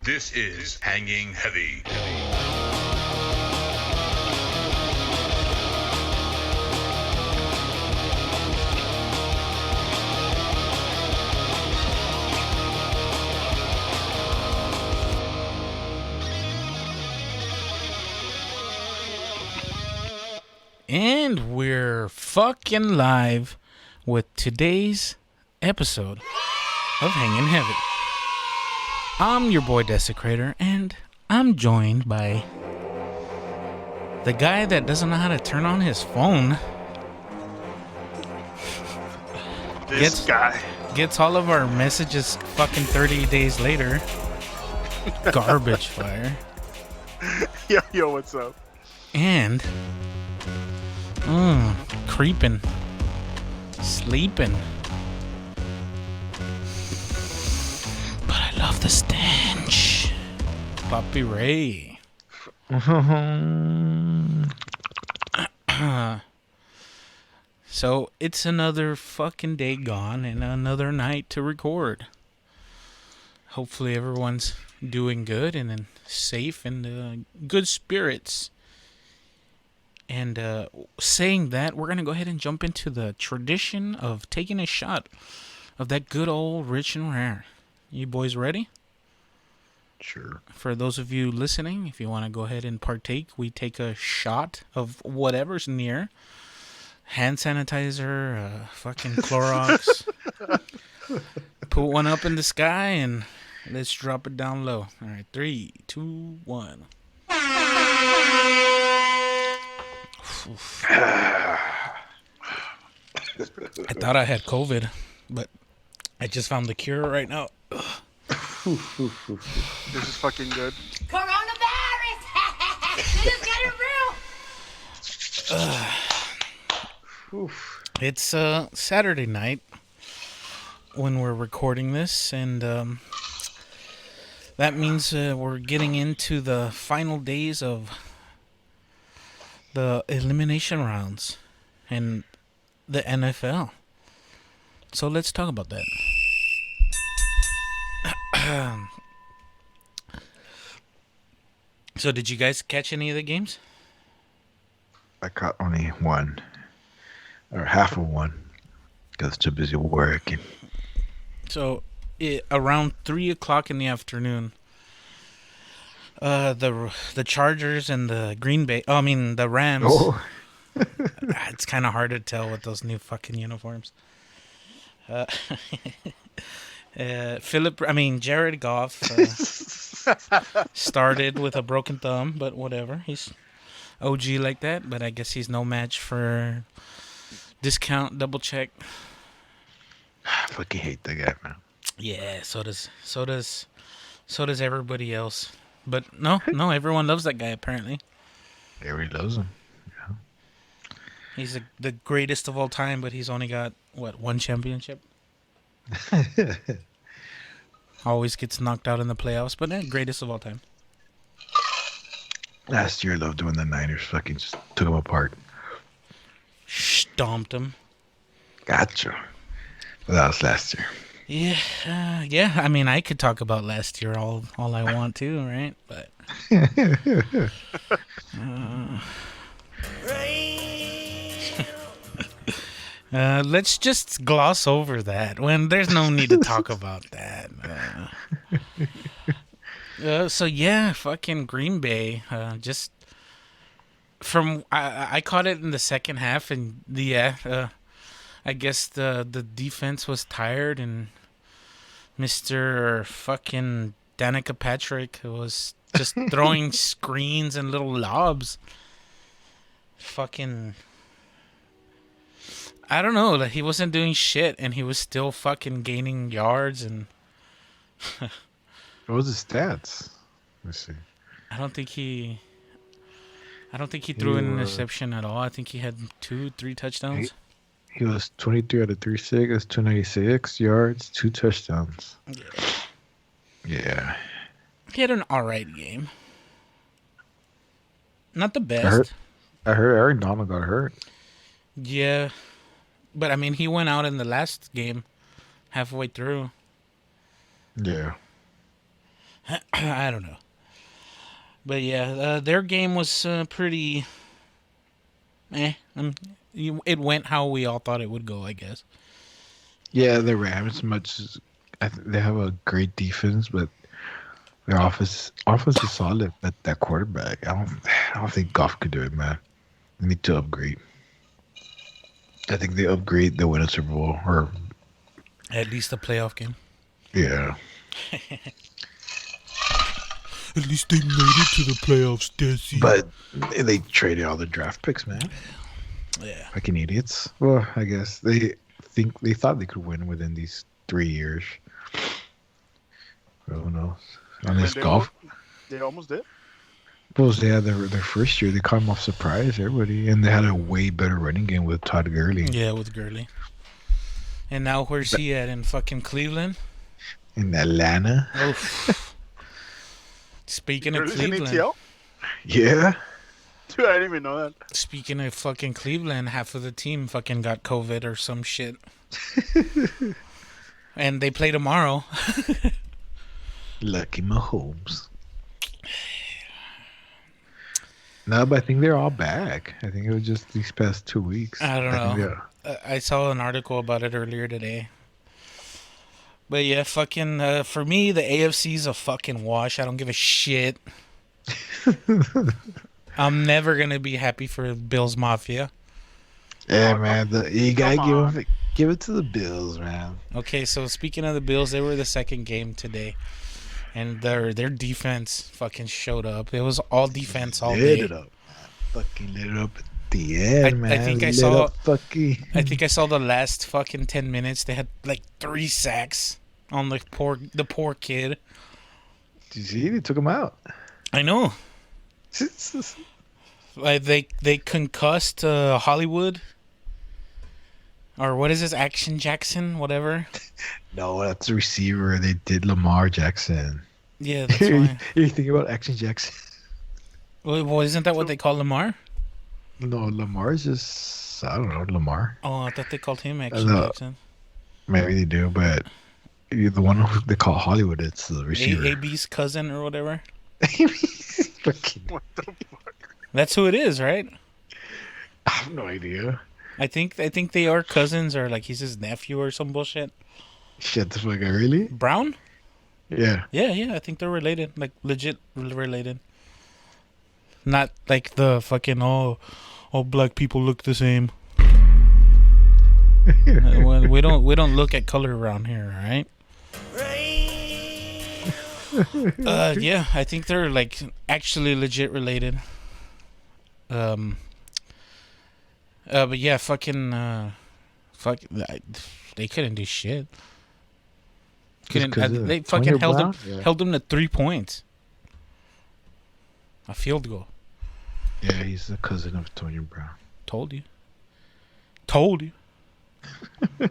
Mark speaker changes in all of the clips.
Speaker 1: This is Hanging Heavy.
Speaker 2: And we're fucking live with today's episode of Hanging Heavy. I'm your boy Desecrator, and I'm joined by the guy that doesn't know how to turn on his phone.
Speaker 3: This guy
Speaker 2: gets all of our messages fucking 30 days later. Garbage fire.
Speaker 3: Yo, what's up?
Speaker 2: And creeping, sleeping. But I love the stench. Poppy Ray. So it's another fucking day gone and another night to record. Hopefully everyone's doing good and safe and good spirits. And saying that, we're going to go ahead and jump into the tradition of taking a shot of that good old rich and rare. You boys ready?
Speaker 4: Sure.
Speaker 2: For those of you listening, if you want to go ahead and partake, we take a shot of whatever's near. Hand sanitizer, fucking Clorox. Put one up in the sky and let's drop it down low. All right, 3, 2, 1. I thought I had COVID, but I just found the cure right now.
Speaker 3: This is fucking good.
Speaker 5: Coronavirus! This is getting real!
Speaker 2: It's Saturday night when we're recording this, and that means we're getting into the final days of the elimination rounds and the NFL. So let's talk about that. So did you guys catch any of the games?
Speaker 4: I caught only one, or half of one, because too busy working.
Speaker 2: So around 3 o'clock in the afternoon, the Chargers and the the Rams.
Speaker 4: Oh.
Speaker 2: It's kind of hard to tell with those new fucking uniforms. Jared Goff started with a broken thumb, but whatever. He's OG like that, but I guess he's no match for discount double check.
Speaker 4: I fucking hate that guy, man.
Speaker 2: Yeah, so does everybody else. But no, everyone loves that guy apparently.
Speaker 4: Everybody loves him. Yeah.
Speaker 2: He's the greatest of all time, but he's only got one championship. Always gets knocked out in the playoffs, but greatest of all time.
Speaker 4: Last year, I loved when the Niners fucking just took him apart.
Speaker 2: Stomped him.
Speaker 4: Gotcha. Well, that was last year.
Speaker 2: Yeah. I mean, I could talk about last year all I want to, right? But let's just gloss over that when there's no need to talk about that. So yeah, fucking Green Bay. Just from I caught it in the second half, and I guess the defense was tired, and Mr. fucking Danica Patrick was just throwing screens and little lobs. Fucking, I don't know. He wasn't doing shit, and he was still fucking gaining yards. And
Speaker 4: What was his stats? Let's see.
Speaker 2: I don't think he threw an interception at all. I think he had 2-3 touchdowns.
Speaker 4: He was 23 out of 36, 296 yards, 2 touchdowns. Yeah.
Speaker 2: He had an alright game. Not the best.
Speaker 4: I heard Aaron Donald got hurt.
Speaker 2: Yeah. But I mean, he went out in the last game halfway through.
Speaker 4: Yeah.
Speaker 2: I don't know. But yeah, their game was pretty. It went how we all thought it would go, I guess.
Speaker 4: Yeah, the Rams they have a great defense, but their offense is solid. But that quarterback, I don't think Goff could do it, man. They need to upgrade. I think they upgrade, they win a Super Bowl, or
Speaker 2: At least a playoff game.
Speaker 4: yeah.
Speaker 2: At least they made it to the playoffs, Desi.
Speaker 4: But they traded all the draft picks, man.
Speaker 2: Yeah.
Speaker 4: Fucking idiots. Well, I guess they thought they could win within these 3 years. Well, who knows? On this golf.
Speaker 3: They almost did.
Speaker 4: Well, yeah, their first year they caught them off surprise, everybody, and they had a way better running game with Todd Gurley.
Speaker 2: Yeah, with Gurley. And now where's he at? In fucking Cleveland?
Speaker 4: In Atlanta.
Speaker 2: Oh. Speaking of
Speaker 3: Gurley's in
Speaker 2: Cleveland.
Speaker 3: ATL?
Speaker 4: Yeah.
Speaker 3: Dude, I didn't even know that.
Speaker 2: Speaking of fucking Cleveland, half of the team fucking got COVID or some shit. And they play tomorrow.
Speaker 4: Lucky Mahomes. No, but I think they're all back. I think it was just these past 2 weeks.
Speaker 2: I don't
Speaker 4: think
Speaker 2: know. I saw an article about it earlier today. But yeah, fucking, for me, the AFC's a fucking wash. I don't give a shit. I'm never going to be happy for Bills Mafia.
Speaker 4: Yeah, man. You gotta give it to the Bills, man.
Speaker 2: Okay, so speaking of the Bills, they were the second game today. And their defense fucking showed up. It was all defense all day.
Speaker 4: Lit it up, man. Fucking lit it up at the end, man.
Speaker 2: I think I
Speaker 4: Lit
Speaker 2: saw.
Speaker 4: up fucking.
Speaker 2: I think I saw the last fucking 10 minutes. They had like 3 sacks on the poor kid.
Speaker 4: Did you see? They took him out.
Speaker 2: I know. Like they concussed Hollywood. Or what is this? Action Jackson, whatever.
Speaker 4: No, that's the receiver. They did Lamar Jackson.
Speaker 2: Yeah, that's why.
Speaker 4: You think about Action Jackson?
Speaker 2: Well, isn't that what they call Lamar?
Speaker 4: No, Lamar's just, I don't know, Lamar.
Speaker 2: Oh, I thought they called him Action
Speaker 4: No.
Speaker 2: Jackson.
Speaker 4: Maybe they do, but the one who they call Hollywood, it's the receiver.
Speaker 2: AB's cousin or whatever.
Speaker 4: Fucking-
Speaker 3: What the fuck?
Speaker 2: That's who it is, right?
Speaker 4: I have no idea.
Speaker 2: I think they are cousins, or like he's his nephew or some bullshit.
Speaker 4: Shut the fuck up, really?
Speaker 2: Brown?
Speaker 4: Yeah.
Speaker 2: Yeah, I think they're related, like legit related. Not like the fucking all black people look the same. we don't look at color around here, all right? Yeah, I think they're like actually legit related. But yeah, they couldn't do shit. They fucking held them to 3 points. A field goal.
Speaker 4: Yeah, he's the cousin of Tony Brown.
Speaker 2: Told you.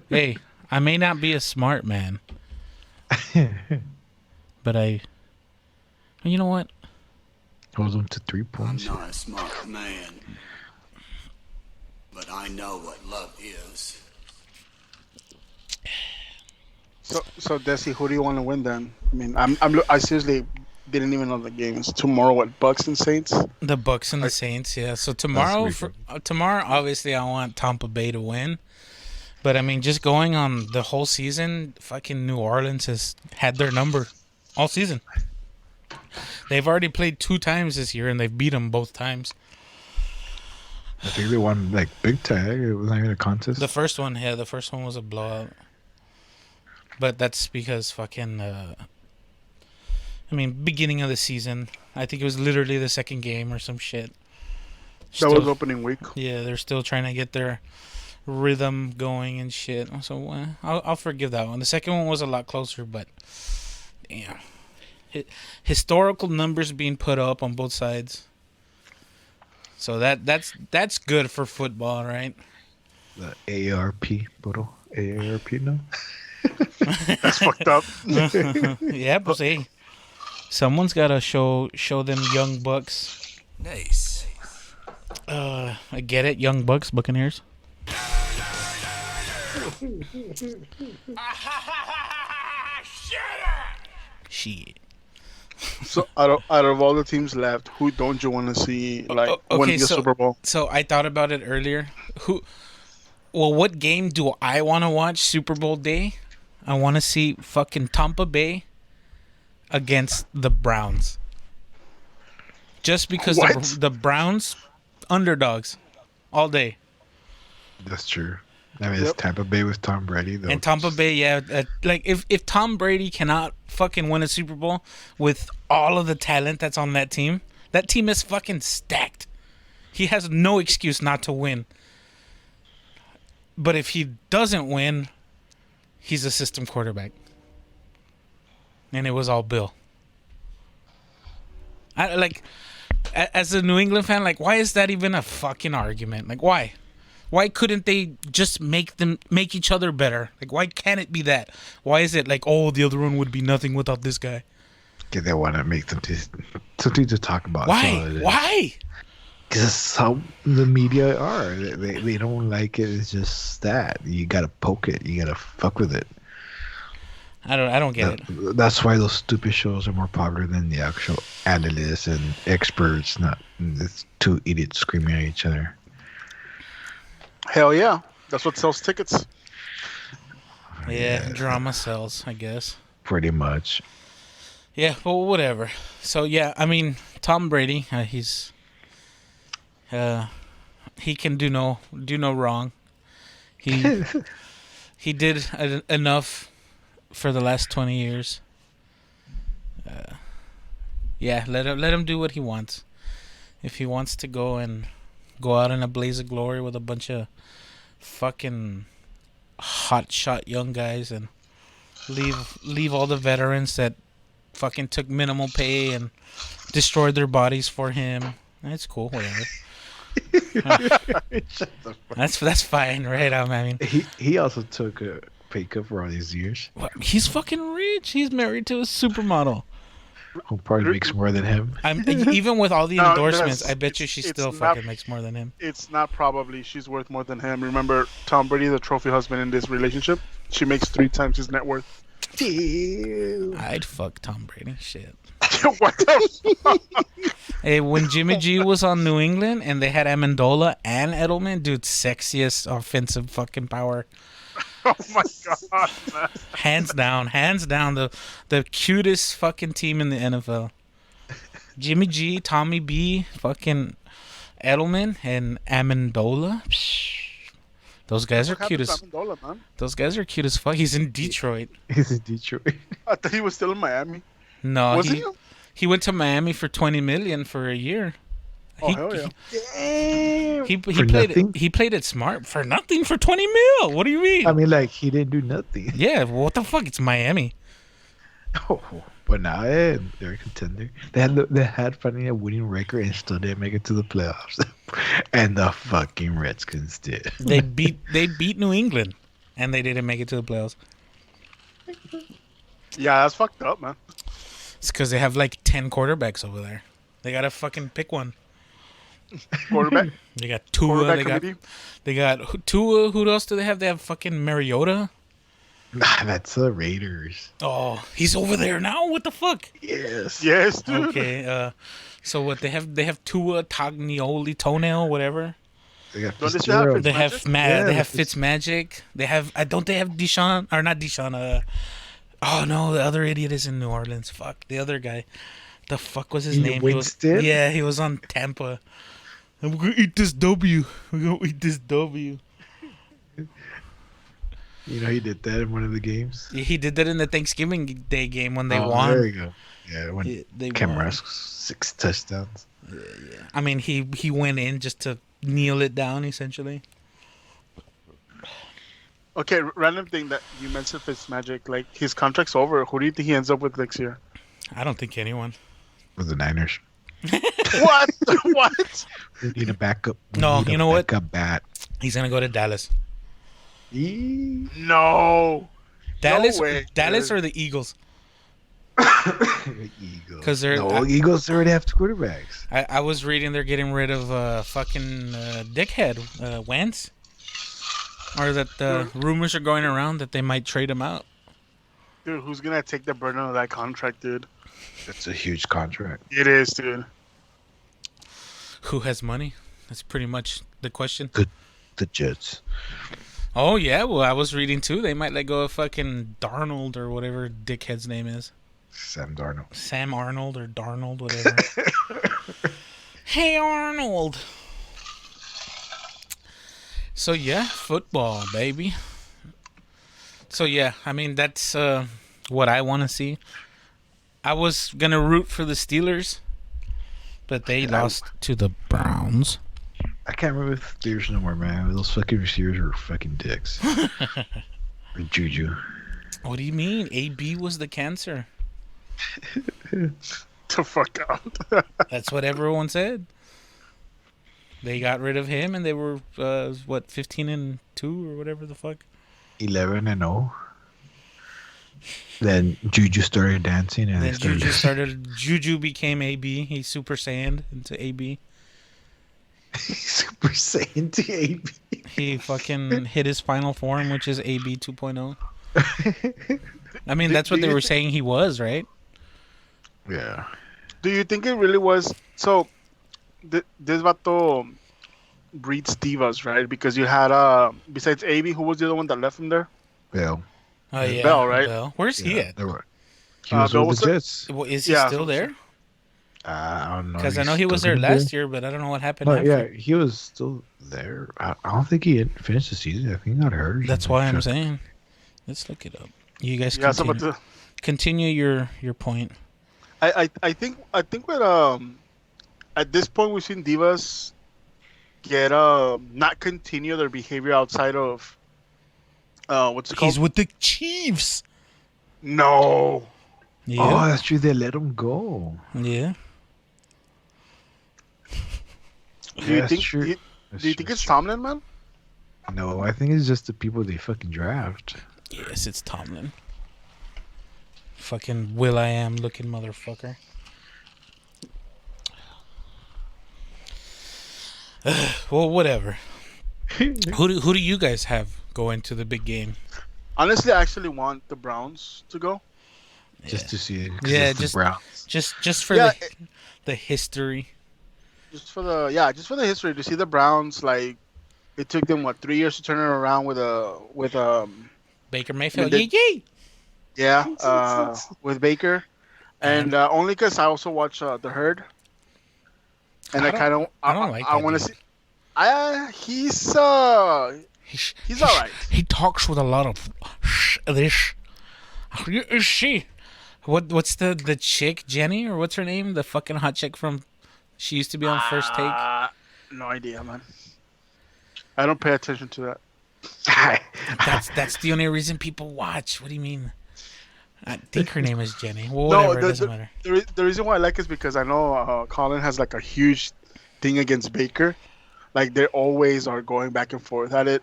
Speaker 2: Hey, I may not be a smart man, but you know what?
Speaker 4: Holds him to 3
Speaker 6: I'm
Speaker 4: points.
Speaker 6: not a smart man, but I know what love is.
Speaker 3: So Desi, who do you want to win then? I mean, I seriously didn't even know the games. Tomorrow, what, Bucks and Saints?
Speaker 2: The Bucks and the Saints, yeah. So tomorrow, obviously, I want Tampa Bay to win. But I mean, just going on the whole season, fucking New Orleans has had their number all season. They've already played 2 times this year, and they've beat them both times.
Speaker 4: I think they won like big tag. It was not even a contest.
Speaker 2: The first one was a blowout. But that's because fucking, beginning of the season. I think it was literally the second game or some shit.
Speaker 3: That was opening week.
Speaker 2: Yeah, they're still trying to get their rhythm going and shit. So I'll forgive that one. The second one was a lot closer, but damn. Historical numbers being put up on both sides. So that's good for football, right?
Speaker 4: The AARP, bro. AARP, no?
Speaker 3: That's fucked up.
Speaker 2: Yeah, but hey, someone's got to show them young bucks.
Speaker 6: Nice.
Speaker 2: I get it, young bucks, Buccaneers. Shit.
Speaker 3: So out of all the teams left, who don't you want to see win
Speaker 2: Okay,
Speaker 3: the Super Bowl?
Speaker 2: so I thought about it earlier. Well, what game do I want to watch Super Bowl day? I want to see fucking Tampa Bay against the Browns. Just because
Speaker 3: What?
Speaker 2: the Browns underdogs all day.
Speaker 4: That's true. I mean,
Speaker 3: Yep.
Speaker 4: it's Tampa Bay with Tom Brady, though.
Speaker 2: And Tampa Bay, yeah, like if Tom Brady cannot fucking win a Super Bowl with all of the talent that's on that team is fucking stacked. He has no excuse not to win. But if he doesn't win, he's a system quarterback. And it was all Bill. I like as a New England fan, like why is that even a fucking argument? Like why? Why couldn't they just make each other better? Like why can't it be that? Why is it like, oh, the other one would be nothing without this guy?
Speaker 4: Okay, they want to make something to talk about.
Speaker 2: Why? Why?
Speaker 4: Because that's how the media are. They don't like it. It's just that. You got to poke it. You got to fuck with it.
Speaker 2: I don't get it.
Speaker 4: That's why those stupid shows are more popular than the actual analysts and experts. Not it's two idiots screaming at each other.
Speaker 3: Hell yeah, that's what sells tickets.
Speaker 2: Yeah, drama sells, I guess.
Speaker 4: Pretty much.
Speaker 2: Yeah, well, whatever. So yeah, I mean, Tom Brady, he can do no wrong. He did enough for the last 20 years. Yeah, let him do what he wants. If he wants to go out in a blaze of glory with a bunch of fucking hot shot young guys and leave all the veterans that fucking took minimal pay and destroyed their bodies for him. It's cool, whatever. That's fine, right? I mean,
Speaker 4: He also took a pay cut for all these years.
Speaker 2: he's fucking rich. He's married to a supermodel.
Speaker 4: Who probably makes more than him.
Speaker 2: Even with all the
Speaker 3: No,
Speaker 2: endorsements,
Speaker 3: that's-
Speaker 2: I bet you she
Speaker 3: it's
Speaker 2: still
Speaker 3: not-
Speaker 2: fucking makes more than him.
Speaker 3: It's not probably she's worth more than him. Remember, Tom Brady, the trophy husband in this relationship, she makes 3 times his net worth.
Speaker 2: I'd fuck Tom Brady. Shit.
Speaker 3: What the fuck?
Speaker 2: Hey, when Jimmy G was on New England and they had Amendola and Edelman, dude, sexiest offensive fucking power.
Speaker 3: Oh my god, man.
Speaker 2: Hands down, the cutest fucking team in the NFL. Jimmy G, Tommy B, fucking Edelman, and Amendola. Psh, those guys are
Speaker 3: What
Speaker 2: cute
Speaker 3: happened
Speaker 2: as.
Speaker 3: to Amendola, man?
Speaker 2: Those guys are cute as fuck. He's in Detroit.
Speaker 4: He's in Detroit.
Speaker 3: I thought he was still in Miami.
Speaker 2: No,
Speaker 3: Was he?
Speaker 2: he went to Miami for $20 million for a year.
Speaker 3: Oh, hell yeah.
Speaker 2: He
Speaker 4: For
Speaker 2: played
Speaker 4: nothing?
Speaker 2: he played it smart for nothing for 20 mil. What do you mean?
Speaker 4: I mean, like, he didn't do nothing.
Speaker 2: Yeah, well, what the fuck? It's Miami.
Speaker 4: Oh, but now they're a contender. They had finally a winning record and still didn't make it to the playoffs. And the fucking Redskins did.
Speaker 2: They beat New England, and they didn't make it to the playoffs.
Speaker 3: Yeah, that's fucked up, man.
Speaker 2: It's because they have like 10 quarterbacks over there. They gotta fucking pick one.
Speaker 3: Quarterback.
Speaker 2: They got Tua.
Speaker 3: Quarterback
Speaker 2: They got Tua. Who else do they have? They have fucking Mariota.
Speaker 4: Nah, that's the Raiders.
Speaker 2: Oh, he's over there now. What the fuck?
Speaker 4: Yes.
Speaker 3: Yes, dude.
Speaker 2: Okay. So what they have? They have Tua Taglioli toenail, whatever.
Speaker 4: They got
Speaker 3: Don't they still have
Speaker 4: Fitzgerald.
Speaker 2: They have
Speaker 3: Fitzmagic?
Speaker 2: They
Speaker 4: Yeah,
Speaker 2: have
Speaker 4: Fitz-
Speaker 2: Fitzmagic. They have. Don't they have Deshaun or not Deshaun? Oh no, the other idiot is in New Orleans. Fuck the other guy. The fuck was his name?
Speaker 4: Winston?
Speaker 2: Yeah, he was on Tampa. And we're gonna eat this W. We're gonna eat this W.
Speaker 4: You know, he did that in one of the games.
Speaker 2: He did that in the Thanksgiving Day game when they
Speaker 4: Oh,
Speaker 2: won.
Speaker 4: There you go. Yeah, when
Speaker 2: They
Speaker 4: Cam
Speaker 2: won.
Speaker 4: Rusk 6 touchdowns.
Speaker 2: I mean, he went in just to kneel it down, essentially.
Speaker 3: Okay, random thing that you mentioned Fitzmagic. Like, his contract's over. Who do you think he ends up with next year?
Speaker 2: I don't think anyone.
Speaker 4: With the Niners.
Speaker 3: What? What?
Speaker 4: We need a backup. We
Speaker 2: No,
Speaker 4: need
Speaker 2: you
Speaker 4: a
Speaker 2: know what?
Speaker 4: backup bat.
Speaker 2: He's gonna go to Dallas.
Speaker 3: No.
Speaker 2: Dallas,
Speaker 3: way,
Speaker 2: Dallas
Speaker 3: dude.
Speaker 2: or the Eagles?
Speaker 4: The Eagles.
Speaker 2: 'Cause they're-
Speaker 4: no, Eagles already have 2 quarterbacks.
Speaker 2: I was reading they're getting rid of fucking dickhead Wentz, or that rumors are going around that they might trade him out.
Speaker 3: Dude, who's gonna take the burden of that contract, dude?
Speaker 4: That's a huge contract.
Speaker 3: It is, dude.
Speaker 2: Who has money? That's pretty much the question.
Speaker 4: The Jets.
Speaker 2: Oh yeah, well I was reading too. They might let go of fucking Darnold or whatever dickhead's name is.
Speaker 4: Sam Darnold.
Speaker 2: Sam Arnold or Darnold, whatever. Hey Arnold. So yeah, football, baby. So yeah, I mean that's what I want to see. I was gonna root for the Steelers, but they lost to the Browns.
Speaker 4: I can't remember the Steelers no more, man. Those fucking receivers are fucking dicks. Or Juju.
Speaker 2: What do you mean? AB was the cancer.
Speaker 3: The fuck out.
Speaker 2: That's what everyone said. They got rid of him, and they were 15-2 or whatever the fuck.
Speaker 4: 11-0. Then Juju started dancing, and
Speaker 2: Then
Speaker 4: they started.
Speaker 2: Juju became AB. He Super Saiyan into AB.
Speaker 4: Super Saiyan to AB.
Speaker 2: He fucking hit his final form, which is AB 2.0. I mean, that's what they were saying he was, right?
Speaker 4: Yeah.
Speaker 3: Do you think it really was? So, this vato breeds divas, right? Because you had, besides AB, who was the other one that left him there?
Speaker 4: Bell.
Speaker 2: Oh yeah,
Speaker 3: Bell, right?
Speaker 2: Bell. Where's he at?
Speaker 4: He was
Speaker 3: Bell
Speaker 4: with
Speaker 3: was
Speaker 4: the
Speaker 3: it?
Speaker 4: Jets.
Speaker 2: Well, is he
Speaker 3: Yeah,
Speaker 2: still there?
Speaker 4: I don't know.
Speaker 2: Because I
Speaker 4: He's
Speaker 2: know he was
Speaker 4: still
Speaker 2: there
Speaker 4: gonna be
Speaker 2: last year, but I don't know what happened.
Speaker 4: No,
Speaker 2: after.
Speaker 4: yeah, he was still there. I don't think he had finished the season. I think he got hurt. Or
Speaker 2: That's
Speaker 4: something.
Speaker 2: why I'm saying. Let's look it up. You guys
Speaker 3: Yeah, so
Speaker 2: continue,
Speaker 3: but
Speaker 2: continue your point.
Speaker 3: I think with at this point we've seen divas get not continue their behavior outside of what's it called?
Speaker 2: He's with the Chiefs.
Speaker 3: No.
Speaker 2: Yeah.
Speaker 4: Oh, that's true. They let him go.
Speaker 2: Yeah.
Speaker 3: Do you
Speaker 4: That's
Speaker 3: think?
Speaker 4: true.
Speaker 3: Do you think it's Tomlin, man?
Speaker 4: No, I think it's just the people they fucking draft.
Speaker 2: Yes, it's Tomlin. Fucking Will.I.am looking motherfucker. Well, whatever. Who do you guys have going to the big game?
Speaker 3: Honestly, I actually want the Browns to go.
Speaker 4: Just to see it.
Speaker 2: Yeah,
Speaker 4: it's the
Speaker 2: just-
Speaker 4: Browns.
Speaker 2: Just for
Speaker 3: Yeah,
Speaker 2: the history.
Speaker 3: just for the history to see the Browns. Like it took them 3 years to turn it around with
Speaker 2: Baker Mayfield.
Speaker 3: I mean,
Speaker 2: Yee yee.
Speaker 3: with Baker, and only because I also watch The Herd, and
Speaker 2: I
Speaker 3: I kind of
Speaker 2: I don't like
Speaker 3: I
Speaker 2: that
Speaker 3: want to
Speaker 2: dude.
Speaker 3: see. He's all right.
Speaker 2: He talks with a lot of this. Is she? What's the chick, Jenny, or what's her name? The fucking hot chick from. She used to be on First Take.
Speaker 3: No idea, man. I don't pay attention to that.
Speaker 2: That's the only reason people watch. What do you mean? I think her name is Jenny. Well,
Speaker 3: No,
Speaker 2: whatever, it doesn't matter.
Speaker 3: The reason why I like it is because I know Colin has like a huge thing against Baker. Like they always are going back and forth at it.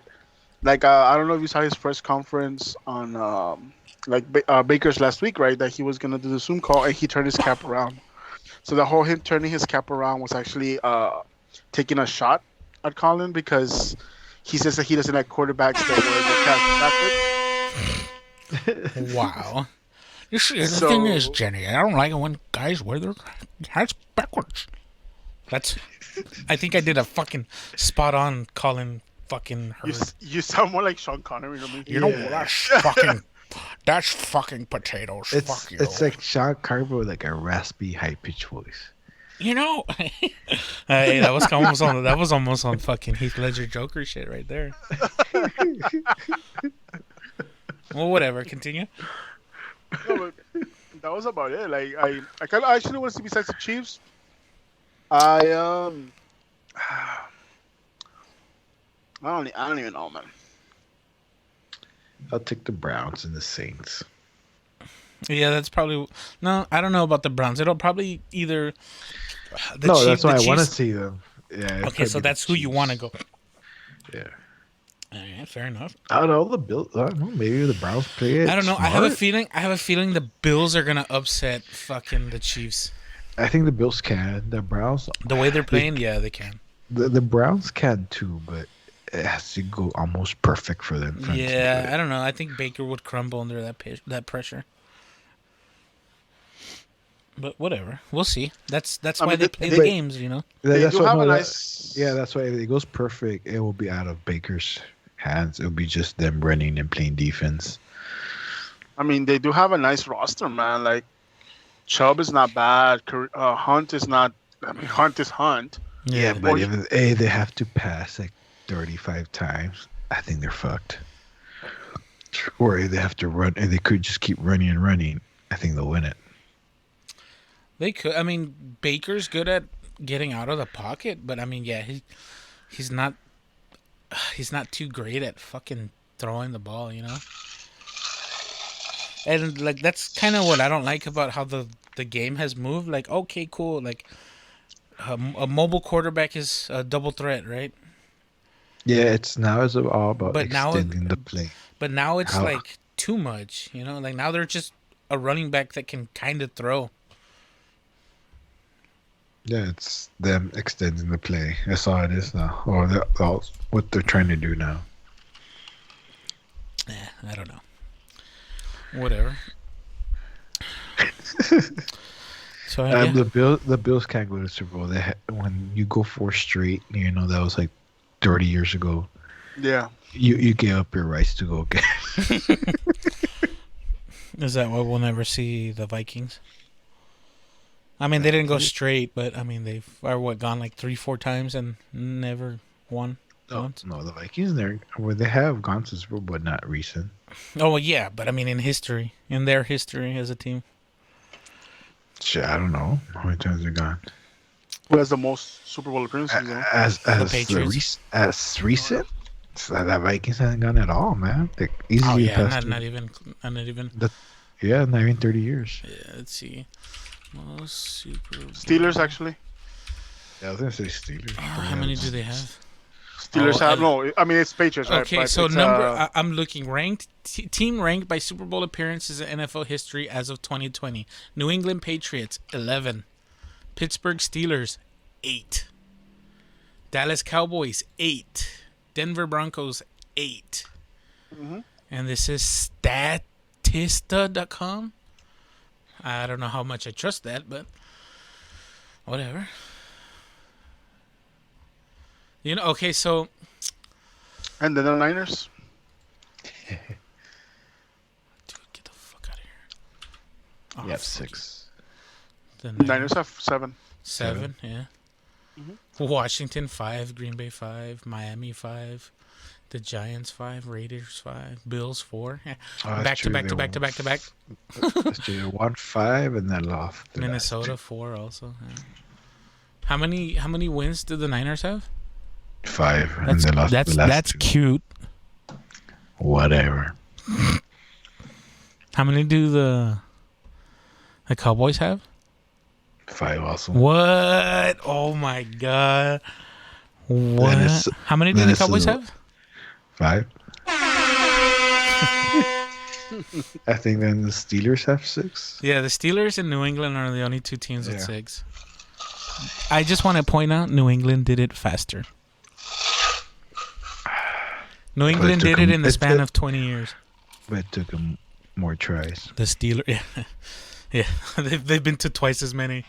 Speaker 3: Like I don't know if you saw his press conference on Baker's last week, right? That he was gonna do the Zoom call and he turned his cap around. So the whole him turning his cap around was actually taking a shot at Colin because he says that he doesn't like quarterbacks that wear their cap backwards.
Speaker 2: Wow. You see, the
Speaker 3: So-
Speaker 2: thing is, Jenny, I don't like it when guys wear their hats backwards. That's. I think I did a fucking spot on Colin fucking Hurd.
Speaker 3: You sound more like Sean Connery to me.
Speaker 2: You know, that's fucking potatoes. Fuck you.
Speaker 4: It's like Sean Carver with like a raspy, high pitched voice.
Speaker 2: You know, hey, that was almost on fucking Heath Ledger Joker shit right there. Well, whatever. Continue.
Speaker 3: No, but that was about it. Like I kind of actually want to see besides the Chiefs. I don't even know, man.
Speaker 4: I'll take the Browns and the Saints.
Speaker 2: Yeah, that's probably no. I don't know about the Browns. It'll probably either.
Speaker 4: That's why I want to
Speaker 2: Chiefs-
Speaker 4: see them. Yeah. it'd
Speaker 2: Okay, so
Speaker 4: probably be
Speaker 2: that's
Speaker 4: the
Speaker 2: who you
Speaker 4: Chiefs.
Speaker 2: want to go.
Speaker 4: Yeah.
Speaker 2: All right, fair enough.
Speaker 4: I don't know the Bills. I don't know. Maybe the Browns play it.
Speaker 2: I don't know. I have a
Speaker 4: smart.
Speaker 2: feeling the Bills are gonna upset fucking the Chiefs.
Speaker 4: I think the Bills can. The Browns.
Speaker 2: The way they're playing, yeah, they can.
Speaker 4: The Browns can too, but it has to go almost perfect for them. for them to do
Speaker 2: Yeah,
Speaker 4: it.
Speaker 2: I don't know. I think Baker would crumble under that pressure. But whatever, we'll see. That's
Speaker 3: I
Speaker 2: why
Speaker 3: mean,
Speaker 2: they play the
Speaker 4: they-
Speaker 2: games, you know.
Speaker 3: They
Speaker 4: That's
Speaker 3: do
Speaker 4: why
Speaker 3: have a
Speaker 4: no,
Speaker 3: nice.
Speaker 4: yeah, that's why if it goes perfect, it will be out of Baker's hands. It'll be just them running and playing defense.
Speaker 3: I mean, they do have a nice roster, man. Like Chubb is not bad. Hunt is not. I mean, Hunt is Hunt.
Speaker 4: Yeah, but
Speaker 3: Or-
Speaker 4: if they have to pass like 35 times, I think they're fucked. Or if they have to run, and they could just keep running and running, I think they'll win it.
Speaker 2: They could. I mean, Baker's good at getting out of the pocket, but I mean, yeah, he's not. He's not too great at fucking throwing the ball, you know. And like that's kind of what I don't like about how the game has moved. Like, okay, cool. Like a mobile quarterback is a double threat, right?
Speaker 4: Yeah, it's all about
Speaker 2: But now-
Speaker 4: extending the play.
Speaker 2: But now it's
Speaker 4: How-
Speaker 2: like too much, you know. Like now they're just a running back that can kind of throw.
Speaker 4: Yeah, it's them extending the play. That's all it is now, or all what they're trying to do now.
Speaker 2: I don't know. Whatever. So yeah.
Speaker 4: The Bills can't go to the Super Bowl. When you go 4 straight, you know that was like 30 years ago.
Speaker 3: Yeah.
Speaker 4: You gave up your rights to go get.
Speaker 2: Is that why we'll never see the Vikings? I mean, they didn't go straight, but I mean, they've gone like 3-4 times and never won once.
Speaker 4: No, the Vikings they have gone to the Super Bowl, but not recent.
Speaker 2: Oh well, yeah, but I mean, in their history as a team.
Speaker 4: Shit, I don't know how many times they've gone.
Speaker 3: Who has the most Super Bowl appearances? You know?
Speaker 4: As
Speaker 2: Patriots.
Speaker 4: as recent, so that Vikings hasn't gone at all, man. Like
Speaker 2: Oh
Speaker 4: easily
Speaker 2: yeah,
Speaker 4: past
Speaker 2: not even.
Speaker 4: yeah, not even 30 years.
Speaker 2: Yeah, let's see. Most Super Bowl.
Speaker 3: Steelers actually.
Speaker 4: Yeah, I was gonna say Steelers.
Speaker 2: How many do they have?
Speaker 3: Steelers
Speaker 2: Oh,
Speaker 3: have no. I mean, it's Patriots, right?
Speaker 2: Okay,
Speaker 3: But
Speaker 2: so
Speaker 3: it's,
Speaker 2: I'm looking ranked team ranked by Super Bowl appearances in NFL history as of 2020. New England Patriots 11, Pittsburgh Steelers 8, Dallas Cowboys 8, Denver Broncos 8, and this is Statista.com. I don't know how much I trust that, but whatever. You know, okay, so
Speaker 3: And then the Niners.
Speaker 2: dude, get the fuck out of here. Oh,
Speaker 4: Yeah,
Speaker 2: fuck
Speaker 4: 6.
Speaker 2: The
Speaker 3: Niners have 7.
Speaker 2: 7, yeah. Washington 5, Green Bay 5, Miami 5, the Giants 5, Raiders 5, Bills 4. Yeah.
Speaker 4: Oh,
Speaker 2: Back to back to back to back to back.
Speaker 4: That's true. They won 5 and then lost. the last
Speaker 2: Minnesota
Speaker 4: two.
Speaker 2: 4 also. Yeah. How many wins did the Niners have?
Speaker 4: 5 and they lost the last
Speaker 2: That's
Speaker 4: two.
Speaker 2: cute.
Speaker 4: Whatever.
Speaker 2: How many do the Cowboys have?
Speaker 4: 5 also.
Speaker 2: What? Oh my god. What?
Speaker 4: it's-
Speaker 2: How many do
Speaker 4: then
Speaker 2: the
Speaker 4: it's
Speaker 2: Cowboys
Speaker 4: a-
Speaker 2: have?
Speaker 4: 5. I think then the Steelers have 6.
Speaker 2: Yeah, the Steelers and New England are the only two teams with
Speaker 4: Yeah.
Speaker 2: 6. I just want to point out New England did it faster. New England
Speaker 4: took
Speaker 2: did it
Speaker 4: them-
Speaker 2: in the
Speaker 4: it
Speaker 2: span
Speaker 4: took-
Speaker 2: of 20 years.
Speaker 4: But it took them more tries.
Speaker 2: The Steelers, yeah, yeah, they've been to twice as many.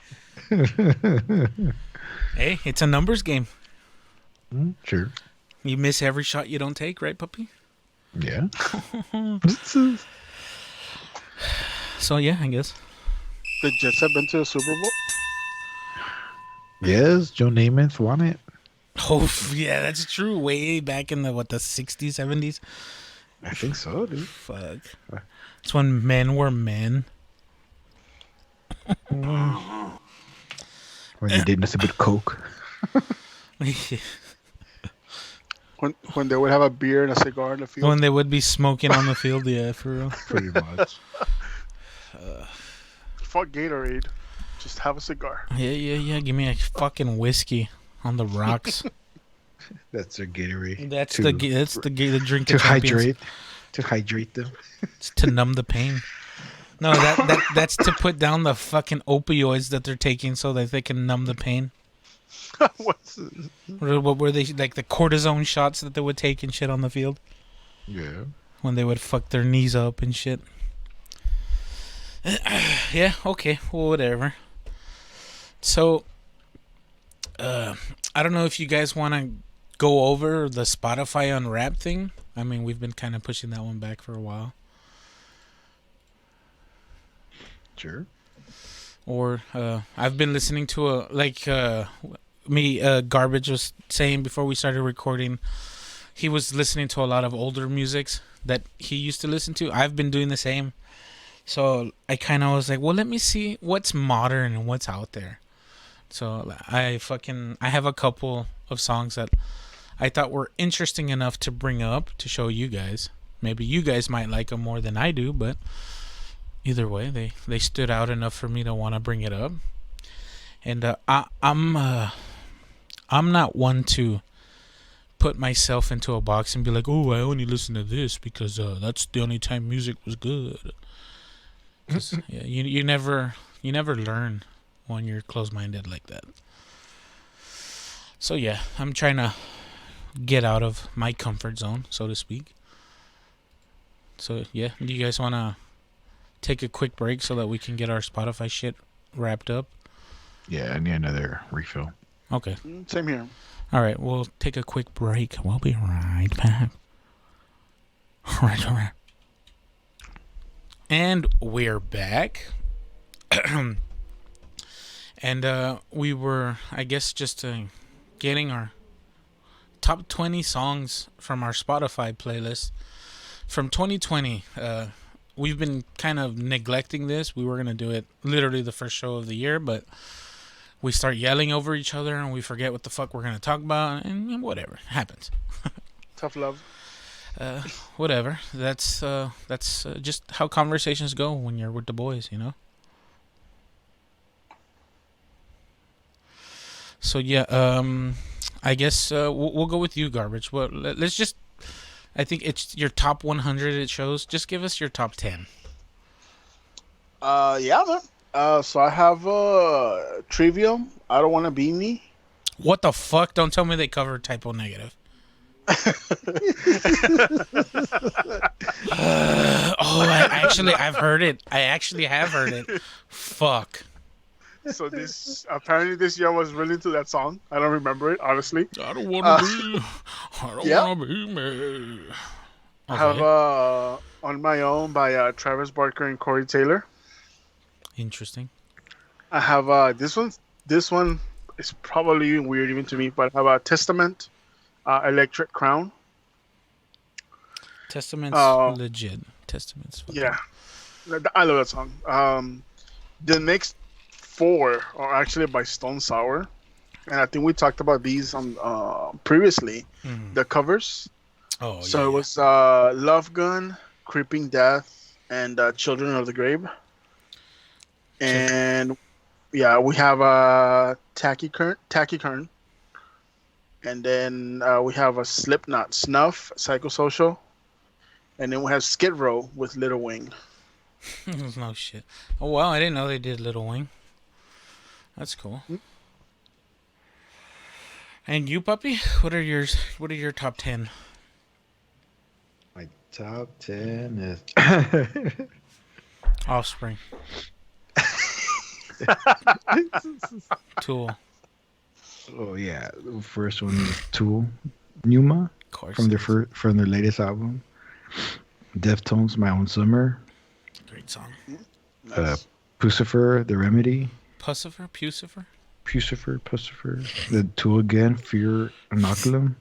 Speaker 2: Hey, it's a numbers game.
Speaker 4: Sure.
Speaker 2: You miss every shot you don't take, right, puppy?
Speaker 4: Yeah.
Speaker 2: So yeah, I guess.
Speaker 3: The Jets have been to the Super Bowl.
Speaker 4: Yes, Joe Namath won it.
Speaker 2: Oh yeah, that's true. Way back in the 60s, 70s.
Speaker 4: I think so, dude.
Speaker 2: Fuck. It's when men were men.
Speaker 4: When they did nothing but coke.
Speaker 3: When they would have a beer and a cigar in the field.
Speaker 2: When they would be smoking on the field, yeah, for real.
Speaker 4: Pretty much.
Speaker 3: Fuck Gatorade. Just have a cigar.
Speaker 2: Yeah. Give me a fucking whiskey on the rocks.
Speaker 4: That's their Gatorade.
Speaker 2: That's
Speaker 4: to,
Speaker 2: the drink
Speaker 4: to
Speaker 2: of champions.
Speaker 4: hydrate. To hydrate them.
Speaker 2: It's to numb the pain. No, that's to put down the fucking opioids that they're taking so that they can numb the pain.
Speaker 3: What's
Speaker 2: What were they like the cortisone shots that they would take and shit on the field
Speaker 4: Yeah.
Speaker 2: when they would fuck their knees up and shit. Yeah, okay, well, whatever. So, I don't know if you guys want to go over the Spotify Unwrapped thing. I mean, we've been kind of pushing that one back for a while.
Speaker 4: Sure.
Speaker 2: Or I've been listening to Garbage was saying before we started recording, he was listening to a lot of older musics that he used to listen to. I've been doing the same. So I kind of was like, well, let me see what's modern and what's out there. So I have a couple of songs that I thought were interesting enough to bring up to show you guys. Maybe you guys might like them more than I do, but either way, they stood out enough for me to want to bring it up. And I'm not one to put myself into a box and be like, oh, I only listen to this because that's the only time music was good. 'Cause, yeah, you never learn when you're closed-minded like that. So yeah, I'm trying to get out of my comfort zone, so to speak. So yeah, do you guys want to take a quick break so that we can get our Spotify shit wrapped up?
Speaker 4: Yeah, I need another refill.
Speaker 2: Okay.
Speaker 3: Same here.
Speaker 2: All right, we'll take a quick break. We'll be right back. Right. And we're back. And we were, I guess, just getting our top 20 songs from our Spotify playlist from 2020. We've been kind of neglecting this. We were going to do it literally the first show of the year, but we start yelling over each other and we forget what the fuck we're going to talk about, and whatever. It happens.
Speaker 3: Tough love.
Speaker 2: Whatever. That's just how conversations go when you're with the boys, you know? So yeah, I guess we'll go with you, Garbage. Well, let's just, I think it's your top 100 it shows. Just give us your top 10.
Speaker 3: Yeah, man. So I have Trivium. I don't want to be me.
Speaker 2: What the fuck? Don't tell me they covered Typo Negative. I've heard it. I actually have heard it. Fuck.
Speaker 3: So this apparently this year was really into that song. I don't remember it honestly.
Speaker 2: I don't want to be. I don't want to be me.
Speaker 3: I have On My Own by Travis Barker and Corey Taylor.
Speaker 2: Interesting.
Speaker 3: I have this one. This one is probably even weird even to me, but I have Testament, Electric Crown.
Speaker 2: Testament's legit. Testament's fucking...
Speaker 3: Yeah, I love that song. The next four are actually by Stone Sour, and I think we talked about these on previously. The covers.
Speaker 2: Oh,
Speaker 3: so
Speaker 2: yeah.
Speaker 3: it was Love Gun, Creeping Death, and Children of the Grave. And yeah, we have Tachycurrent, and then we have a Slipknot, Snuff, Psychosocial, and then we have Skid Row with Little Wing.
Speaker 2: No shit. Oh wow, I didn't know they did Little Wing. That's cool. And you, puppy? What are yours? What are your top 10?
Speaker 4: My top 10 is
Speaker 2: Offspring. Tool.
Speaker 4: Oh yeah, the first one is Tool, Numa,
Speaker 2: Of course.
Speaker 4: from their latest album. Deftones, My Own Summer.
Speaker 2: Great song.
Speaker 3: Nice.
Speaker 4: Pucifer, The Remedy.
Speaker 2: Pucifer?
Speaker 4: Pucifer. The Tool again, Fear Inoculum.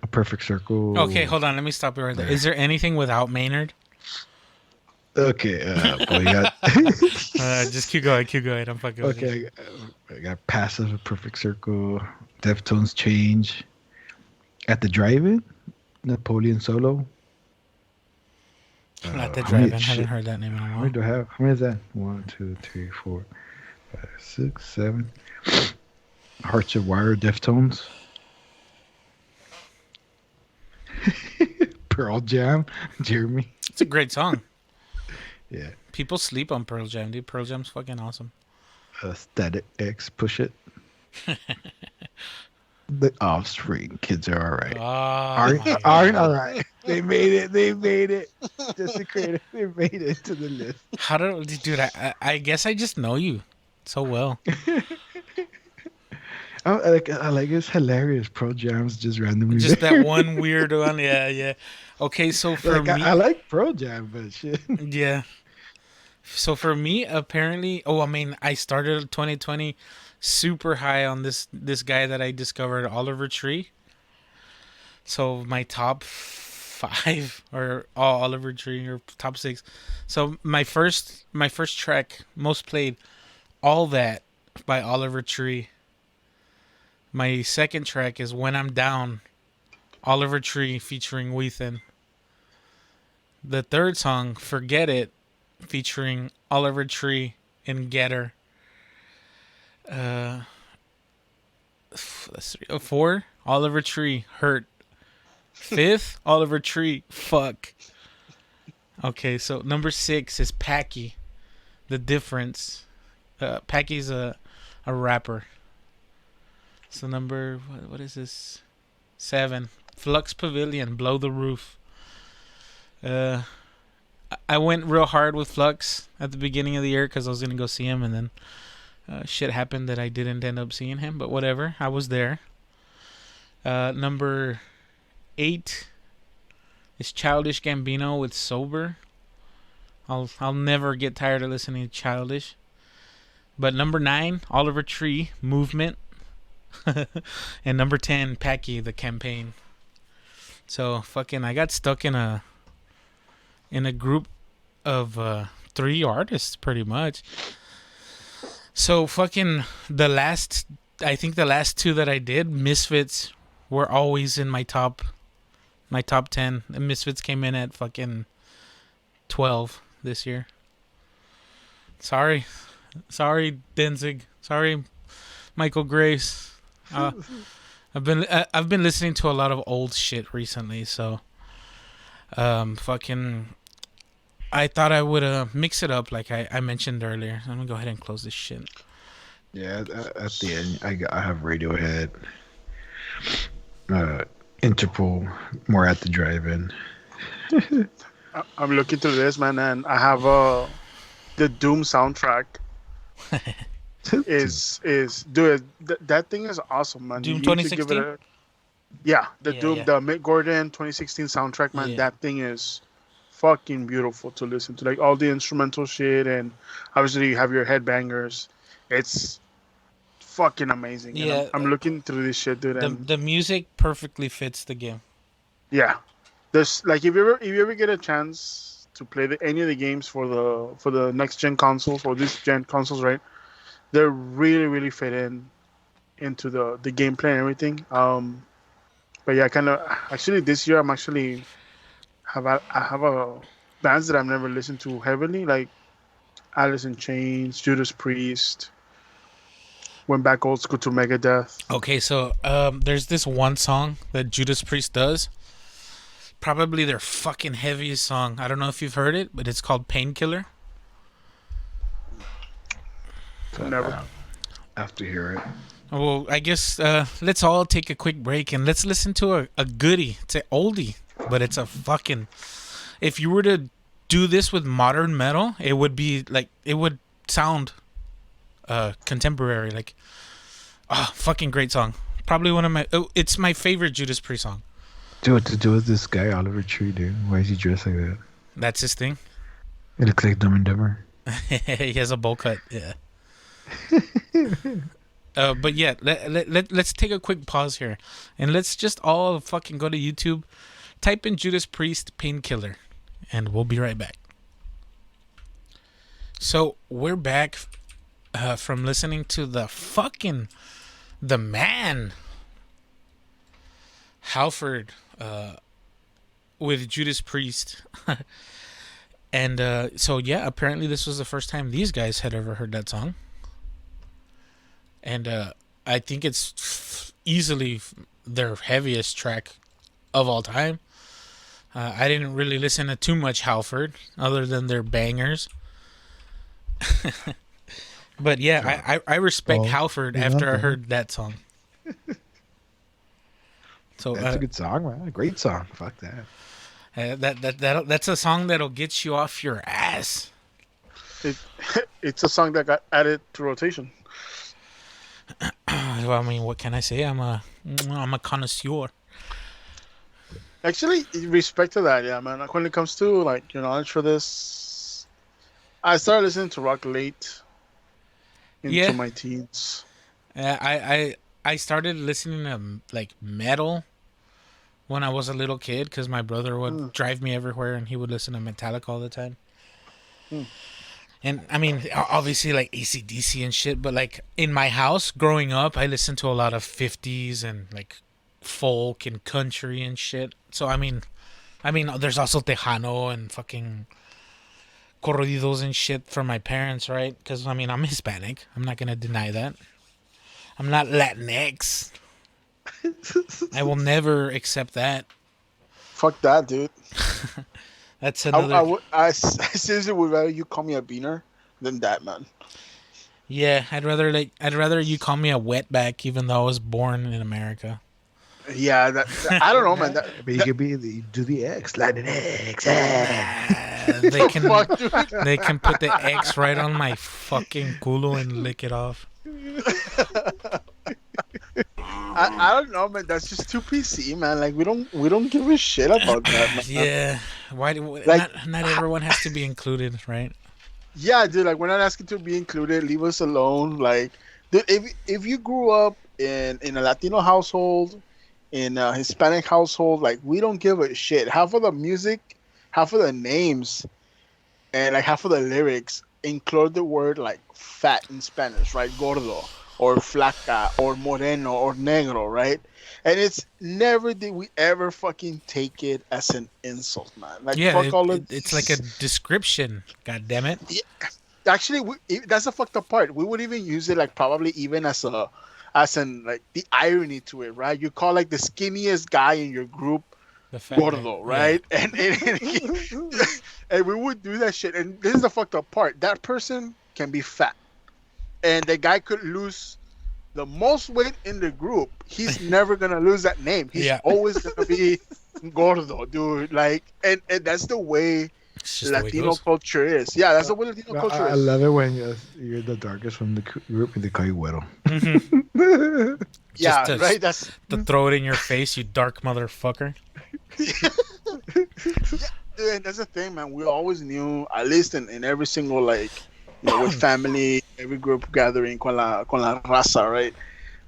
Speaker 4: A Perfect Circle.
Speaker 2: Okay, hold on. Let me stop you right there. Is there anything without Maynard?
Speaker 4: Okay, well, you got...
Speaker 2: Just keep going. I'm fucking with you.
Speaker 4: Okay, I got Passive, A Perfect Circle, Deftones, Change. At the Drive-In, Napoleon Solo.
Speaker 2: Not the
Speaker 4: how many-
Speaker 2: drive-in. I haven't heard that name in a
Speaker 4: How
Speaker 2: while.
Speaker 4: many do I have? How many is that? 1, 2, 3, 4, 5, 6, 7. Hearts of Wire, Deftones. Pearl Jam, Jeremy.
Speaker 2: It's a great song.
Speaker 4: Yeah.
Speaker 2: People sleep on Pearl Jam, dude. Pearl Jam's fucking awesome.
Speaker 4: Static X, Push It. The Offspring, Kids Are Alright.
Speaker 2: Oh, my
Speaker 4: Aren't
Speaker 2: God.
Speaker 4: alright. They made it. They made it. Desecrated. They made it to the list.
Speaker 2: How do, dude? I guess I just know you so well.
Speaker 4: I like it's hilarious. Pro Jams just randomly.
Speaker 2: Just that
Speaker 4: there.
Speaker 2: one weird one. Yeah, yeah. Okay, so for
Speaker 4: Like
Speaker 2: me,
Speaker 4: I like Pro Jam, but shit.
Speaker 2: yeah. So for me, apparently, I mean, I started 2020 super high on this guy that I discovered, Oliver Tree. So my top five or all Oliver Tree or top six. So my first track most played, All That by Oliver Tree. My second track is When I'm Down, Oliver Tree featuring Weathen. The third song, Forget It, featuring Oliver Tree and Getter. That's three. Four, Oliver Tree, Hurt. Fifth, Oliver Tree, Fuck. Okay, so number 6 is Packy, The Difference. Packy's a rapper. So number, what is this? 7, Flux Pavilion, Blow the Roof. I went real hard with Flux at the beginning of the year because I was going to go see him, and then shit happened that I didn't end up seeing him, but whatever. I was there. Number 8 is Childish Gambino with Sober. I'll never get tired of listening to Childish. But number 9, Oliver Tree, Movement. And number 10, Packy, The Campaign. So fucking I got stuck in a group of 3 artists pretty much. So fucking I think the last 2 that I did, Misfits, were always in my top 10. And Misfits came in at fucking 12 this year. Sorry Denzig. Sorry Michael Grace. I've been listening to a lot of old shit recently, so fucking I thought I would mix it up like I mentioned earlier. I'm gonna go ahead and close this shit.
Speaker 4: Yeah, at the end, I have Radiohead, Interpol, more at the drive-in.
Speaker 3: I'm looking through this, man, and I have the Doom soundtrack. is dude, that thing is awesome, man.
Speaker 2: Doom
Speaker 3: You need to
Speaker 2: 2016?
Speaker 3: the
Speaker 2: Yeah,
Speaker 3: Doom,
Speaker 2: yeah.
Speaker 3: the Mick Gordon 2016 soundtrack, man.
Speaker 2: Yeah.
Speaker 3: That thing is fucking beautiful to listen to. Like all the instrumental shit, and obviously you have your headbangers. It's fucking amazing. And
Speaker 2: Yeah.
Speaker 3: I'm looking through this shit, dude.
Speaker 2: The
Speaker 3: And
Speaker 2: the music perfectly fits the game.
Speaker 3: yeah, there's like if you ever get a chance to play any of the games for the next gen consoles or this gen consoles, right? They're really fit into the gameplay and everything. But yeah, kind of actually this year I have a bands that I've never listened to heavily, like Alice in Chains, Judas Priest. Went back old school to Megadeth.
Speaker 2: Okay, so there's this one song that Judas Priest does. Probably their fucking heaviest song. I don't know if you've heard it, but it's called Painkiller.
Speaker 3: Never.
Speaker 4: I have to hear it.
Speaker 2: Well, I guess let's all take a quick break and let's listen to a goodie. It's an oldie, but it's a fucking... If you were to do this with modern metal, it would be like... It would sound contemporary. Like, fucking great song. Probably one of my... Oh, it's my favorite Judas Priest song.
Speaker 4: Dude, what to do with this guy, Oliver Tree, dude? Why is he dressed like that?
Speaker 2: That's his thing.
Speaker 4: It looks like Dumb and Dumber.
Speaker 2: He has a bowl cut, yeah. But yeah, let's take a quick pause here. And let's just all fucking go to YouTube, type in Judas Priest Painkiller, and we'll be right back. So, we're back from listening to the man, Halford, with Judas Priest. And so yeah, apparently this was the first time these guys had ever heard that song. And I think it's easily their heaviest track of all time. I didn't really listen to too much Halford other than their bangers. But yeah, I respect Halford after I heard that song. So
Speaker 4: That's a good song, man. A great song. Fuck that.
Speaker 2: That's a song that'll get you off your ass.
Speaker 3: It, it's a song that got added to rotation.
Speaker 2: Well, I mean, what can I say? I'm a connoisseur.
Speaker 3: Actually, in respect to that, yeah, man. Like when it comes to like your knowledge for this, I started listening to rock late into
Speaker 2: Yeah.
Speaker 3: my teens.
Speaker 2: I started listening to like metal when I was a little kid because my brother would drive me everywhere and he would listen to Metallica all the time.
Speaker 3: Hmm.
Speaker 2: And I mean, obviously like AC/DC and shit, but like in my house growing up, I listened to a lot of 50s and like folk and country and shit. So I mean, there's also Tejano and fucking corridos and shit from my parents, right? Because I mean, I'm Hispanic. I'm not gonna deny that. I'm not Latinx. I will never accept that.
Speaker 3: Fuck that, dude.
Speaker 2: That's
Speaker 3: I,
Speaker 2: another.
Speaker 3: I, would, I seriously would rather you call me a beaner than that, man.
Speaker 2: Yeah, I'd rather you call me a wetback, even though I was born in America.
Speaker 3: Yeah, I don't know, man.
Speaker 4: But you could do the X, Latin X. Ah.
Speaker 2: They can
Speaker 3: Fuck, dude.
Speaker 2: they can put the X right on my fucking culo and lick it off.
Speaker 3: I don't know, man. That's just too PC, man. Like we don't give a shit about that, man.
Speaker 2: Yeah, why?
Speaker 3: Like-
Speaker 2: Not everyone has to be included, right?
Speaker 3: Yeah, dude. Like we're not asking to be included. Leave us alone. Like, dude, if you grew up in a Latino household, in a Hispanic household, like we don't give a shit. Half of the music, half of the names, and like half of the lyrics include the word like fat in Spanish, right? Gordo or flaca or moreno or negro, right? And it's never did we ever fucking take it as an insult, man. Like
Speaker 2: Yeah,
Speaker 3: fuck all
Speaker 2: it's like a description. God damn it.
Speaker 3: Actually, that's the fucked up part. We would even use it like probably even as like the irony to it, right? You call like the skinniest guy in your group
Speaker 2: The fat guy.
Speaker 3: gordo, right? And we would do that shit. And this is the fucked up part. That person can be fat, and the guy could lose the most weight in the group. He's never gonna lose that name. He's
Speaker 2: Yeah.
Speaker 3: always gonna be gordo, dude. Like, and that's the way
Speaker 2: It's just the way it
Speaker 3: Latino
Speaker 2: goes.
Speaker 3: culture is. Yeah, that's the way Latino culture
Speaker 4: I
Speaker 3: is.
Speaker 4: love it when you're the darkest from the group and they call you güero.
Speaker 3: Yeah,
Speaker 2: to-
Speaker 3: right. That's
Speaker 2: To throw it in your face, you dark motherfucker.
Speaker 3: dude, and that's the thing, man. We always knew, at least in every single like, with family, every group gathering, con la raza, right?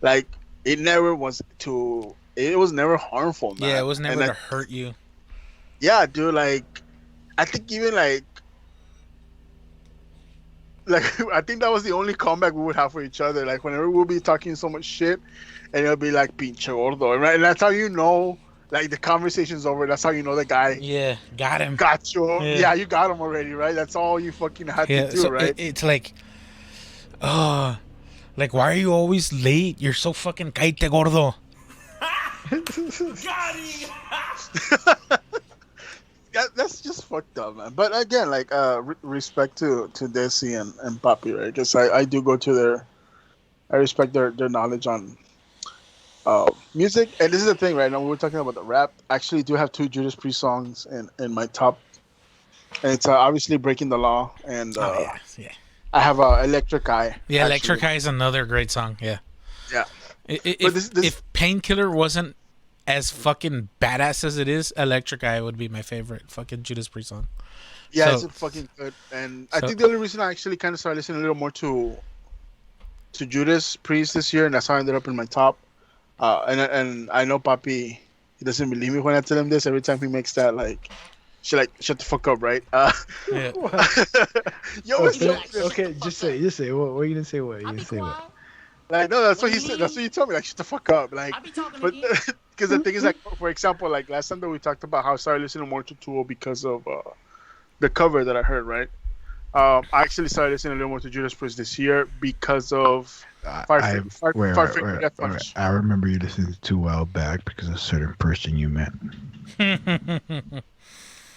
Speaker 3: Like, it never was to. It was never harmful, man.
Speaker 2: Yeah, it was never
Speaker 3: And
Speaker 2: to hurt you.
Speaker 3: yeah, dude. Like, I think even like I think that was the only comeback we would have for each other. Like whenever we'll be talking so much shit, and it'll be like pinche gordo, right? And that's how you know, like the conversation's over. That's how you know the guy
Speaker 2: Yeah, got him.
Speaker 3: got you.
Speaker 2: Yeah.
Speaker 3: Yeah, you got him already, right? That's all you fucking had
Speaker 2: Yeah,
Speaker 3: to do,
Speaker 2: so
Speaker 3: right?
Speaker 2: it's like, like why are you always late? You're so fucking caite gordo.
Speaker 3: That's just fucked up, man. But again, like respect to Desi and Papi, right? Because I do go to their, I respect their knowledge on music. And this is the thing, right? Now we were talking about the rap. I actually do have two Judas Priest songs in my top, and it's obviously Breaking the Law, and
Speaker 2: Yeah.
Speaker 3: I have Electric Eye.
Speaker 2: Yeah,
Speaker 3: actually.
Speaker 2: Electric Eye is another great song. Yeah.
Speaker 3: Yeah.
Speaker 2: If,
Speaker 3: this-
Speaker 2: if Painkiller wasn't as fucking badass as it is, Electric Eye would be my favorite fucking Judas Priest song.
Speaker 3: Yeah,
Speaker 2: So-
Speaker 3: it's fucking good. And
Speaker 2: so-
Speaker 3: I think the only reason I actually kind of started listening a little more to Judas Priest this year, and that's how I ended up in my top. And I know Papi, he doesn't believe me when I tell him this. Every time he makes that, like shut the fuck up, right?
Speaker 2: Yeah.
Speaker 3: Yo, it's
Speaker 4: Okay, just say. What are you gonna say? What? You
Speaker 5: I'll
Speaker 4: gonna
Speaker 5: be
Speaker 4: say what?
Speaker 5: quiet.
Speaker 3: like no, that's what he said. That's what you told me. Like shut the fuck up, like.
Speaker 5: I'll be talking
Speaker 3: But
Speaker 5: to you.
Speaker 3: because the thing is, like, for example, like last time that we talked about how I started listening more to Tool because of the cover that I heard, right? I actually started listening a little more to Judas Priest this year because of Firefinger Death Punch.
Speaker 4: I remember you listening to 2 while back because of a certain person you met.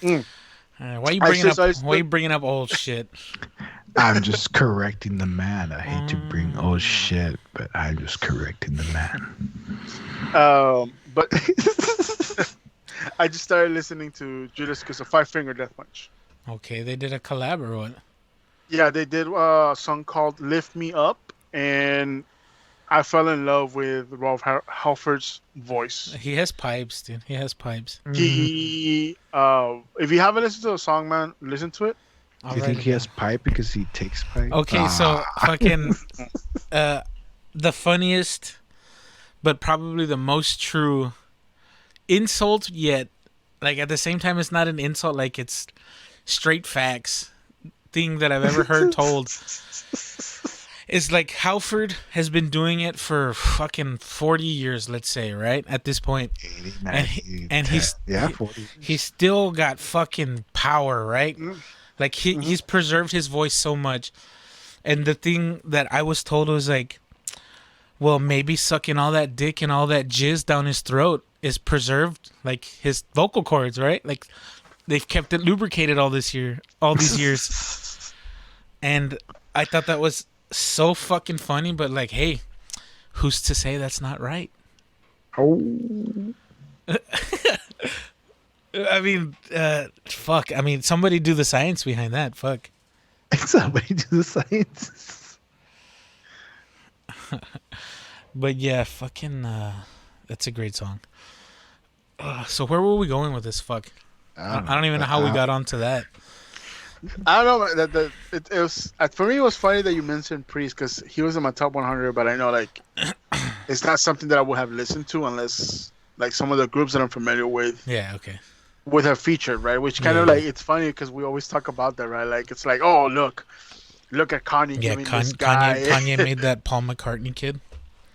Speaker 2: Why you
Speaker 3: I
Speaker 2: bringing up?
Speaker 3: said-
Speaker 2: Why you bringing up old shit?
Speaker 4: I'm just correcting the man. I hate to bring old shit, but I'm just correcting the man.
Speaker 3: But I just started listening to Judas because of Five Finger Death Punch.
Speaker 2: Okay, they did a collab or what?
Speaker 3: Yeah, they did a song called "Lift Me Up," and I fell in love with Rolf Halford's voice.
Speaker 2: He has pipes, dude. He has pipes.
Speaker 4: Mhm.
Speaker 3: If you haven't listened to the song, man, listen to it.
Speaker 2: I'll
Speaker 4: You
Speaker 2: write
Speaker 4: think
Speaker 2: it
Speaker 4: he has
Speaker 2: down.
Speaker 4: pipe because he takes pipe?
Speaker 2: Okay, so fucking the funniest, but probably the most true insult yet. Like at the same time, it's not an insult. Like it's straight facts. Thing that I've ever heard told is like Halford has been doing it for fucking 40 years, let's say, right? At this point.
Speaker 4: 80,
Speaker 2: And
Speaker 4: 90,
Speaker 2: and
Speaker 4: 10.
Speaker 2: he's
Speaker 4: Yeah, 40.
Speaker 2: he's still got fucking power, right? Like he's preserved his voice so much. And the thing that I was told was like, well, maybe sucking all that dick and all that jizz down his throat is preserved like his vocal cords, right? Like they've kept it lubricated all these years. And I thought that was so fucking funny, but like, hey, who's to say that's not right?
Speaker 4: Oh,
Speaker 2: I mean, fuck. I mean, somebody do the science behind that. Fuck.
Speaker 4: somebody do the science.
Speaker 2: But yeah, fucking, that's a great song. So where were we going with this? Fuck. I don't even know how we got onto that.
Speaker 3: I don't know it was for me. It was funny that you mentioned Priest because he was in my top 100, but I know like it's not something that I would have listened to unless like some of the groups that I'm familiar with
Speaker 2: Yeah, okay.
Speaker 3: would have featured, right? Which kind of
Speaker 2: Yeah.
Speaker 3: like it's funny because we always talk about that, right? Like it's like, oh look at Kanye
Speaker 2: Yeah,
Speaker 3: giving this guy,
Speaker 2: Kanye made that Paul McCartney kid.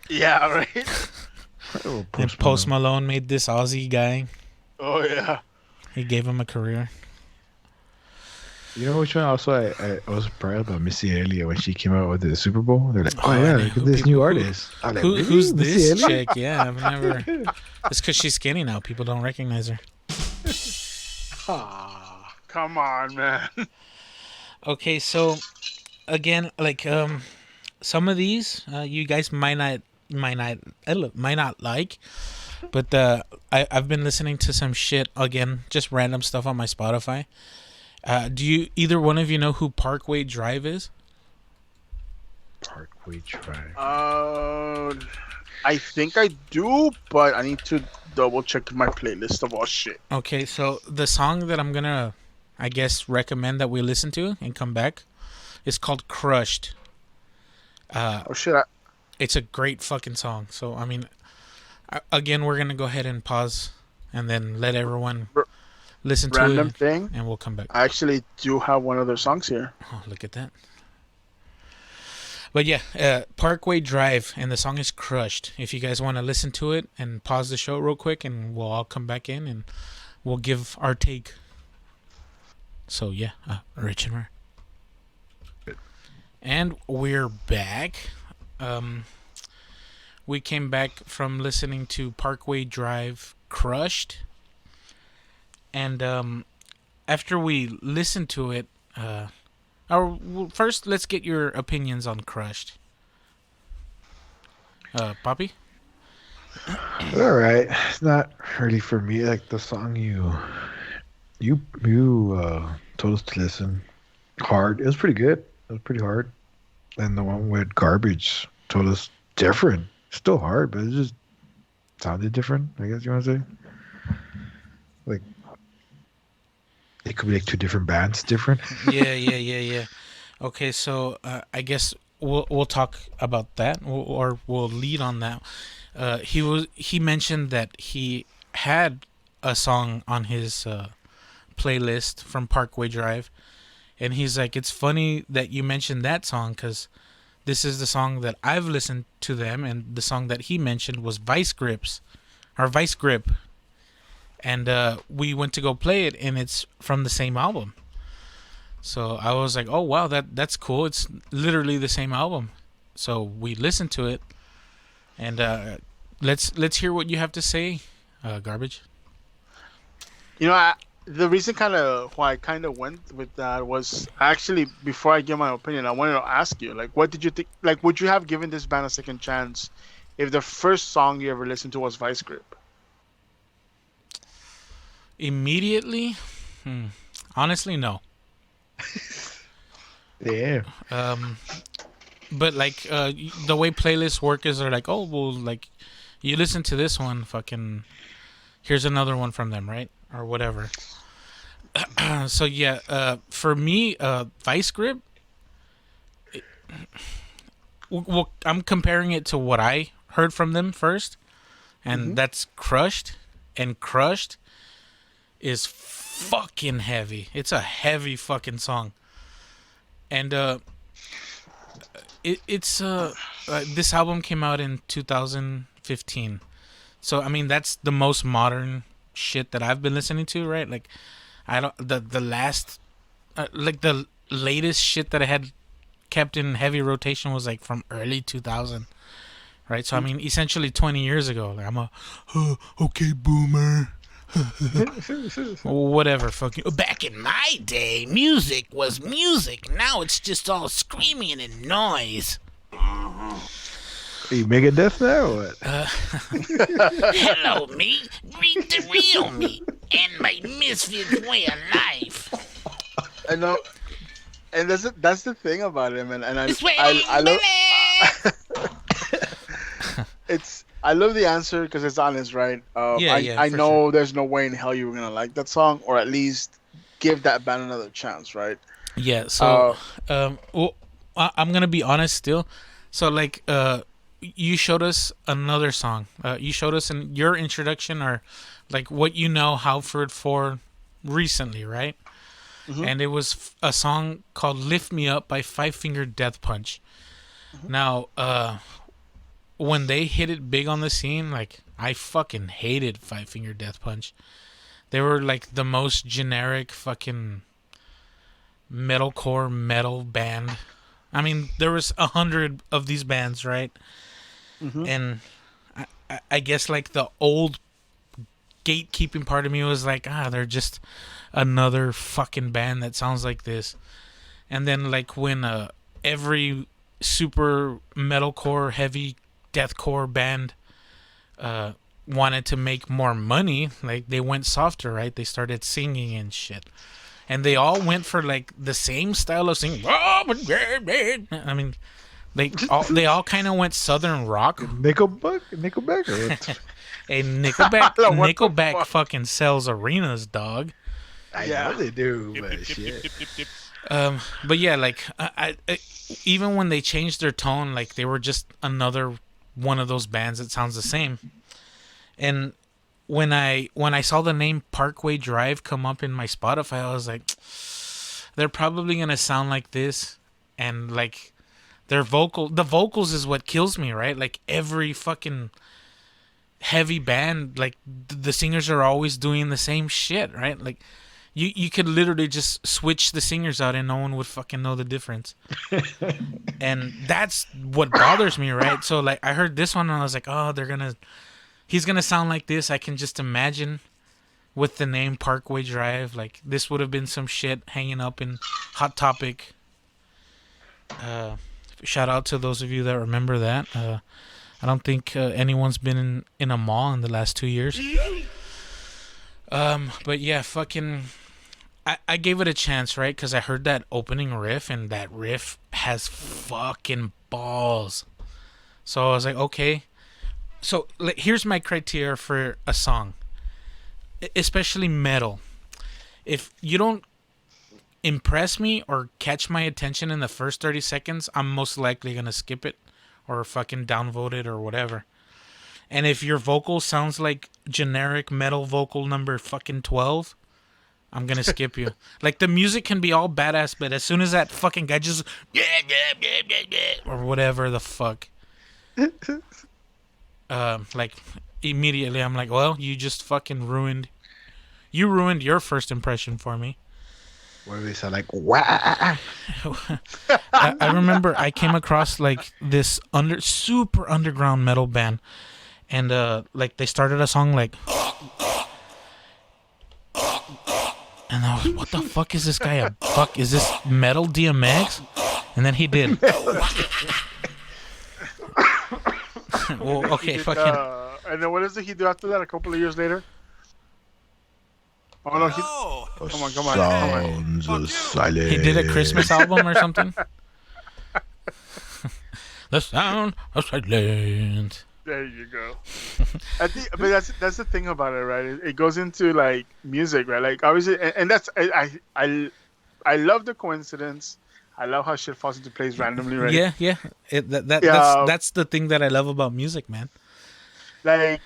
Speaker 3: yeah, right.
Speaker 4: Oh,
Speaker 2: And Post Malone made this Aussie guy.
Speaker 3: Oh yeah.
Speaker 2: He gave him a career.
Speaker 4: You know which one also I was surprised about Missy Elliott when she came out with the Super Bowl. They're like, oh,
Speaker 2: Oh,
Speaker 4: yeah,
Speaker 2: yeah,
Speaker 4: look
Speaker 2: who
Speaker 4: at this
Speaker 2: people-
Speaker 4: new
Speaker 2: who-
Speaker 4: artist. I'm like, really?
Speaker 2: Who's
Speaker 4: Missy
Speaker 2: this
Speaker 4: Elliott?
Speaker 2: chick? Yeah, I've never. It's because she's skinny now. People don't recognize her.
Speaker 3: Ah, come on, man.
Speaker 2: Okay, so again, like some of these you guys might not like, but I've been listening to some shit again, just random stuff on my Spotify. Do you either one of you know who Parkway Drive is?
Speaker 4: Parkway Drive.
Speaker 3: I think I do, but I need to double check my playlist of all shit.
Speaker 2: Okay, so the song that I'm gonna, I guess, recommend that we listen to and come back is called "Crushed."
Speaker 3: Oh shit!
Speaker 2: It's a great fucking song. So I mean, again, we're gonna go ahead and pause and then let everyone listen to
Speaker 3: Random
Speaker 2: it,
Speaker 3: thing.
Speaker 2: and we'll come back.
Speaker 3: I actually do have one of their songs here.
Speaker 2: Oh, look at that. But yeah, Parkway Drive, and the song is Crushed. If you guys want to listen to it and pause the show real quick, and we'll all come back in and we'll give our take. So yeah, Rich and Rare. And we're back. We came back from listening to Parkway Drive Crushed. And after we listened to it, first let's get your opinions on Crushed. Poppy?
Speaker 4: All right. It's not really for me. Like the song you told us to listen. Hard. It was pretty good. It was pretty hard. And the one with Garbage told us different. Still hard, but it just sounded different, I guess you want to say. Like it could be like two different bands different.
Speaker 2: Yeah. Okay, so I guess we'll talk about that, or we'll lead on that. He mentioned that he had a song on his playlist from Parkway Drive, and he's like, it's funny that you mentioned that song because this is the song that I've listened to them, and the song that he mentioned was Vice Grip, and we went to go play it, and it's from the same album. So I was like, oh wow, that's cool. It's literally the same album. So we listened to it, and let's hear what you have to say, Garbage.
Speaker 3: You know, the reason kind of why I kind of went with that was actually before I give my opinion, I wanted to ask you, like, what did you think? Like, would you have given this band a second chance if the first song you ever listened to was Vice Grip?
Speaker 2: Immediately, honestly, no.
Speaker 4: Yeah.
Speaker 2: But like the way playlists work is they're like, oh well, like you listen to this one, fucking here's another one from them, right, or whatever. So yeah, for me, Vice Grip. Well, I'm comparing it to what I heard from them first, and that's Crushed, and Crushed is fucking heavy. It's a heavy fucking song, and it's this album came out in 2015, so I mean that's the most modern shit that I've been listening to, right? Like I don't the last like the latest shit that I had kept in heavy rotation was like from early 2000, right? So I mean essentially 20 years ago. Like I'm a okay boomer. Whatever, fucking. Back in my day, music was music. Now it's just all screaming and noise.
Speaker 4: Are you Megadeth now or what?
Speaker 2: Hello, me. Meet the real me and my misfit way of life.
Speaker 3: I know, and that's the thing about it, man. And
Speaker 2: This way,
Speaker 3: I love
Speaker 2: baby.
Speaker 3: I love the answer because it's honest, right?
Speaker 2: Yeah,
Speaker 3: I
Speaker 2: for
Speaker 3: know
Speaker 2: sure.
Speaker 3: there's no way in hell you were gonna like that song, or at least give that band another chance, right?
Speaker 2: Yeah, so well, I'm gonna be honest still. So like you showed us another song. You showed us in your introduction or like what you know Halford for recently, right? And it was a song called "Lift Me Up" by Five Finger Death Punch. Now, when they hit it big on the scene, like I fucking hated Five Finger Death Punch. They were like the most generic fucking metalcore metal band. I mean, there was 100 of these bands, right? And I guess like the old gatekeeping part of me was like, they're just another fucking band that sounds like this. And then like when every super metalcore, heavy deathcore band wanted to make more money, like they went softer, right? They started singing and shit. And they all went for like the same style of singing. I mean, they all kind of went southern rock.
Speaker 4: Nickelback or what?
Speaker 2: A Nickelback,
Speaker 3: What the
Speaker 2: Nickelback
Speaker 3: fuck?
Speaker 2: fucking sells arenas, dog.
Speaker 4: I
Speaker 3: Yeah.
Speaker 4: know they do, but shit.
Speaker 2: But yeah, like I even when they changed their tone, like they were just another one of those bands that sounds the same. And when I saw the name Parkway Drive come up in my Spotify, I was like, they're probably gonna sound like this, and like the vocals is what kills me, right? Like every fucking heavy band, like the singers are always doing the same shit, right? Like you could literally just switch the singers out and no one would fucking know the difference. And that's what bothers me, right? So like I heard this one and I was like, oh, he's gonna sound like this. I can just imagine with the name Parkway Drive, like this would have been some shit hanging up in Hot Topic. Shout out to those of you that remember that. I don't think anyone's been in a mall in the last 2 years. But yeah, fucking, I gave it a chance, right? Because I heard that opening riff, and that riff has fucking balls. So I was like, okay. So here's my criteria for a song, especially metal. If you don't impress me or catch my attention in the first 30 seconds, I'm most likely going to skip it or fucking downvote it or whatever. And if your vocal sounds like generic metal vocal number fucking 12, I'm going to skip you. Like the music can be all badass, but as soon as that fucking guy just or whatever the fuck, like immediately I'm like, well, you just fucking ruined your first impression for me.
Speaker 4: Where they sound like wah.
Speaker 2: I remember I came across like this super underground metal band, and like they started a song like, and I was, what the fuck is this guy? Is this Metal DMX? And then he did. Well, okay,
Speaker 3: He did,
Speaker 2: fucking.
Speaker 3: and then what does he do after that? A couple of years later. Oh no, he,
Speaker 6: Oh,
Speaker 3: come on, come on, come on.
Speaker 4: Sounds of silence.
Speaker 2: He did a Christmas album or something. The sound of silence.
Speaker 3: There you go. I think, but that's the thing about it, right? It goes into like music, right? Like obviously, and that's I love the coincidence. I love how shit falls into place randomly, right?
Speaker 2: Yeah, yeah.
Speaker 3: Yeah.
Speaker 2: That's the thing that I love about music, man.
Speaker 3: Like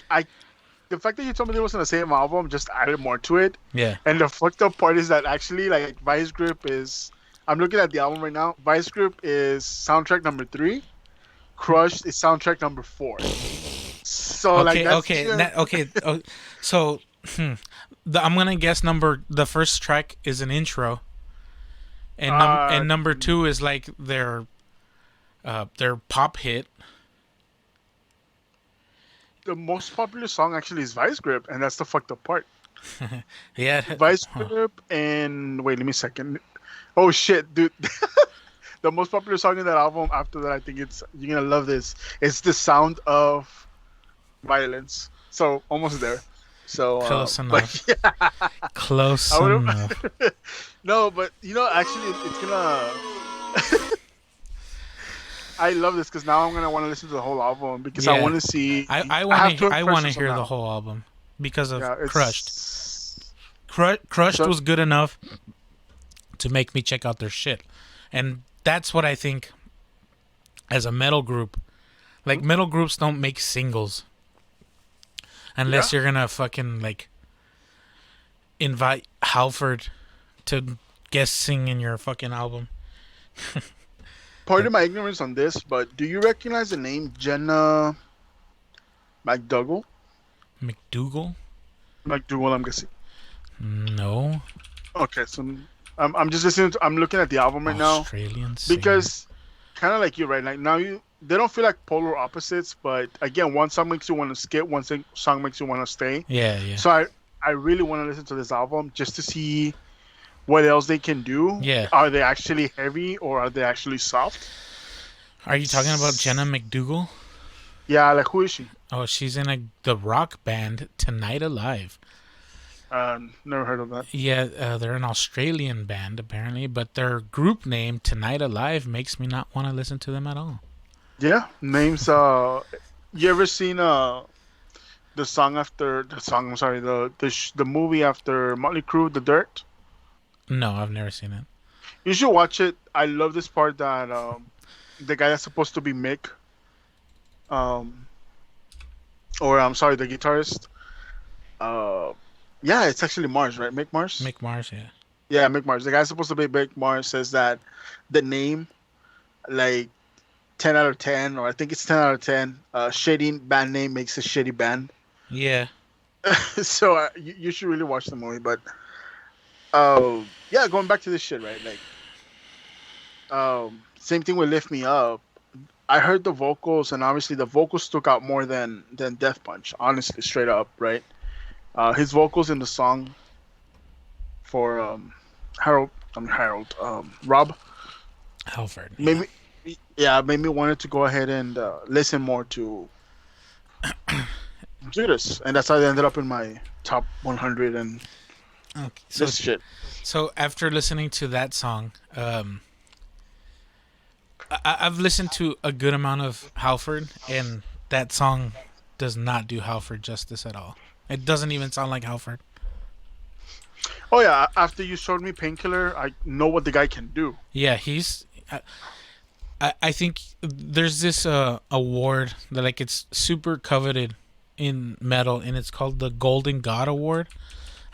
Speaker 3: the fact that you told me it wasn't the same album just added more to it.
Speaker 2: Yeah.
Speaker 3: And the fucked up part is that actually, like, Vice Grip is. I'm looking at the album right now. Vice Grip is soundtrack number 3. Crushed is soundtrack number 4. So like
Speaker 2: Okay,
Speaker 3: that's
Speaker 2: okay,
Speaker 3: just-
Speaker 2: okay. So, I'm gonna guess the first track is an intro, and and number 2 is like their pop hit.
Speaker 3: the most popular song actually is Vice Grip, and that's the fucked up part.
Speaker 2: Yeah.
Speaker 3: Vice Grip and wait, let me second. Oh shit, dude. The most popular song in that album after that, I think you're gonna love this. It's The Sound of Violence. So almost there. So
Speaker 2: Close
Speaker 3: but
Speaker 2: enough.
Speaker 3: yeah,
Speaker 2: Close
Speaker 3: I would've-
Speaker 2: enough.
Speaker 3: no, but actually, it's gonna. I love this because now I'm gonna want to listen to the whole album because I
Speaker 2: Yeah.
Speaker 3: want to see.
Speaker 2: I
Speaker 3: have
Speaker 2: want
Speaker 3: two
Speaker 2: to
Speaker 3: impressions
Speaker 2: hear
Speaker 3: on
Speaker 2: the whole album because of
Speaker 3: Yeah, it's-
Speaker 2: Crushed. Crushed
Speaker 3: So-
Speaker 2: was good enough to make me check out their shit, and that's what I think. As a metal group, like metal groups don't make singles unless you're gonna fucking like invite Halford to guest sing in your fucking album.
Speaker 3: Pardon my ignorance on this, but do you recognize the name Jenna McDougall?
Speaker 2: McDougal?
Speaker 3: McDougall, I'm guessing.
Speaker 2: No.
Speaker 3: Okay, so I'm just listening. I'm looking at the album right now
Speaker 2: Australian singer.
Speaker 3: because, kind of like you, right? Like now they don't feel like polar opposites, but again, one song makes you want to skip, song makes you want to stay.
Speaker 2: yeah.
Speaker 3: So I really want to listen to this album just to see what else they can do.
Speaker 2: Yeah.
Speaker 3: Are they actually heavy or are they actually soft?
Speaker 2: Are you talking about Jenna McDougal?
Speaker 3: Yeah, like who is she?
Speaker 2: Oh, she's in the rock band Tonight Alive.
Speaker 3: Never heard of that.
Speaker 2: Yeah, they're an Australian band apparently, but their group name Tonight Alive makes me not want to listen to them at all.
Speaker 3: Yeah, names. You ever seen the song after the song? I'm sorry, the movie after Motley Crue, The Dirt.
Speaker 2: No, I've never seen it.
Speaker 3: You should watch it. I love this part that the guy that's supposed to be Mick, or I'm sorry, the guitarist. Yeah, it's actually Mars, right? Mick Mars.
Speaker 2: Mick Mars, yeah.
Speaker 3: Yeah, Mick Mars. The guy supposed to be Mick Mars says that the name, like 10 out of 10, or I think it's 10 out of 10. Shitty band name makes a shitty band.
Speaker 2: Yeah.
Speaker 3: So you should really watch the movie. But yeah, going back to this shit, right? Like, same thing with Lift Me Up. I heard the vocals, and obviously the vocals stuck out more than Death Punch. Honestly, straight up, right? His vocals in the song for Rob
Speaker 2: Halford.
Speaker 3: made me wanted to go ahead and listen more to Judas, and that's how they ended up in my top 100 and
Speaker 2: Okay. So
Speaker 3: this shit.
Speaker 2: So after listening to that song, I've listened to a good amount of Halford, and that song does not do Halford justice at all. It doesn't even sound like Halford.
Speaker 3: Oh yeah, after you showed me Painkiller, I know what the guy can do.
Speaker 2: Yeah, he's. I think there's this award that like it's super coveted in metal, and it's called the Golden God Award.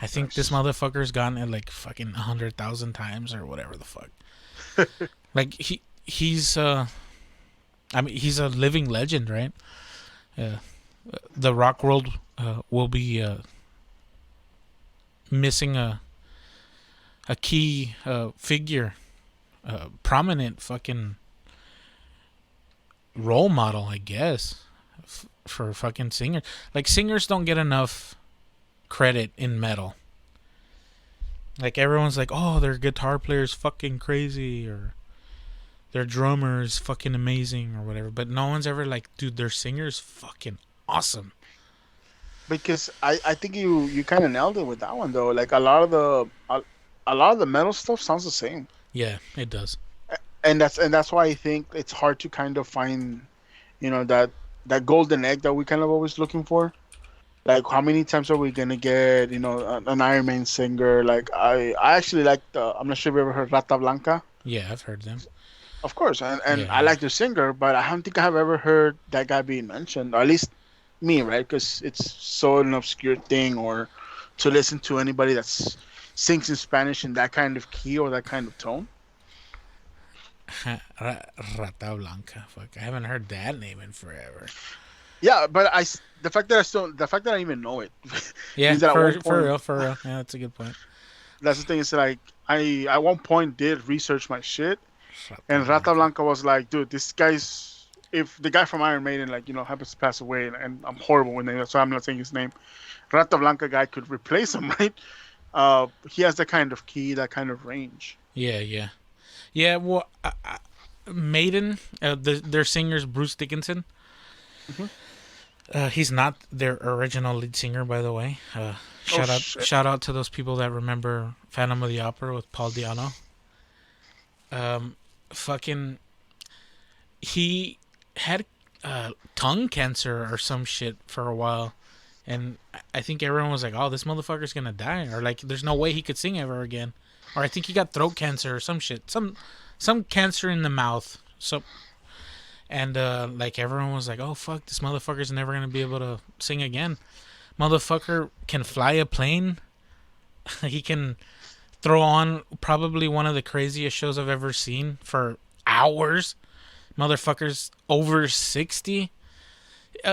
Speaker 2: I think this motherfucker's gotten it like fucking 100,000 times or whatever the fuck. Like he's I mean he's a living legend, right? The rock world will be missing a key figure, prominent fucking role model, I guess, for fucking singers. Like singers don't get enough credit in metal. Like everyone's like, oh, their guitar player's fucking crazy, or their drummer's fucking amazing, or whatever. But no one's ever like, dude, their singer's fucking awesome.
Speaker 3: because I think you kind of nailed it with that one though. Like a lot of the metal stuff sounds the same,
Speaker 2: Yeah, it does.
Speaker 3: and that's why I think it's hard to kind of find that golden egg that we kind of always looking for. Like how many times are we gonna get an Iron Man singer? Like I actually like I'm not sure if you ever heard Rata Blanca.
Speaker 2: Yeah, I've heard them.
Speaker 3: Of course, and
Speaker 2: Yeah,
Speaker 3: I
Speaker 2: yeah.
Speaker 3: like the singer, but I don't think I have ever heard that guy being mentioned, or at least me, right? Because it's so an obscure thing, or to listen to anybody that's sings in Spanish in that kind of key or that kind of tone.
Speaker 2: Rata Blanca. Fuck, I haven't heard that name in forever.
Speaker 3: Yeah, but the fact that I even know it
Speaker 2: Yeah,
Speaker 3: means that at one
Speaker 2: for
Speaker 3: point,
Speaker 2: real, for real. Yeah, that's a good point.
Speaker 3: that's the thing is like I at one point did research my shit,
Speaker 2: Rata
Speaker 3: and Rata
Speaker 2: Blanca.
Speaker 3: Blanca was like, dude, this guy's if the guy from Iron Maiden like happens to pass away, and I'm horrible with names, so I'm not saying his name. Rata Blanca guy could replace him, right? He has that kind of key, that kind of range.
Speaker 2: Yeah, yeah, yeah. Well, Maiden, their singer's Bruce Dickinson.
Speaker 3: Hmm.
Speaker 2: He's not their original lead singer, by the way.
Speaker 3: Oh shit!
Speaker 2: Shout out to those people that remember Phantom of the Opera with Paul Diano. Fucking, he had tongue cancer or some shit for a while, and I think everyone was like, "Oh, this motherfucker's gonna die," or like, "There's no way he could sing ever again," or I think he got throat cancer or some shit, some cancer in the mouth. So, and like everyone was like, "Oh fuck, this motherfucker's never gonna be able to sing again." Motherfucker can fly a plane. He can throw on probably one of the craziest shows I've ever seen for hours. Motherfucker's over 60.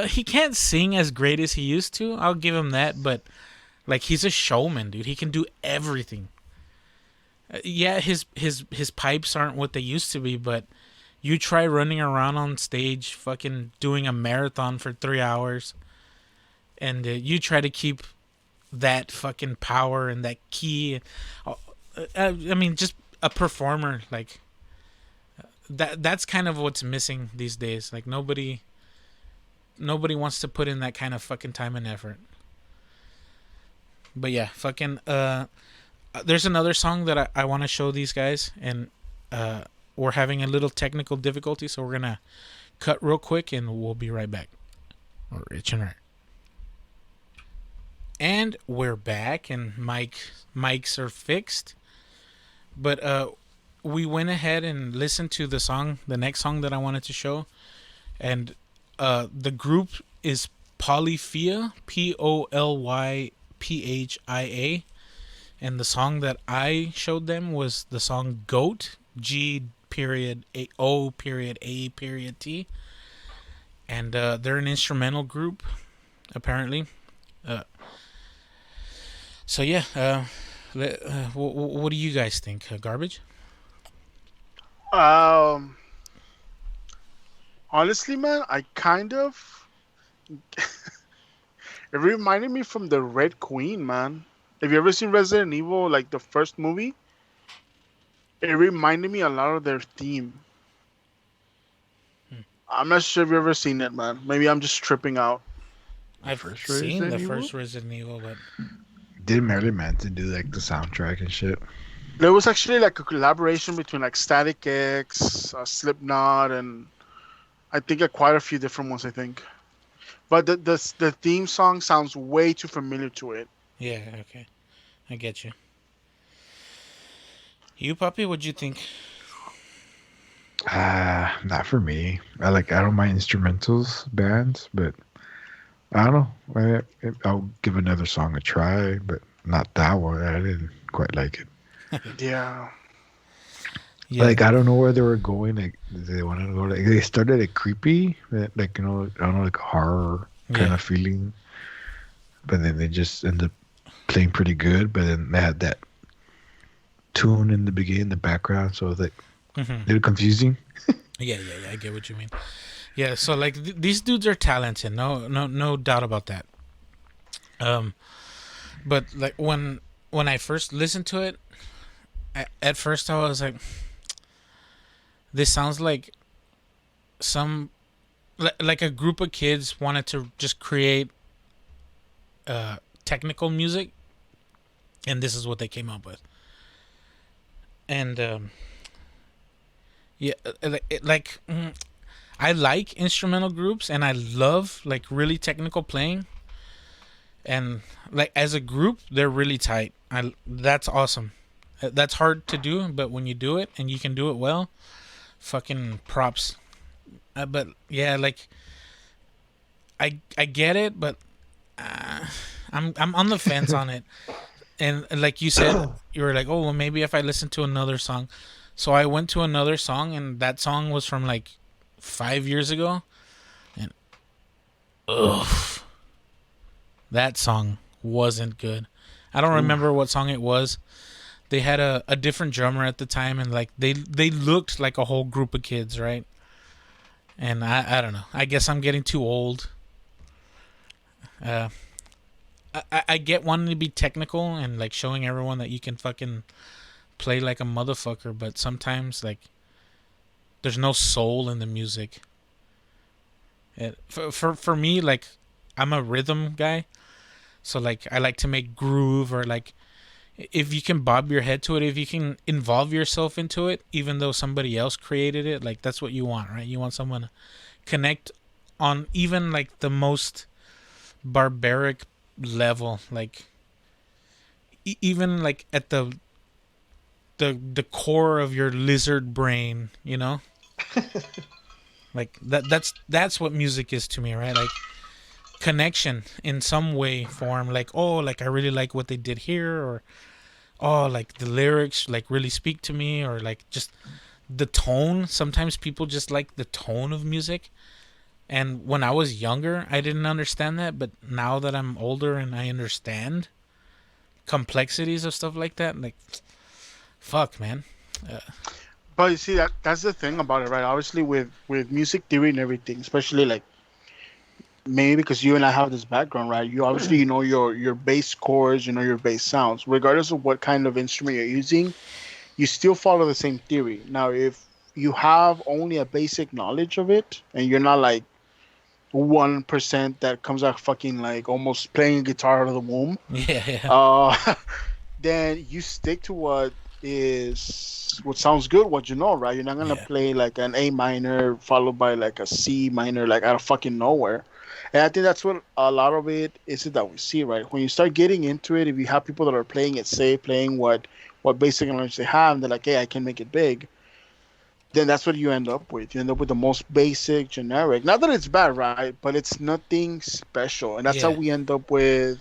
Speaker 2: He can't sing as great as he used to. I'll give him that, but like he's a showman, dude. He can do everything. Yeah, his pipes aren't what they used to be, but you try running around on stage, fucking doing a marathon for 3 hours, and you try to keep that fucking power and that key. I mean, just a performer like that. That's kind of what's missing these days. Like nobody wants to put in that kind of fucking time and effort. But yeah, fucking there's another song that I want to show these guys, and we're having a little technical difficulty, so we're gonna cut real quick, and we'll be right back. Or Rich and right. And we're back, and mics are fixed. But we went ahead and listened to the next song that I wanted to show, and the group is Polyphia, Polyphia, and the song that I showed them was the song Goat, G period A O period A period T, and they're an instrumental group, apparently. So yeah, what do you guys think? Garbage?
Speaker 3: Um, Honestly, man, I kind of it reminded me from the Red Queen, man. Have you ever seen Resident Evil, like the first movie? It reminded me a lot of their theme. I'm not sure if you've ever seen it, man. Maybe I'm just tripping out.
Speaker 2: I've
Speaker 4: First
Speaker 2: seen
Speaker 4: Resident
Speaker 2: the
Speaker 4: Evil?
Speaker 2: first Resident Evil, but
Speaker 4: Did Marilyn Manson do like the soundtrack and shit?
Speaker 3: There was actually like a collaboration between like Static X, Slipknot, and I think quite a few different ones. I think, but the theme song sounds way too familiar to it.
Speaker 2: yeah, okay, I get you. You puppy, what'd you think?
Speaker 4: Not for me. I don't mind instrumentals bands, but I don't know. I'll give another song a try, but not that one. I didn't quite like it.
Speaker 3: Yeah,
Speaker 2: Yeah,
Speaker 4: Like I don't know where they were going. Like they wanted to go. Like they started at creepy, like I don't know, like a horror kind
Speaker 2: Yeah.
Speaker 4: of feeling. But then they just ended up playing pretty good. But then they had that tune in the beginning, the background, so it was like
Speaker 2: hmm
Speaker 4: a little confusing.
Speaker 2: yeah, I get what you mean. Yeah, so like these dudes are talented, no doubt about that. But like when I first listened to it, at first I was like, this sounds like some like a group of kids wanted to just create technical music, and this is what they came up with. And yeah, I like instrumental groups, and I love like really technical playing. And like as a group, they're really tight. That's awesome. That's hard to do, but when you do it and you can do it well, fucking props. But yeah, like I get it, but I'm on the fence on it. And like you said, you were like, oh, well, maybe if I listen to another song. So I went to another song, and that song was from like 5 years ago, and ugh, that song wasn't good. I don't remember what song it was. They had a different drummer at the time, and like they looked like a whole group of kids, right? And I don't know. I guess I'm getting too old. I get wanting to be technical and like showing everyone that you can fucking play like a motherfucker, but sometimes like there's no soul in the music. For me, like I'm a rhythm guy, so like I like to make groove, or like if you can bob your head to it, if you can involve yourself into it, even though somebody else created it, like that's what you want, right? You want someone to connect on even like the most barbaric level, like even like at the core of your lizard brain, you know? Like that's what music is to me, right? Like connection in some way, form, like, oh, like I really like what they did here, or oh, like the lyrics like really speak to me, or like just the tone. Sometimes people just like the tone of music. And when I was younger, I didn't understand that, but now that I'm older and I understand complexities of stuff like that, like fuck, man.
Speaker 3: But you see that's the thing about it, right? Obviously, with music theory and everything, especially like maybe because you and I have this background, right? You obviously you know your bass chords, you know your bass sounds, regardless of what kind of instrument you're using. You still follow the same theory. Now, if you have only a basic knowledge of it, and you're not like 1% that comes out fucking like almost playing guitar out of the womb,
Speaker 2: Yeah, yeah.
Speaker 3: then you stick to what sounds good, what you know, right? You're not gonna
Speaker 2: Yeah.
Speaker 3: play like an A minor followed by like a C minor, like out of fucking nowhere. And I think that's what a lot of it is that we see, right? When you start getting into it, if you have people that are playing it safe, playing what basic knowledge they have, and they're like, hey, I can make it big. Then that's what you end up with. You end up with the most basic, generic. Not that it's bad, right? But it's nothing special, and that's how
Speaker 2: Yeah.
Speaker 3: we end up with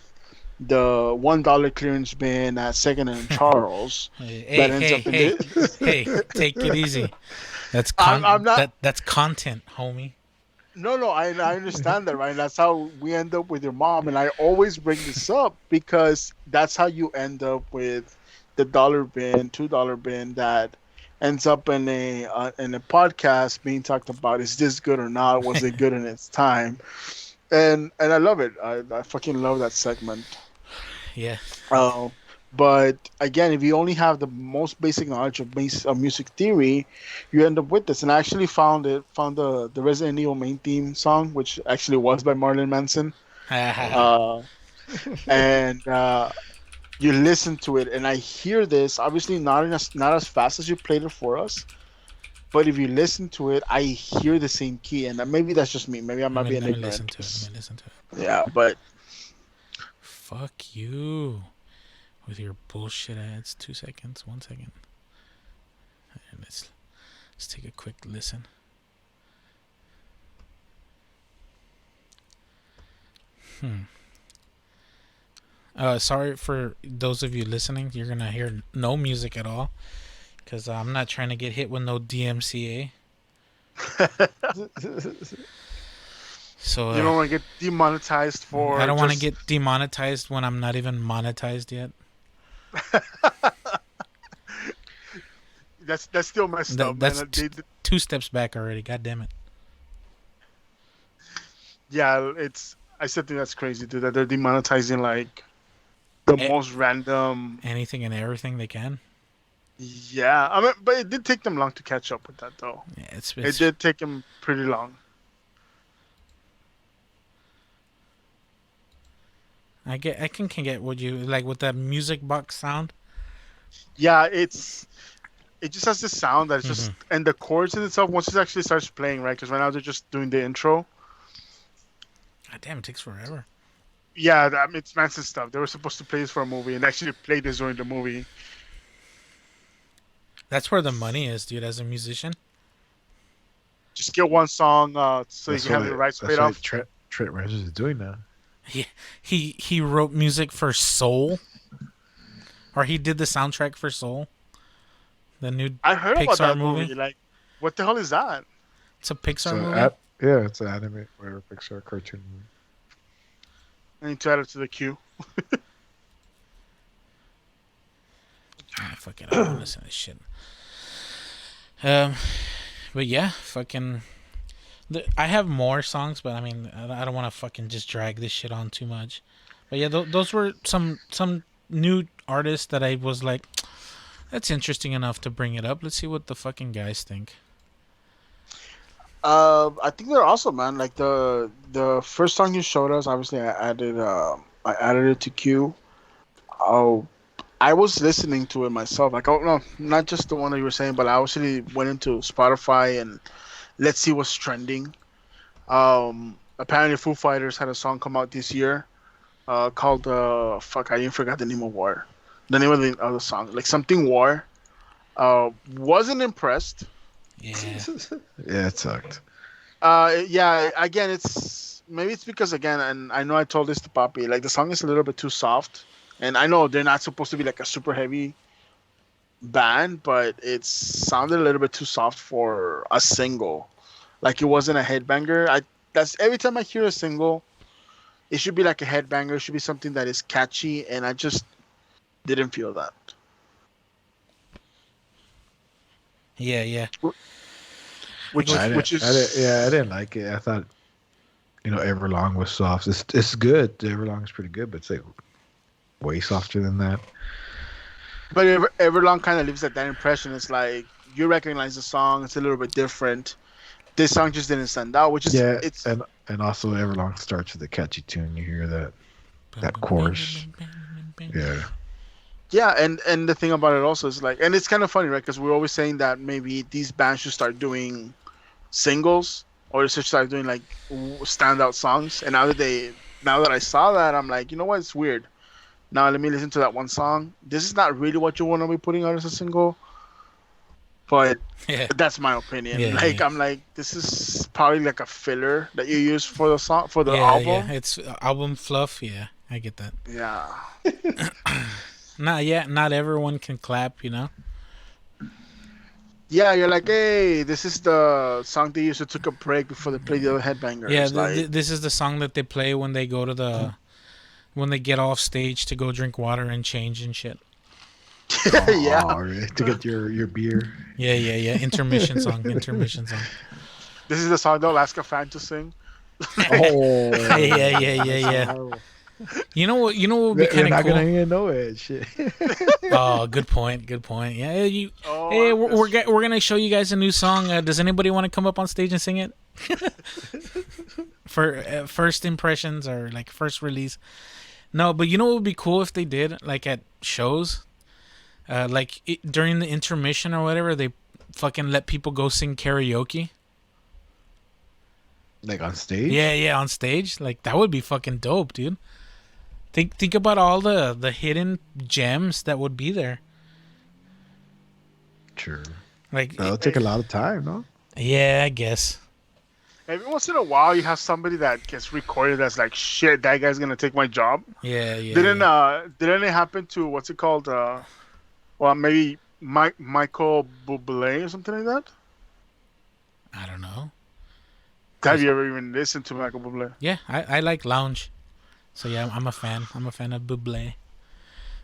Speaker 3: the $1 clearance bin at Second and Charles
Speaker 2: Hey,
Speaker 3: that ends
Speaker 2: hey,
Speaker 3: up in
Speaker 2: hey, hey,
Speaker 3: the.
Speaker 2: take it easy. That's
Speaker 3: I'm not.
Speaker 2: that's content, homie.
Speaker 3: No, I understand that, right? That's how we end up with your mom, and I always bring this up because that's how you end up with the dollar bin, $2 bin that ends up in a podcast being talked about. Is this good or not? Was it good in its time? And I love it. I fucking love that segment.
Speaker 2: Yeah.
Speaker 3: Uh, but again, if you only have the most basic knowledge of music theory, you end up with this. And I actually found the Resident Evil main theme song, which actually was by Marilyn Manson. Uh, and you listen to it, and I hear this. Obviously, not as fast as you played it for us. But if you listen to it, I hear the same key, and maybe that's just me. Maybe I might be an
Speaker 2: Let me listen to it.
Speaker 3: ignorant.
Speaker 2: Let me listen to it.
Speaker 3: Yeah, but
Speaker 2: Fuck you with your bullshit ads. 2 seconds. 1 second. And let's take a quick listen. Sorry for those of you listening. You're gonna hear no music at all because I'm not trying to get hit with no DMCA. So
Speaker 3: you don't want to get demonetized for.
Speaker 2: I don't want to
Speaker 3: just-
Speaker 2: get demonetized when I'm not even monetized yet.
Speaker 3: That's still messed up,
Speaker 2: That's
Speaker 3: man.
Speaker 2: 2 steps back already. God damn it.
Speaker 3: Yeah, I still think that's crazy, dude. That they're demonetizing like the
Speaker 2: Eh.
Speaker 3: most random.
Speaker 2: Anything and everything they can.
Speaker 3: Yeah, I mean, but it did take them long to catch up with that, though.
Speaker 2: Yeah,
Speaker 3: It
Speaker 2: it's
Speaker 3: did take them pretty long.
Speaker 2: I can get what you like with that music box sound.
Speaker 3: Yeah, it just has this sound that's
Speaker 2: Hmm.
Speaker 3: just, and the chords in itself once it actually starts playing, right? Because right now they're just doing the intro.
Speaker 2: God damn, it takes forever.
Speaker 3: Yeah, it's Manson stuff. They were supposed to play this for a movie and actually played this during the movie.
Speaker 2: That's where the money is, dude. As a musician.
Speaker 3: Just get one song so you
Speaker 4: That's
Speaker 3: can have
Speaker 4: what
Speaker 3: the rights paid
Speaker 4: that's why
Speaker 3: off.
Speaker 4: Trent Reznor is doing now.
Speaker 2: He wrote music for Soul, or he did the soundtrack for Soul, the new
Speaker 3: I heard about
Speaker 2: Pixar
Speaker 3: that
Speaker 2: movie.
Speaker 3: movie. Like, what the hell is that?
Speaker 2: It's a Pixar
Speaker 4: So
Speaker 2: movie.
Speaker 4: yeah, it's an anime or Pixar cartoon movie.
Speaker 3: I need to add it to the queue.
Speaker 2: Ah, fuck it, I don't want to listen to this shit. Um, but yeah, fucking. I have more songs, but I mean, I don't want to fucking just drag this shit on too much. But yeah, those were some new artists that I was like, that's interesting enough to bring it up. Let's see what the fucking guys think.
Speaker 3: I think they're awesome, man. Like the first song you showed us, obviously I added it to queue. Oh, I was listening to it myself. Like, oh no, not just the one that you were saying, but I actually went into Spotify and let's see what's trending. Apparently Foo Fighters had a song come out this year, called fuck, I even forgot the name of War. The name of the song, like something War. Wasn't impressed.
Speaker 2: Yeah,
Speaker 4: Yeah, it sucked.
Speaker 3: Yeah, again, it's because again, and I know I told this to Poppy, like the song is a little bit too soft, and I know they're not supposed to be like a super heavy band, but it sounded a little bit too soft for a single. Like it wasn't a headbanger. That's every time I hear a single, it should be like a headbanger. It should be something that is catchy, and I just didn't feel that.
Speaker 2: yeah.
Speaker 3: Which
Speaker 4: I
Speaker 3: is
Speaker 4: didn't,
Speaker 3: which
Speaker 4: I didn't,
Speaker 3: is
Speaker 4: yeah, I didn't like it. I thought, Everlong was soft. It's good. Everlong is pretty good, but it's like way softer than that.
Speaker 3: But Everlong kind of leaves that impression. It's like you recognize the song. It's a little bit different. This song just didn't stand out, which is
Speaker 4: Yeah,
Speaker 3: it's
Speaker 4: and also Everlong starts with a catchy tune. You hear that chorus. Yeah,
Speaker 3: yeah, and the thing about it also is like, and it's kind of funny, right? Because we're always saying that maybe these bands should start doing singles or they should start doing like standout songs. And now that I saw that, I'm like, you know what? It's weird. Now let me listen to that one song. This is not really what you want to be putting out as a single, but
Speaker 2: Yeah,
Speaker 3: that's my opinion.
Speaker 2: yeah,
Speaker 3: Like
Speaker 2: yeah.
Speaker 3: I'm like, this is probably like a filler that you use for the song for the
Speaker 2: Yeah, yeah.
Speaker 3: album.
Speaker 2: It's album fluff. Yeah, I get that.
Speaker 3: Yeah.
Speaker 2: Not everyone can clap, you know.
Speaker 3: Yeah, you're like, hey, this is the song they used to took a break before they play the other
Speaker 2: Yeah,
Speaker 3: headbangers. Like,
Speaker 2: this is the song that they play when they go to when they get off stage to go drink water and change and shit.
Speaker 3: yeah,
Speaker 4: oh, really? To get your beer.
Speaker 2: Yeah. Intermission song.
Speaker 3: this is the song they'll ask a fan to sing.
Speaker 4: Oh,
Speaker 2: Yeah. You know what? You know what would be
Speaker 4: They're
Speaker 2: kind
Speaker 4: not
Speaker 2: of cool.
Speaker 4: gonna even know it. Shit.
Speaker 2: Oh, good point. Yeah, you.
Speaker 3: Oh,
Speaker 2: Hey,
Speaker 3: that's-
Speaker 2: we're gonna show you guys a new song. Does anybody want to come up on stage and sing it? For first impressions or like first release. No, but you know what would be cool if they did like at shows, during the intermission or whatever, they fucking let people go sing karaoke.
Speaker 4: Like on stage.
Speaker 2: Yeah, on stage. Like that would be fucking dope, dude. Think about all the hidden gems that would be there.
Speaker 4: Sure.
Speaker 2: Like,
Speaker 4: That'll take a lot of time, no?
Speaker 2: yeah, I guess.
Speaker 3: every once in a while, you have somebody that gets recorded that's like, shit, that guy's gonna take my job.
Speaker 2: Yeah.
Speaker 3: Didn't it happen to what's it called? Well, maybe Michael Bublé or something like that.
Speaker 2: I don't know.
Speaker 3: Have you ever even listened to Michael Bublé?
Speaker 2: Yeah, I like lounge. So yeah, I'm a fan. I'm a fan of Bublé.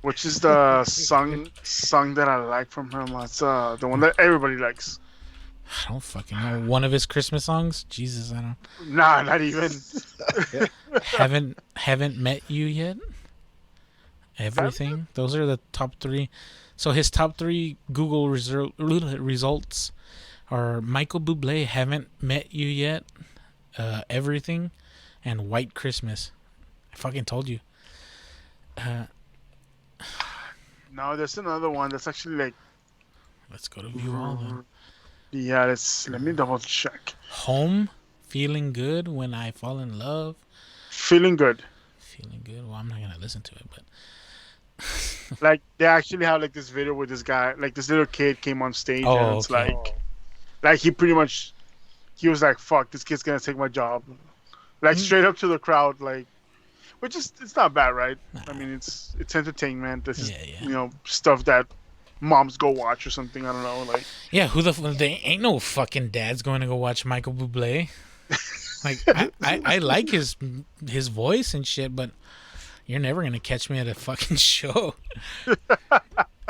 Speaker 3: Which is the song that I like from him? It's the one that everybody likes.
Speaker 2: I don't fucking know. One of his Christmas songs? Jesus, I don't.
Speaker 3: Nah, not even.
Speaker 2: Haven't met you yet. Everything. Those are the top three. So his top three Google results are Michael Bublé, Haven't Met You Yet, Everything, and White Christmas. I fucking told you. Uh,
Speaker 3: No, there's another one that's actually like.
Speaker 2: let's go to view all then.
Speaker 3: Yeah, let me double check.
Speaker 2: Home, feeling good when I fall in love.
Speaker 3: Feeling good.
Speaker 2: Feeling good. Well, I'm not gonna listen to it, but
Speaker 3: Like they actually have like this video with this guy, like this little kid came on stage and
Speaker 2: oh,
Speaker 3: it's
Speaker 2: okay.
Speaker 3: like he pretty much, he was like, "Fuck, this kid's gonna take my job," like straight up to the crowd, like, which is it's not bad, right? I mean, it's entertainment. This is
Speaker 2: Yeah.
Speaker 3: stuff that moms go watch or something. I don't know, like.
Speaker 2: Yeah, they ain't no fucking dad's going to go watch Michael Bublé. Like I like his voice and shit, but you're never gonna catch me at a fucking show.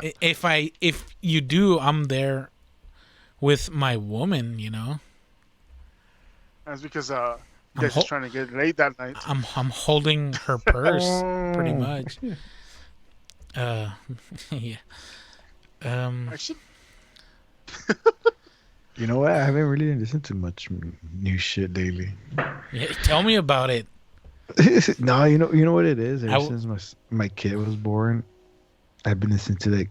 Speaker 2: If you do, I'm there with my woman.
Speaker 3: That's because
Speaker 2: I'm
Speaker 3: they're just trying to get laid that night.
Speaker 2: I'm holding her purse pretty much. Yeah.
Speaker 3: Actually,
Speaker 4: You know what? I haven't really listened to much new shit lately.
Speaker 2: Yeah, tell me about it.
Speaker 4: No, you know what it is. Ever
Speaker 2: I
Speaker 4: since my kid was born, I've been listening to like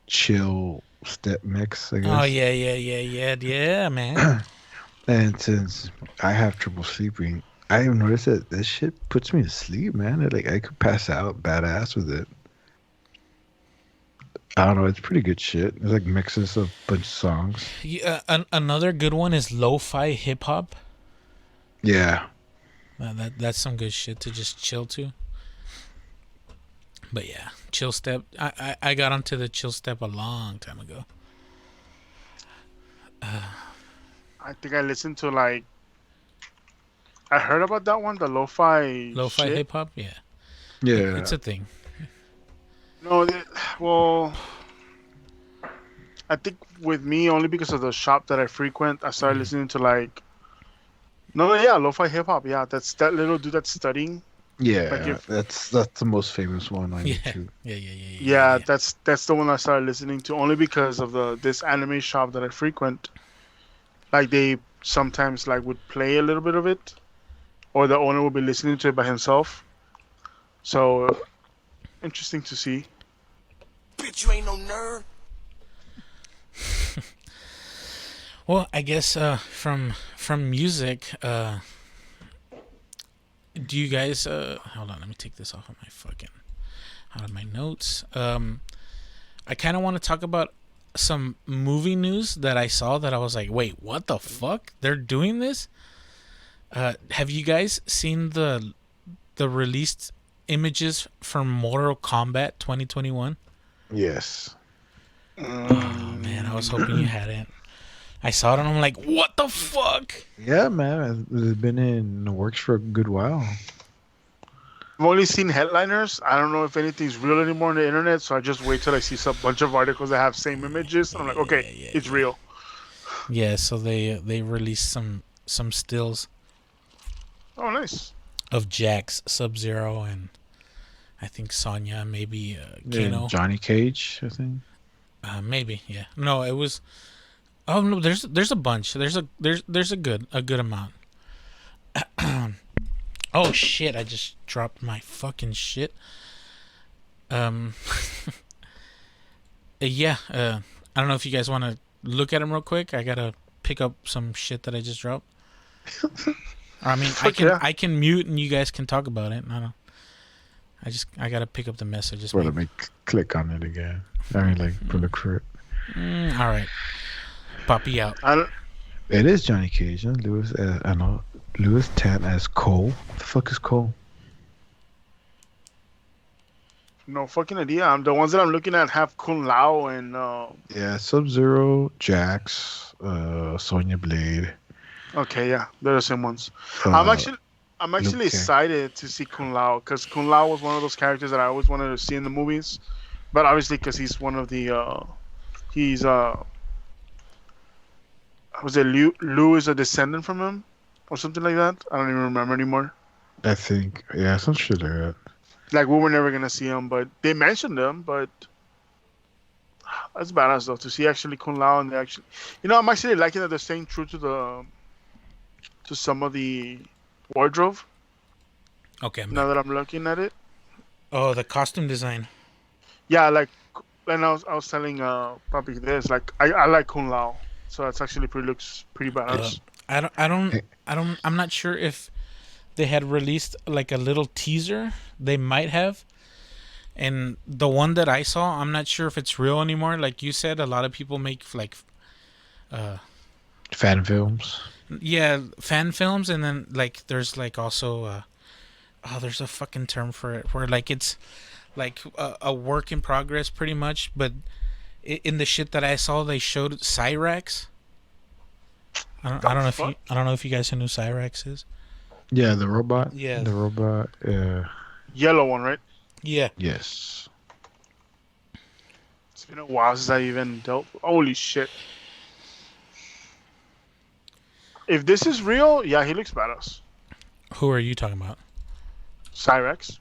Speaker 4: chill step mix, I guess.
Speaker 2: Oh yeah, man.
Speaker 4: And since I have trouble sleeping, I have noticed that this shit puts me to sleep, man. Like I could pass out badass with it. I don't know. It's pretty good shit. It's like mixes of a bunch of songs.
Speaker 2: Yeah, another good one is lo-fi hip hop.
Speaker 4: Yeah.
Speaker 2: That's some good shit to just chill to. But yeah, chill step. I got onto the chill step a long time ago.
Speaker 3: I think I listened to like. I heard about that one, the lo-fi.
Speaker 2: Lo-fi
Speaker 3: shit.
Speaker 2: hip hop, yeah.
Speaker 4: Yeah.
Speaker 2: It's a thing.
Speaker 3: No, well, I think with me only because of the shop that I frequent, I started listening to like. No, yeah, lo-fi hip hop. Yeah, that's that little dude that's studying.
Speaker 4: Yeah,
Speaker 3: Like if-
Speaker 4: that's the most famous one on
Speaker 2: Yeah.
Speaker 4: YouTube.
Speaker 3: Yeah, that's the one I started listening to only because of this anime shop that I frequent. Like they sometimes like would play a little bit of it, or the owner would be listening to it by himself. So interesting to see.
Speaker 6: Bitch, you ain't no nerd.
Speaker 2: Well, I guess from music, do you guys hold on, let me take this off of my notes. I kind of want to talk about some movie news that I saw that I was like, wait, what the fuck? They're doing this? Have you guys seen the released images from Mortal Kombat 2021?
Speaker 4: Yes.
Speaker 2: Oh man, I was hoping you hadn't. I saw it and I'm like, what the fuck?
Speaker 4: Yeah, man. It's been in the works for a good while.
Speaker 3: I've only seen headliners. I don't know if anything's real anymore on the internet, so I just wait till I see some bunch of articles that have same images. And I'm like, okay, it's real.
Speaker 2: Yeah, so they released some stills
Speaker 3: Oh, nice.
Speaker 2: of Jax, Sub-Zero, and I think Sonya, maybe Kano.
Speaker 4: And Johnny Cage, I think.
Speaker 2: Maybe, yeah. No, it was. Oh no, there's a bunch. There's a good amount. Oh shit! I just dropped my fucking shit. Yeah. I don't know if you guys want to look at them real quick. I gotta pick up some shit that I just dropped. I mean, I can mute and you guys can talk about it. I gotta pick up the messages.
Speaker 4: Well, let me click on it again. I mean, like, look for it.
Speaker 2: All right. Poppy out.
Speaker 4: It is Johnny Cage, huh? Louis, I know. Louis Tan as Cole. What the fuck is Cole?
Speaker 3: No fucking idea. The ones that I'm looking at have Kun Lao and
Speaker 4: Yeah, Sub-Zero, Jax, Sonya Blade.
Speaker 3: okay, yeah, they're the same ones.
Speaker 4: Uh,
Speaker 3: I'm actually
Speaker 4: Luke
Speaker 3: excited to see Kun Lao because Kun Lao was one of those characters that I always wanted to see in the movies, but obviously because he's one of the he's was it Liu is a descendant from him or something like that? I don't even remember anymore.
Speaker 4: I think, yeah, some shit like that.
Speaker 3: Like we were never gonna see him, but they mentioned him. But that's badass though to see actually Kun Lao and they actually, I'm actually liking that they're staying true to some of the wardrobe.
Speaker 2: Okay.
Speaker 3: Now that I'm looking at it,
Speaker 2: Oh, the costume design.
Speaker 3: Yeah, like, and I was telling Papi this, like, I like Kun Lao, so it's actually looks pretty
Speaker 2: Uh,
Speaker 3: badass.
Speaker 2: I don't. I don't.
Speaker 4: Hey,
Speaker 2: I don't. I'm not sure if they had released like a little teaser. They might have. And the one that I saw, I'm not sure if it's real anymore. Like you said, a lot of people make like,
Speaker 4: fan films.
Speaker 2: yeah, fan films, and then like there's like also, oh, there's a fucking term for it where like it's like a work in progress, pretty much. But in the shit that I saw, they showed Cyrax. I don't know if you
Speaker 3: Fuck?
Speaker 2: I don't know if you guys know who Cyrax is.
Speaker 4: Yeah, the robot.
Speaker 2: Yeah.
Speaker 4: The robot.
Speaker 3: Yellow one, right?
Speaker 2: Yeah.
Speaker 4: Yes.
Speaker 3: It's been a while since I even dealt. Holy shit! If this is real, yeah, he looks badass.
Speaker 2: Who are you talking about?
Speaker 3: Cyrex.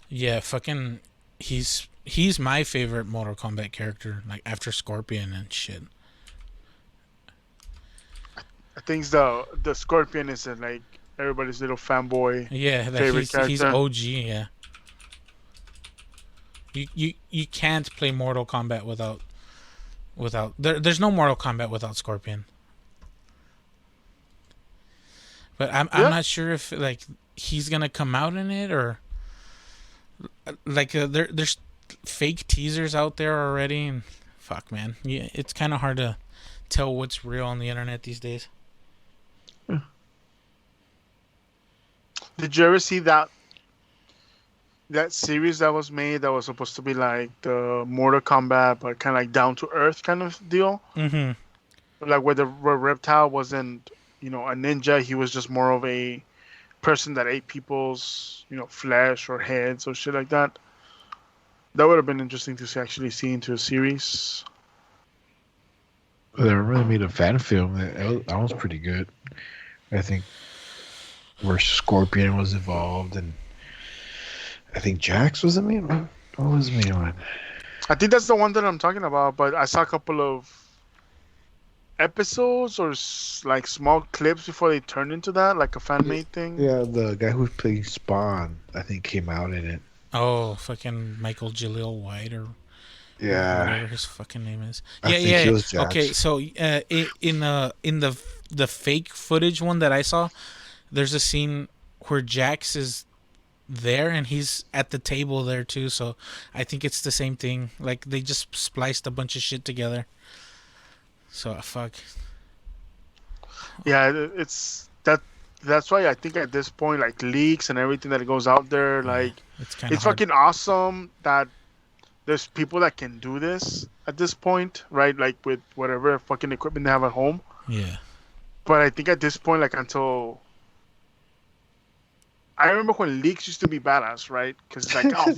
Speaker 2: Yeah, fucking. He's my favorite Mortal Kombat character, like after Scorpion and shit.
Speaker 3: I think the Scorpion is like everybody's little fanboy
Speaker 2: Yeah, that
Speaker 3: favorite
Speaker 2: he's
Speaker 3: character.
Speaker 2: OG. Yeah. You can't play Mortal Kombat without there's no Mortal Kombat without Scorpion. But I'm
Speaker 3: Yeah.
Speaker 2: not sure if like he's gonna come out in it or like there's fake teasers out there already and fuck man, yeah, it's kind of hard to tell what's real on the internet these days.
Speaker 3: Did you ever see that series that was made that was supposed to be like the Mortal Kombat, but kind of like down to earth kind of deal?
Speaker 2: Mm-hmm.
Speaker 3: Like where Reptile wasn't, a ninja. He was just more of a person that ate people's, flesh or heads or shit like that. That would have been interesting to actually see into a series.
Speaker 4: They really made a fan film. That was pretty good. I think where Scorpion was involved, and I think Jax was the main one. What was the main one?
Speaker 3: I think that's the one that I'm talking about. But I saw a couple of episodes or like small clips before they turned into that, like a fan made thing.
Speaker 4: Yeah, the guy who played Spawn, I think, came out in it.
Speaker 2: Oh, fucking Michael Jaleel White or
Speaker 4: Yeah,
Speaker 2: whatever his fucking name is.
Speaker 4: I
Speaker 2: Yeah,
Speaker 4: think
Speaker 2: yeah.
Speaker 4: he
Speaker 2: Yeah.
Speaker 4: was Jax.
Speaker 2: Okay, so in the fake footage one that I saw, there's a scene where Jax is there and he's at the table there too. So I think it's the same thing. Like they just spliced a bunch of shit together. So fuck.
Speaker 3: Yeah, it's that. That's why I think at this point, like leaks and everything that goes out there, like
Speaker 2: It's kind of
Speaker 3: it's
Speaker 2: hard.
Speaker 3: fucking awesome that there's people that can do this at this point, right? Like with whatever fucking equipment they have at home.
Speaker 2: Yeah.
Speaker 3: But I think at this point, like until I remember when leaks used to be badass, right? Because it's like, oh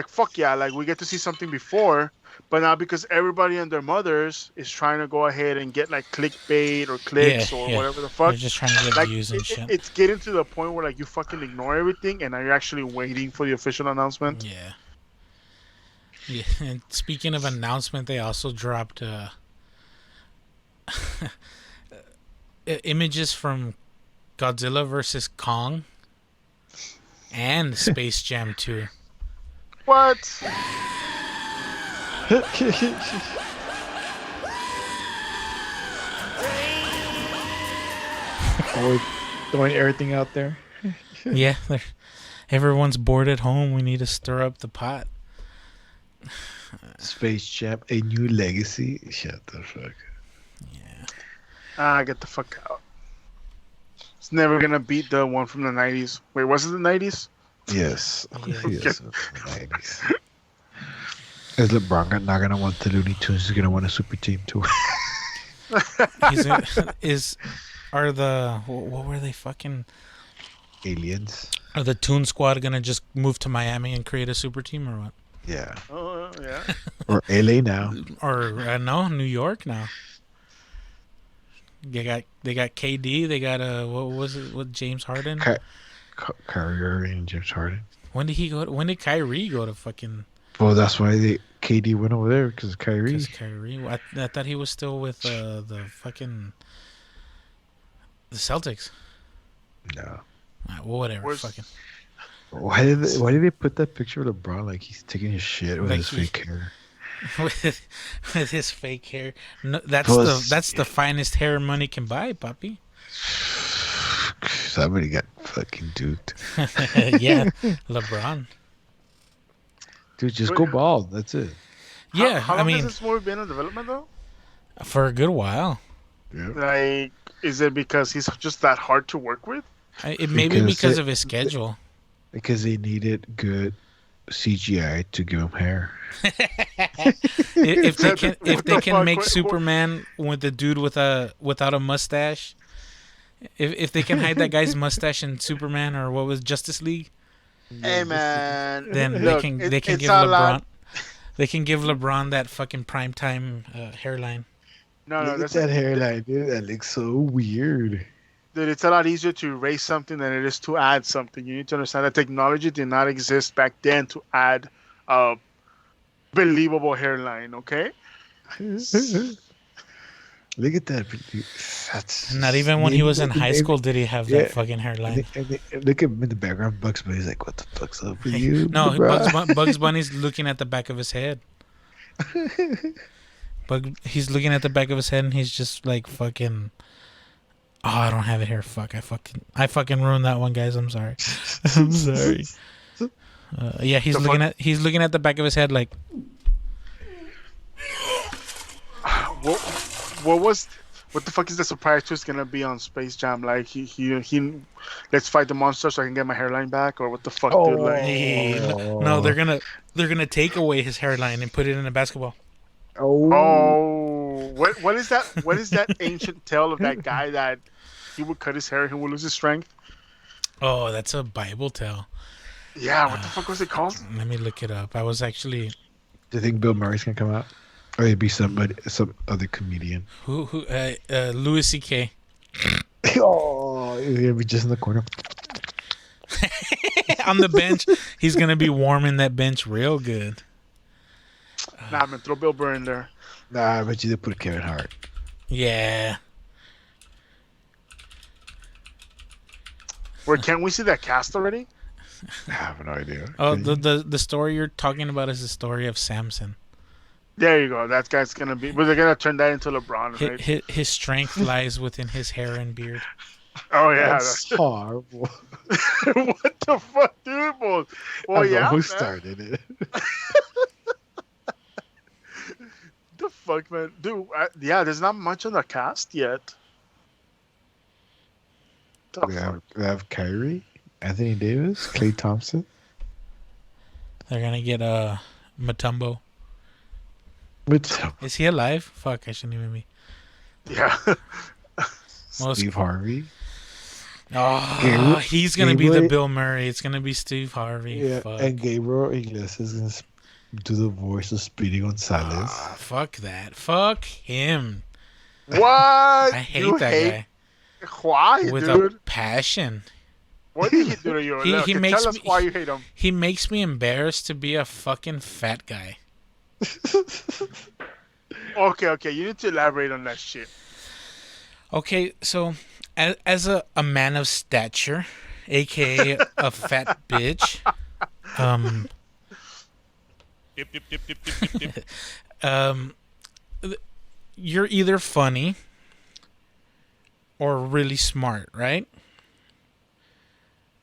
Speaker 3: fuck yeah, like we get to see something before, but now because everybody and their mothers is trying to go ahead and get like clickbait or clicks or whatever the
Speaker 2: They're
Speaker 3: fuck,
Speaker 2: just trying to get
Speaker 3: like
Speaker 2: views and shit.
Speaker 3: it's getting to the point where like you fucking ignore everything and now you're actually waiting for the official announcement.
Speaker 2: Yeah. Yeah. And speaking of announcement, they also dropped images from Godzilla versus Kong and Space Jam 2.
Speaker 3: What?
Speaker 5: Always throwing everything out there.
Speaker 2: Yeah, everyone's bored at home. We need to stir up the pot.
Speaker 4: Space Jam, a new legacy. Shut the fuck.
Speaker 3: Get the fuck out. It's never gonna beat the one from the 90s. Wait, was it the 90s?
Speaker 4: Yes.
Speaker 2: Yeah.
Speaker 4: Yes. 90s. Is LeBron not gonna want the Looney Tunes? He's gonna want a super team too.
Speaker 2: What were they fucking?
Speaker 4: Aliens.
Speaker 2: Are the Toon Squad gonna just move to Miami and create a super team or what?
Speaker 4: Yeah.
Speaker 3: Oh yeah.
Speaker 4: Or LA now.
Speaker 2: Or no, New York now. They got KD. They got what was it? What James Harden?
Speaker 4: Kyrie Irving and James Harden.
Speaker 2: When did he go? When did Kyrie go to fucking?
Speaker 4: Well, that's why KD went over there because Kyrie.
Speaker 2: Because Kyrie. I thought he was still with the fucking the Celtics.
Speaker 4: No.
Speaker 2: Well, whatever.
Speaker 3: Where's-
Speaker 2: Fucking.
Speaker 4: Why did they put that picture of LeBron like he's taking his shit with
Speaker 2: Like
Speaker 4: his fake hair?
Speaker 2: with with his fake hair. No,
Speaker 4: Plus,
Speaker 2: that's the finest hair money can buy, puppy.
Speaker 4: somebody got fucking duped.
Speaker 2: Yeah, LeBron.
Speaker 4: Dude, just
Speaker 3: Wait,
Speaker 4: go bald. That's it.
Speaker 2: Yeah,
Speaker 3: How
Speaker 2: I
Speaker 3: long
Speaker 2: mean,
Speaker 3: has this movie been in development though?
Speaker 2: for a good while.
Speaker 4: Yeah.
Speaker 3: Like, is it because he's just that hard to work with?
Speaker 2: It may be
Speaker 4: Because
Speaker 2: because
Speaker 4: it-
Speaker 2: of his schedule.
Speaker 4: Because they needed good CGI to give him hair.
Speaker 2: If they can, if
Speaker 3: What
Speaker 2: they
Speaker 3: the
Speaker 2: can
Speaker 3: fuck?
Speaker 2: make
Speaker 3: What-
Speaker 2: Superman with the dude without a mustache, if they can hide that guy's mustache in Superman or what was Justice League,
Speaker 3: Hey man,
Speaker 2: then
Speaker 3: look,
Speaker 2: they can
Speaker 3: it's
Speaker 2: give
Speaker 3: a
Speaker 2: LeBron
Speaker 3: lot.
Speaker 2: they can give LeBron that fucking primetime hairline.
Speaker 3: No,
Speaker 4: Look at
Speaker 3: that's
Speaker 4: that hairline, dude. That looks so weird.
Speaker 3: dude. It's a lot easier to erase something than it is to add something. You need to understand that technology did not exist back then to add a believable hairline. Okay.
Speaker 4: Look at that. That's
Speaker 2: Not even when he was in high
Speaker 4: maybe-
Speaker 2: school did he have
Speaker 4: yeah.
Speaker 2: that fucking hairline.
Speaker 4: and look at him in the background. Bugs Bunny's like, "What the fuck's up with you?"
Speaker 2: No,
Speaker 4: LeBron?"
Speaker 2: Bugs Bunny's looking at the back of his head. He's looking at the back of his head and he's just like fucking. Oh, I don't have it here. Fuck, I fucking ruined that one, guys. I'm sorry. I'm sorry. Yeah, he's looking at the back of his head like.
Speaker 3: What the fuck is the surprise twist gonna be on Space Jam? Like he let's fight the monster so I can get my hairline back, or what the fuck, dude? Like,
Speaker 2: No, they're gonna take away his hairline and put it in a basketball.
Speaker 3: oh, what is that? What is that ancient tale of that guy that he would cut his hair and he would lose his strength?
Speaker 2: Oh, that's a Bible tale.
Speaker 3: Yeah, what the fuck was it called?
Speaker 2: Let me look it up. I was actually
Speaker 4: Do you think Bill Murray's gonna come out, or it'd be some other comedian?
Speaker 2: who Louis C.K.
Speaker 4: Oh, he's gonna be just in the corner.
Speaker 2: on the bench. He's gonna be warming that bench real good.
Speaker 3: Nah, man, throw Bill Burr in there.
Speaker 4: Nah, I bet you they put Kevin Hart.
Speaker 2: Yeah.
Speaker 3: Where can't we see that cast already?
Speaker 4: I have no idea.
Speaker 2: Oh, the story you're talking about is the story of Samson.
Speaker 3: There you go. That guy's gonna be. But they're gonna turn that into LeBron, right?
Speaker 2: His strength lies within his hair and beard.
Speaker 3: Oh yeah.
Speaker 4: That's horrible.
Speaker 3: What the fuck, dude? Well,
Speaker 4: I don't know
Speaker 3: yeah.
Speaker 4: who
Speaker 3: Man.
Speaker 4: started it.
Speaker 3: The fuck, man, dude. Yeah, there's not much on the cast yet. The fuck?
Speaker 4: We have Kyrie, Anthony Davis, Klay Thompson.
Speaker 2: They're gonna get Mutombo.
Speaker 4: With
Speaker 2: Is he alive? Fuck, I shouldn't even be.
Speaker 3: Yeah.
Speaker 4: Steve Harvey.
Speaker 2: Oh,
Speaker 4: Gabriel-
Speaker 2: he's gonna be the
Speaker 4: Gabriel-
Speaker 2: Bill Murray. It's gonna be Steve Harvey.
Speaker 4: Yeah,
Speaker 2: Fuck.
Speaker 4: and Gabriel Iglesias is gonna do the voice of Speedy Gonzalez.
Speaker 2: Fuck that. Fuck him.
Speaker 3: What?
Speaker 2: I hate
Speaker 3: You
Speaker 2: that guy
Speaker 3: Why,
Speaker 2: with
Speaker 3: dude?
Speaker 2: a passion.
Speaker 3: What did he do to you?
Speaker 2: He
Speaker 3: Look,
Speaker 2: makes
Speaker 3: tell us
Speaker 2: me-
Speaker 3: why you hate him.
Speaker 2: He makes me embarrassed to be a fucking fat guy.
Speaker 3: Okay. You need to elaborate on that shit.
Speaker 2: Okay, so as a man of stature, aka a fat bitch, you're either funny or really smart, right?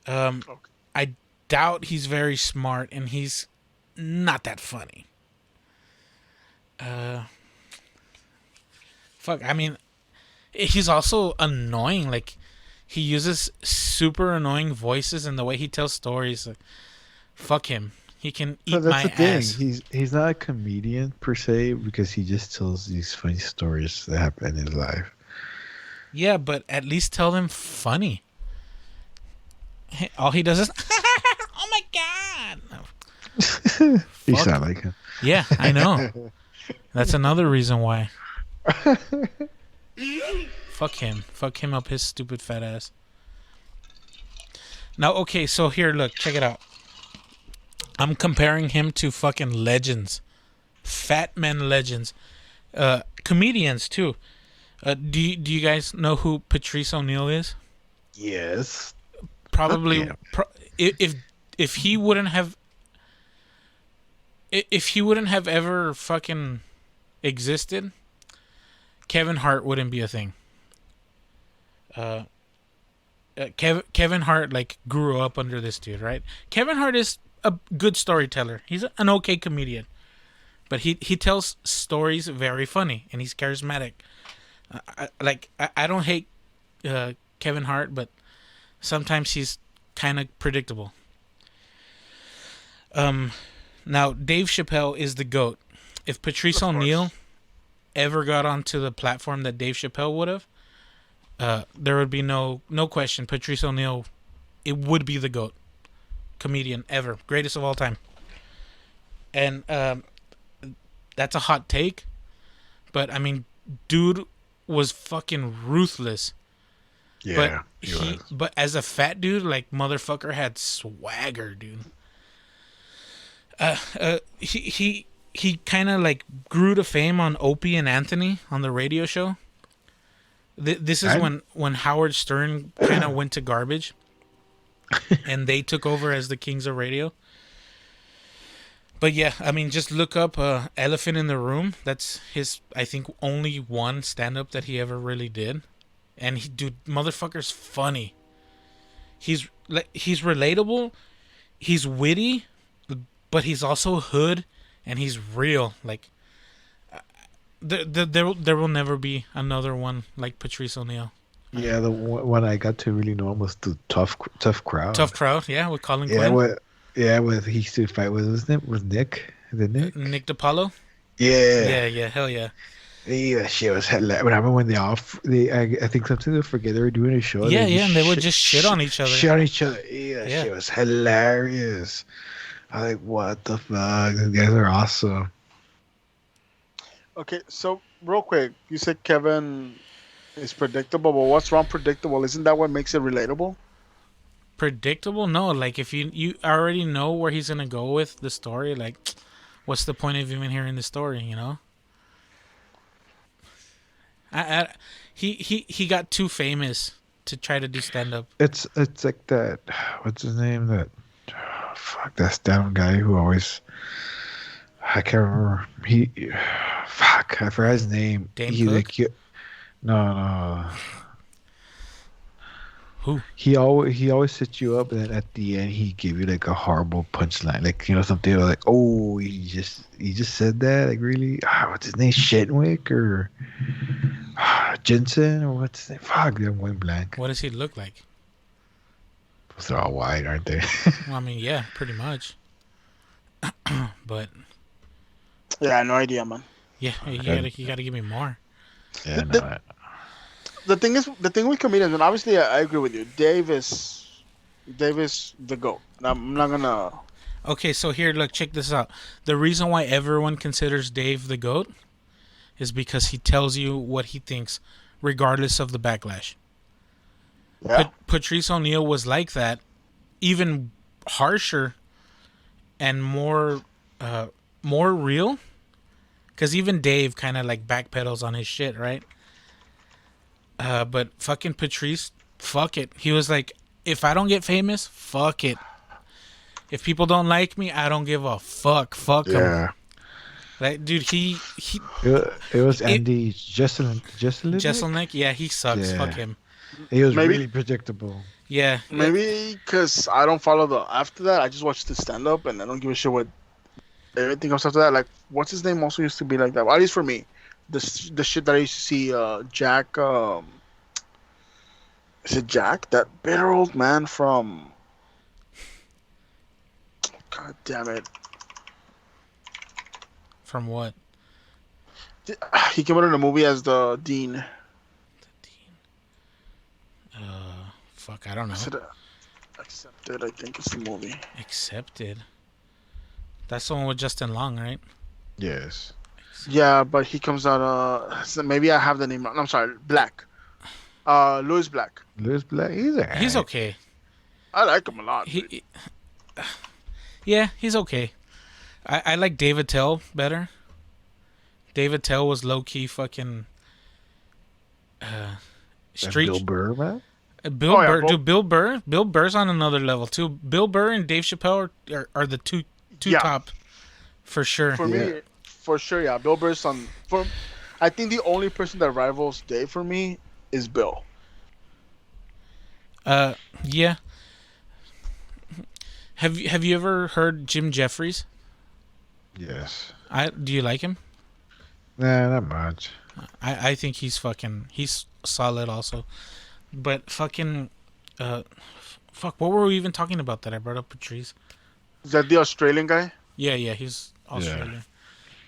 Speaker 2: I doubt he's very smart, and he's not that funny. Fuck, I mean, he's also annoying. Like, he uses super annoying voices, and the way he tells stories. Like, fuck him. He can eat
Speaker 4: But that's
Speaker 2: my
Speaker 4: the thing.
Speaker 2: ass.
Speaker 4: He's not a comedian per se because he just tells these funny stories that happen in his life.
Speaker 2: Yeah, but at least tell them funny. All he does is, oh my god. No.
Speaker 4: You
Speaker 2: Fuck.
Speaker 4: sound like him.
Speaker 2: Yeah, I know. That's another reason why. Fuck him. Fuck him up his stupid fat ass. Now, okay, so here, look, check it out. I'm comparing him to fucking legends. Fat men legends. Comedians, too. Do you guys know who Patrice O'Neal is?
Speaker 4: Yes.
Speaker 2: Probably.
Speaker 4: Yeah.
Speaker 2: if he wouldn't have ever fucking existed, Kevin Hart wouldn't be a thing. Kevin Hart like grew up under this dude, right? Kevin Hart is a good storyteller. He's an okay comedian, but he tells stories very funny and he's charismatic. I don't hate Kevin Hart, but sometimes he's kind of predictable. Now Dave Chappelle is the GOAT. If Patrice O'Neal ever got onto the platform that Dave Chappelle would have, there would be no question. Patrice O'Neal, it would be the GOAT comedian ever, greatest of all time. And that's a hot take, but I mean, dude was fucking ruthless.
Speaker 4: Yeah,
Speaker 2: But as a fat dude, like motherfucker had swagger, dude. He kind of like grew to fame on Opie and Anthony on the radio show. This is when Howard Stern kind of went to garbage, and they took over as the kings of radio. But yeah, I mean, just look up Elephant in the Room. That's his, I think, only one stand-up that he ever really did. And dude, motherfucker's funny. He's relatable. He's witty, but he's also hood, and he's real. Like, there will never be another one like Patrice O'Neal.
Speaker 4: Yeah, the one I got to really know him was the tough crowd.
Speaker 2: Tough Crowd, yeah, with Colin
Speaker 4: Yeah,
Speaker 2: Quinn.
Speaker 4: with he used to fight with Nick. The Nick.
Speaker 2: Nick DiPaolo.
Speaker 4: Yeah.
Speaker 2: Yeah, hell yeah.
Speaker 4: Yeah, that shit was hilarious. Remember when I think something they forget they were doing a show.
Speaker 2: Yeah, and they would just shit on each other.
Speaker 4: Shit on each other. Yeah, that shit was hilarious. I was like, what the fuck? These guys are awesome.
Speaker 3: Okay, so real quick, you said Kevin is predictable, but what's wrong predictable? Isn't that what makes it relatable?
Speaker 2: Predictable? No, like if you already know where he's gonna go with the story, like what's the point of even hearing the story, you know? He got too famous to try to do stand up.
Speaker 4: It's like that. What's his name? That that stand guy who always. I can't remember. I forgot his name.
Speaker 2: Dane
Speaker 4: Cook? No.
Speaker 2: Who?
Speaker 4: He always sets you up, and then at the end he give you like a horrible punchline, like something like, "Oh, he just said that." Like, really? What's his name? Shenwick or Jensen or what's his name? Fuck, I'm going blank.
Speaker 2: What does he look like?
Speaker 4: They're all white, aren't they?
Speaker 2: Well, I mean, yeah, pretty much. But
Speaker 3: Yeah, no idea, man.
Speaker 2: yeah, you gotta give me more.
Speaker 4: Yeah, no.
Speaker 3: The thing with comedians, and obviously I agree with you. Dave is the GOAT. I'm not gonna.
Speaker 2: Okay, so here, look, check this out. The reason why everyone considers Dave the GOAT is because he tells you what he thinks, regardless of the backlash.
Speaker 3: Yeah.
Speaker 2: Patrice O'Neal was like that, even harsher and more real. Because even Dave kind of like backpedals on his shit, right? But fucking Patrice, fuck it. He was like, if I don't get famous, fuck it. If people don't like me, I don't give a fuck. Fuck them.
Speaker 4: Yeah.
Speaker 2: Like, dude, he
Speaker 4: It was Andy
Speaker 2: Jeselnik, yeah, he sucks.
Speaker 4: Yeah.
Speaker 2: Fuck him.
Speaker 4: He was
Speaker 3: Maybe-
Speaker 4: really predictable.
Speaker 2: Yeah.
Speaker 3: Maybe because I don't follow after that. I just watch the stand up and I don't give a shit what everything else after that. Like, what's his name also used to be like that. Well, at least for me, the shit that I used to see. Jack. Is it Jack? That bitter old man from. God damn it!
Speaker 2: From what?
Speaker 3: He came out in a movie as the Dean.
Speaker 2: Fuck, I don't know.
Speaker 3: Is it Accepted? I think it's the movie.
Speaker 2: Accepted. That's the one with Justin Long, right?
Speaker 4: Yes.
Speaker 3: Yeah, but he comes out. So maybe I have the name wrong. I'm sorry. Black. Louis Black.
Speaker 4: Louis Black, he's alright.
Speaker 2: He's okay.
Speaker 3: I like him a lot.
Speaker 2: Yeah, he's okay. I like David Tell better. David Tell was low key fucking
Speaker 4: That
Speaker 2: street.
Speaker 4: Bill Burr, man.
Speaker 2: Bill
Speaker 3: Oh, yeah,
Speaker 2: Burr,
Speaker 3: both-
Speaker 2: dude. Bill Burr's on another level too. Bill Burr and Dave Chappelle are the two
Speaker 3: Yeah.
Speaker 2: top for sure.
Speaker 3: For me, for sure, yeah. Bill Burr's on. I think the only person that rivals Dave for me is Bill.
Speaker 2: Yeah. Have you ever heard Jim Jeffries?
Speaker 4: Yes.
Speaker 2: Do you like him?
Speaker 4: Nah, not much.
Speaker 2: I think he's solid also. But fuck, what were we even talking about that I brought up Patrice?
Speaker 3: Is that the Australian guy?
Speaker 2: Yeah, he's Australian.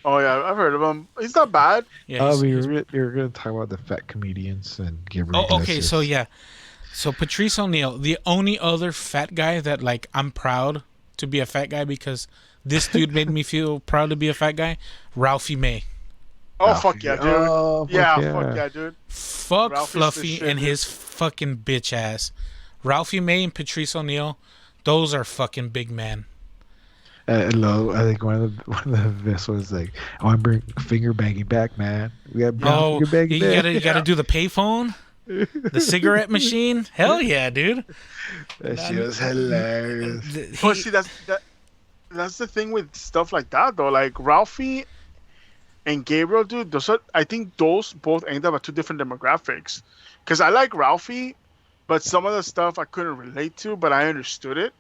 Speaker 3: Oh yeah, I've heard of him. He's not bad.
Speaker 2: Yeah.
Speaker 4: Oh,
Speaker 2: he's-
Speaker 4: you're gonna talk about the fat comedians and Gabriel.
Speaker 2: Oh, okay.
Speaker 4: Iglesias.
Speaker 2: So yeah, so Patrice O'Neal, the only other fat guy that like I'm proud to be a fat guy because this dude made me feel proud to be a fat guy. Ralphie May,
Speaker 3: Oh fuck yeah, dude.
Speaker 4: Oh,
Speaker 3: Fuck yeah, dude.
Speaker 2: fuck
Speaker 3: Ralphie's the
Speaker 2: Fluffy
Speaker 3: shit,
Speaker 2: and
Speaker 3: dude.
Speaker 2: his fucking bitch ass. Ralphie May and Patrice O'Neal, those are fucking big men.
Speaker 4: Hello, I think one of the best ones like, I want to bring finger banging back, man. We got
Speaker 2: Oh,
Speaker 4: finger banging
Speaker 2: you
Speaker 4: back.
Speaker 2: gotta do the payphone, the cigarette machine. Hell yeah, dude.
Speaker 4: That shit was hilarious.
Speaker 3: But see, that's the thing with stuff like that though. Like Ralphie and Gabriel, dude. I think those both end up at two different demographics. Because I like Ralphie, but some of the stuff I couldn't relate to, but I understood it.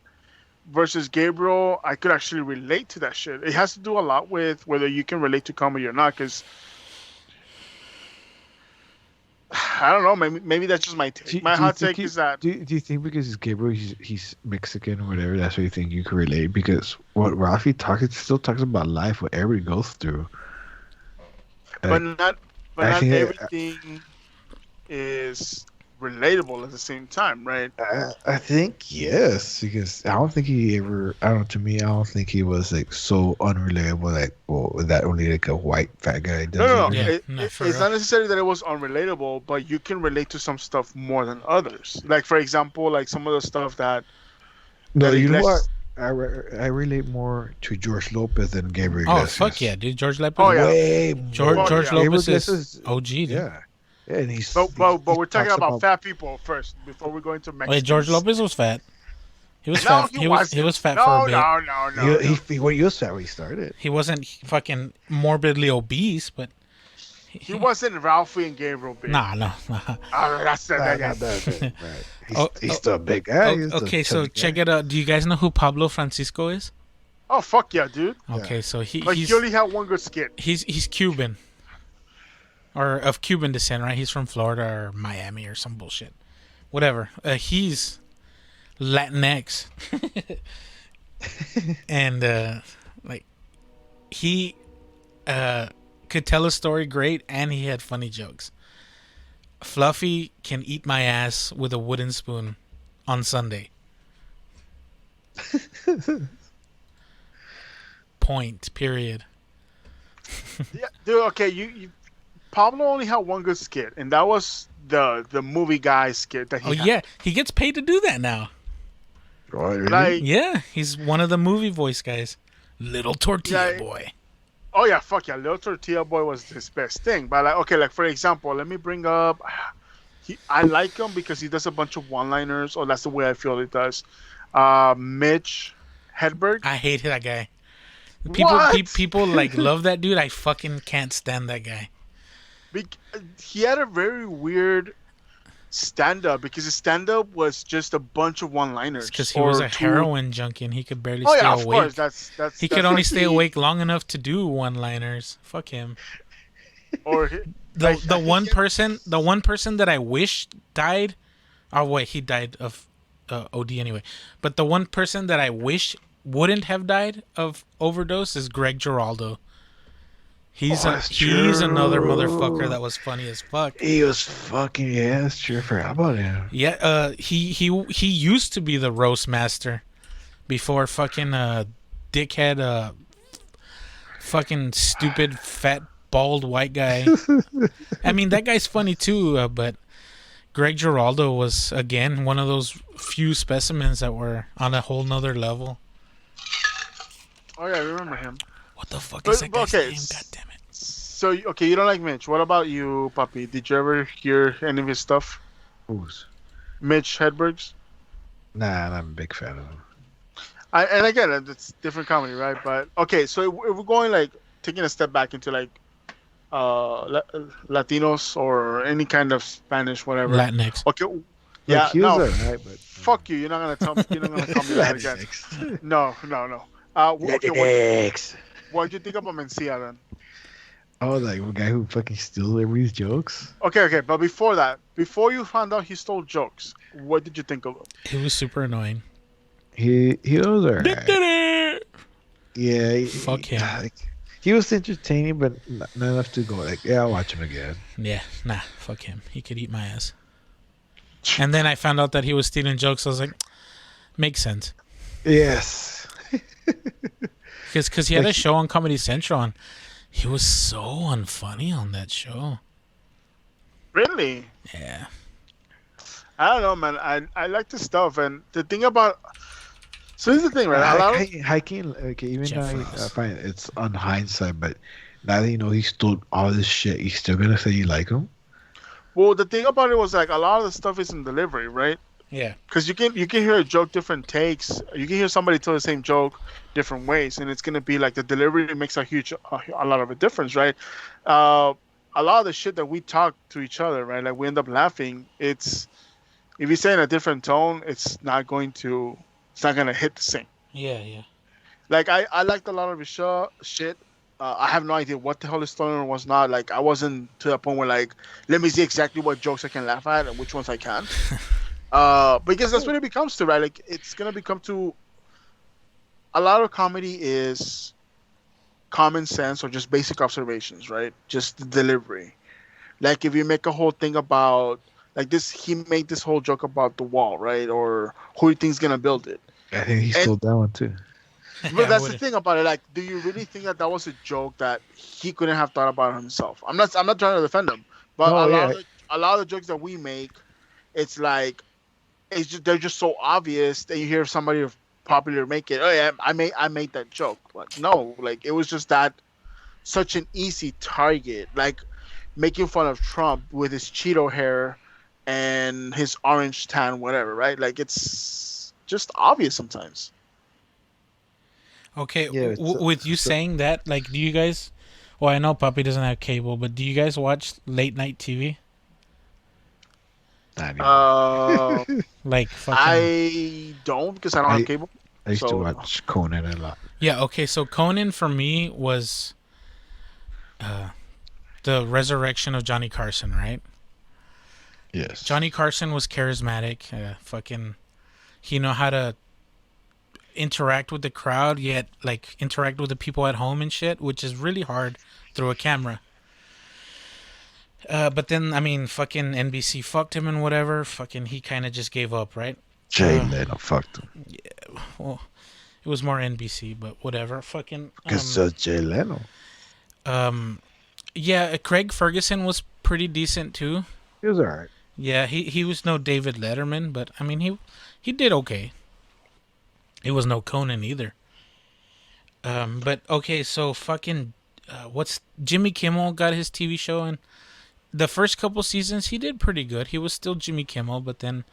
Speaker 3: Versus Gabriel, I could actually relate to that shit. It has to do a lot with whether you can relate to comedy or not. Because I don't know. Maybe that's just my take. My hot take is that.
Speaker 4: Do you think because he's Gabriel, he's Mexican or whatever, that's why you think you can relate? Because what Rafi still talks about life, what everybody goes through.
Speaker 3: But
Speaker 4: Like,
Speaker 3: not
Speaker 4: I think
Speaker 3: everything is relatable at the same time, right?
Speaker 4: I think yes, because I don't think he ever. I don't. To me, I don't think he was like so unrelatable. Like, well, that only like a white fat guy does.
Speaker 3: No.
Speaker 4: it.
Speaker 2: Yeah,
Speaker 3: It's
Speaker 2: for real.
Speaker 3: not necessarily that it was unrelatable, but you can relate to some stuff more than others. Like for example, like some of the stuff that.
Speaker 4: No,
Speaker 3: that
Speaker 4: you know what?
Speaker 3: Iglesias-
Speaker 4: I relate more to George Lopez than Gabriel
Speaker 2: Oh
Speaker 4: Iglesias.
Speaker 2: fuck yeah, dude. George Lopez.
Speaker 3: Oh, yeah.
Speaker 4: Way
Speaker 2: George
Speaker 4: more.
Speaker 3: George
Speaker 2: Lopez
Speaker 4: Gabriel
Speaker 2: is
Speaker 4: Iglesias-
Speaker 2: OG, dude.
Speaker 4: Yeah, and he's.
Speaker 3: But we're talking
Speaker 4: talks
Speaker 3: about fat people first before we go into Mexico.
Speaker 2: Wait, George Lopez was fat. He was
Speaker 3: No,
Speaker 2: fat.
Speaker 3: he
Speaker 2: He
Speaker 3: wasn't.
Speaker 2: was fat
Speaker 3: no,
Speaker 2: for a bit.
Speaker 3: No.
Speaker 4: He was fat when he started.
Speaker 2: He wasn't fucking morbidly obese, but
Speaker 3: He wasn't Ralphie and Gabriel big.
Speaker 2: nah.
Speaker 3: Oh, that's that guy.
Speaker 4: Right. He's,
Speaker 2: Oh,
Speaker 4: he's
Speaker 2: oh,
Speaker 4: still a big guy. He's still
Speaker 2: Okay,
Speaker 4: a
Speaker 2: so
Speaker 4: chubby
Speaker 2: check
Speaker 4: guy.
Speaker 2: it out. Do you guys know who Pablo Francisco is?
Speaker 3: Oh fuck yeah, dude!
Speaker 2: Okay, so
Speaker 3: Like
Speaker 2: he's
Speaker 3: he only had one good skit.
Speaker 2: he's Cuban, or of Cuban descent, right? He's from Florida or Miami or some bullshit, whatever. He's Latinx, and like he could tell a story great, and he had funny jokes. Fluffy can eat my ass with a wooden spoon on Sunday. Point. Period.
Speaker 3: Yeah, dude. Okay, you Pablo only had one good skit, and that was the movie guy skit that he.
Speaker 2: Oh
Speaker 3: had.
Speaker 2: yeah, he gets paid to do that now.
Speaker 4: Oh, really?
Speaker 3: Like,
Speaker 2: Yeah, he's one of the movie voice guys. Little Tortilla
Speaker 3: Yeah,
Speaker 2: Boy.
Speaker 3: oh yeah, fuck yeah, Little Tortilla Boy was his best thing. But like, okay, like for example, let me bring up. I like him because he does a bunch of one-liners, or that's the way I feel he does. Mitch Hedberg.
Speaker 2: I hate that guy. People,
Speaker 3: What?
Speaker 2: people like love that dude. I fucking can't stand that guy.
Speaker 3: He had a very weird stand-up because his stand-up was just a bunch of one-liners.
Speaker 2: Because he was
Speaker 3: or
Speaker 2: a
Speaker 3: two-
Speaker 2: heroin junkie and he could barely
Speaker 3: Oh
Speaker 2: stay
Speaker 3: yeah, of
Speaker 2: awake.
Speaker 3: course. That's
Speaker 2: He
Speaker 3: that's
Speaker 2: could only
Speaker 3: like
Speaker 2: stay awake long enough to do one-liners. Fuck him.
Speaker 3: Or
Speaker 2: The one person that I wish died. Oh wait, he died of OD anyway. But the one person that I wish wouldn't have died of overdose is Greg Giraldo. He's
Speaker 4: Oh, that's
Speaker 2: he's another
Speaker 4: true.
Speaker 2: motherfucker that was funny as fuck.
Speaker 4: He was fucking that's true. I forgot about him.
Speaker 2: Yeah, he used to be the roast master before fucking dickhead fucking stupid fat bald white guy. I mean that guy's funny too, but Greg Giraldo was again one of those few specimens that were on a whole nother level.
Speaker 3: Oh yeah, I remember him.
Speaker 2: What the fuck is that guy's
Speaker 3: okay,
Speaker 2: name? God damn it.
Speaker 3: So okay, you don't like Mitch. What about you, Papi? Did you ever hear any of his stuff?
Speaker 4: Who's?
Speaker 3: Mitch Hedberg's.
Speaker 4: Nah, I'm a big fan of him.
Speaker 3: And again, it's different comedy, right? But okay, so if we're going like taking a step back into like Latinos or any kind of Spanish, whatever.
Speaker 2: Latinx.
Speaker 3: Okay,
Speaker 4: Like
Speaker 3: yeah,
Speaker 4: he was
Speaker 3: no,
Speaker 4: alright, but
Speaker 3: fuck you. You're not gonna tell me. You're not gonna call me that again.
Speaker 4: Latinx.
Speaker 3: No, no, no. Okay,
Speaker 4: Latinx.
Speaker 3: what'd you think about Mencia then?
Speaker 4: Oh, like a guy who fucking steals everybody's jokes.
Speaker 3: Okay, but before that, before you found out he stole jokes, what did you think of him?
Speaker 2: He was super annoying.
Speaker 4: He was alright. Yeah.
Speaker 2: Fuck him.
Speaker 4: Like, he was entertaining, but not enough to go like, yeah, I'll watch him again.
Speaker 2: Yeah, nah, fuck him. He could eat my ass. And then I found out that he was stealing jokes. I was like, makes sense.
Speaker 4: Yes.
Speaker 2: Because he had a show on Comedy Central, and he was so unfunny on that show.
Speaker 3: Really?
Speaker 2: Yeah.
Speaker 3: I don't know, man. I like this stuff, and the thing about so here's the thing, right? A lot of,
Speaker 4: Hiking, okay, even though I
Speaker 2: Jeffries.
Speaker 4: find it's on hindsight, but now that you know he stole all this shit, you still gonna say you like him?
Speaker 3: well, the thing about it was like a lot of the stuff is in delivery, right?
Speaker 2: Yeah.
Speaker 3: Because you can hear a joke different takes. You can hear somebody tell the same joke different ways, and it's gonna be like the delivery makes a lot of a difference, right? A lot of the shit that we talk to each other, right? Like we end up laughing. It's if you say in a different tone, it's not gonna hit the same.
Speaker 2: Yeah.
Speaker 3: Like I liked a lot of his shit. I have no idea what the hell is stolen or was not. Like I wasn't to the point where like let me see exactly what jokes I can laugh at and which ones I can't. Because that's what it becomes to, right? Like it's gonna become to a lot of comedy is common sense or just basic observations, right? Just the delivery. Like if you make a whole thing about like this, he made this whole joke about the wall, right? Or who do you think's gonna build it?
Speaker 4: I think he stole that one too.
Speaker 3: But that's the thing about it. Like, do you really think that that was a joke that he couldn't have thought about himself? I'm not trying to defend him, but a lot of the jokes that we make, it's like they're just so obvious that you hear somebody popular make it. Oh yeah, I made that joke, but no, like it was just that such an easy target, like making fun of Trump with his Cheeto hair and his orange tan, whatever, right? Like it's just obvious sometimes.
Speaker 2: Okay,
Speaker 4: Yeah,
Speaker 2: with you saying that, like, do you guys... Well, I know Papi doesn't have cable, but do you guys watch late night TV?
Speaker 4: Not even.
Speaker 2: Like, fucking...
Speaker 3: I don't because I don't have cable.
Speaker 4: I used to watch Conan a lot.
Speaker 2: Yeah, okay, so Conan for me was the resurrection of Johnny Carson, right?
Speaker 4: Yes.
Speaker 2: Johnny Carson was charismatic. Fucking... He know how to interact with the crowd, yet, like, interact with the people at home and shit, which is really hard through a camera. But then, I mean, fucking NBC fucked him and whatever. Fucking, he kind of just gave up, right?
Speaker 4: Jay Leno fucked him.
Speaker 2: Yeah, well, it was more NBC, but whatever. Fucking.
Speaker 4: Because Jay Leno.
Speaker 2: Yeah, Craig Ferguson was pretty decent too.
Speaker 4: He was alright.
Speaker 2: Yeah, he was no David Letterman, but I mean he did okay. It was no Conan either. But okay, so fucking what's Jimmy Kimmel got his TV show, and the first couple seasons he did pretty good. He was still Jimmy Kimmel, but then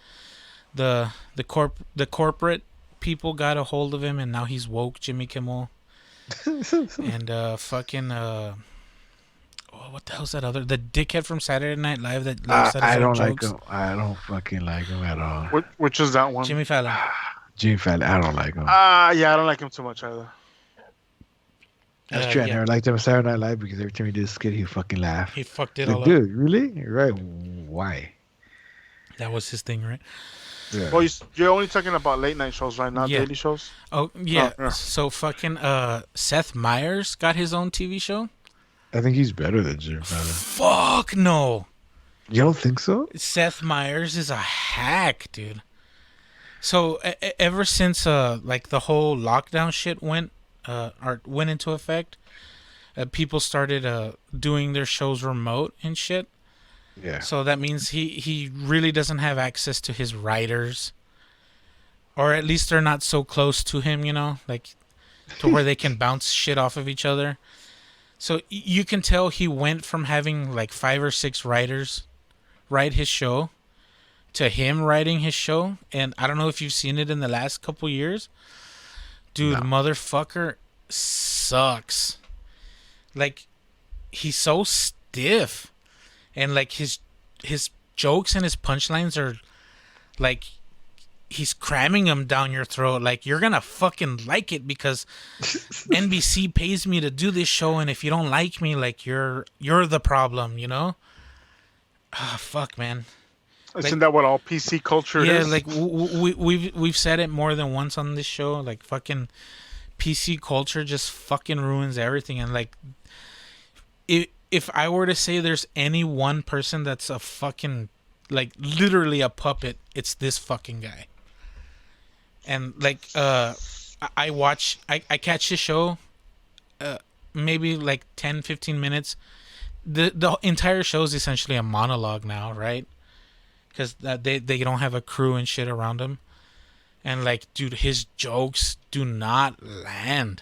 Speaker 2: the corporate people got a hold of him, and now he's woke Jimmy Kimmel. And fucking what the hell's that other, the dickhead from Saturday Night Live that laughs at his
Speaker 4: I
Speaker 2: own
Speaker 4: don't
Speaker 2: jokes?
Speaker 4: like him. I don't fucking like him at all.
Speaker 3: Which is that one?
Speaker 2: Jimmy Fallon.
Speaker 4: Jimmy Fallon, I don't like him.
Speaker 3: Yeah, I don't like him too much either.
Speaker 4: That's true. I
Speaker 2: yeah.
Speaker 4: never liked him on Saturday Night Live because every time he did a skit, he fucking laugh.
Speaker 2: He fucked it
Speaker 4: Like,
Speaker 2: all up.
Speaker 4: dude, really? Right? Why?
Speaker 2: That was his thing, right?
Speaker 4: Yeah.
Speaker 3: Well, you're only talking about late night shows, right? Not
Speaker 2: Yeah.
Speaker 3: daily shows.
Speaker 2: Oh yeah.
Speaker 3: Oh, yeah.
Speaker 2: So fucking Seth Meyers got his own TV show.
Speaker 4: I think he's better than Jimmy Fallon.
Speaker 2: Fuck no.
Speaker 4: You don't think so?
Speaker 2: Seth Meyers is a hack, dude. So ever since like the whole lockdown shit went into effect, people started doing their shows remote and shit.
Speaker 4: Yeah.
Speaker 2: So that means he really doesn't have access to his writers, or at least they're not so close to him, you know, like to where they can bounce shit off of each other. So you can tell he went from having like 5 or 6 writers write his show to him writing his show, and I don't know if you've seen it in the last couple years. Dude,
Speaker 4: No.
Speaker 2: motherfucker sucks. Like, he's so stiff, and like his jokes and his punchlines are like he's cramming them down your throat. Like, you're gonna fucking like it because NBC pays me to do this show, and if you don't like me, like you're the problem, you know? Ah, fuck, man.
Speaker 3: Isn't that what all PC culture
Speaker 2: Yeah,
Speaker 3: is?
Speaker 2: like we've said it more than once on this show. Like, fucking PC culture just fucking ruins everything. And like, if I were to say there's any one person that's a fucking, like, literally a puppet, it's this fucking guy. And like, I catch the show, maybe like 10-15 minutes. The entire show is essentially a monologue now, right? Because they don't have a crew and shit around him. And like, dude, his jokes do not land.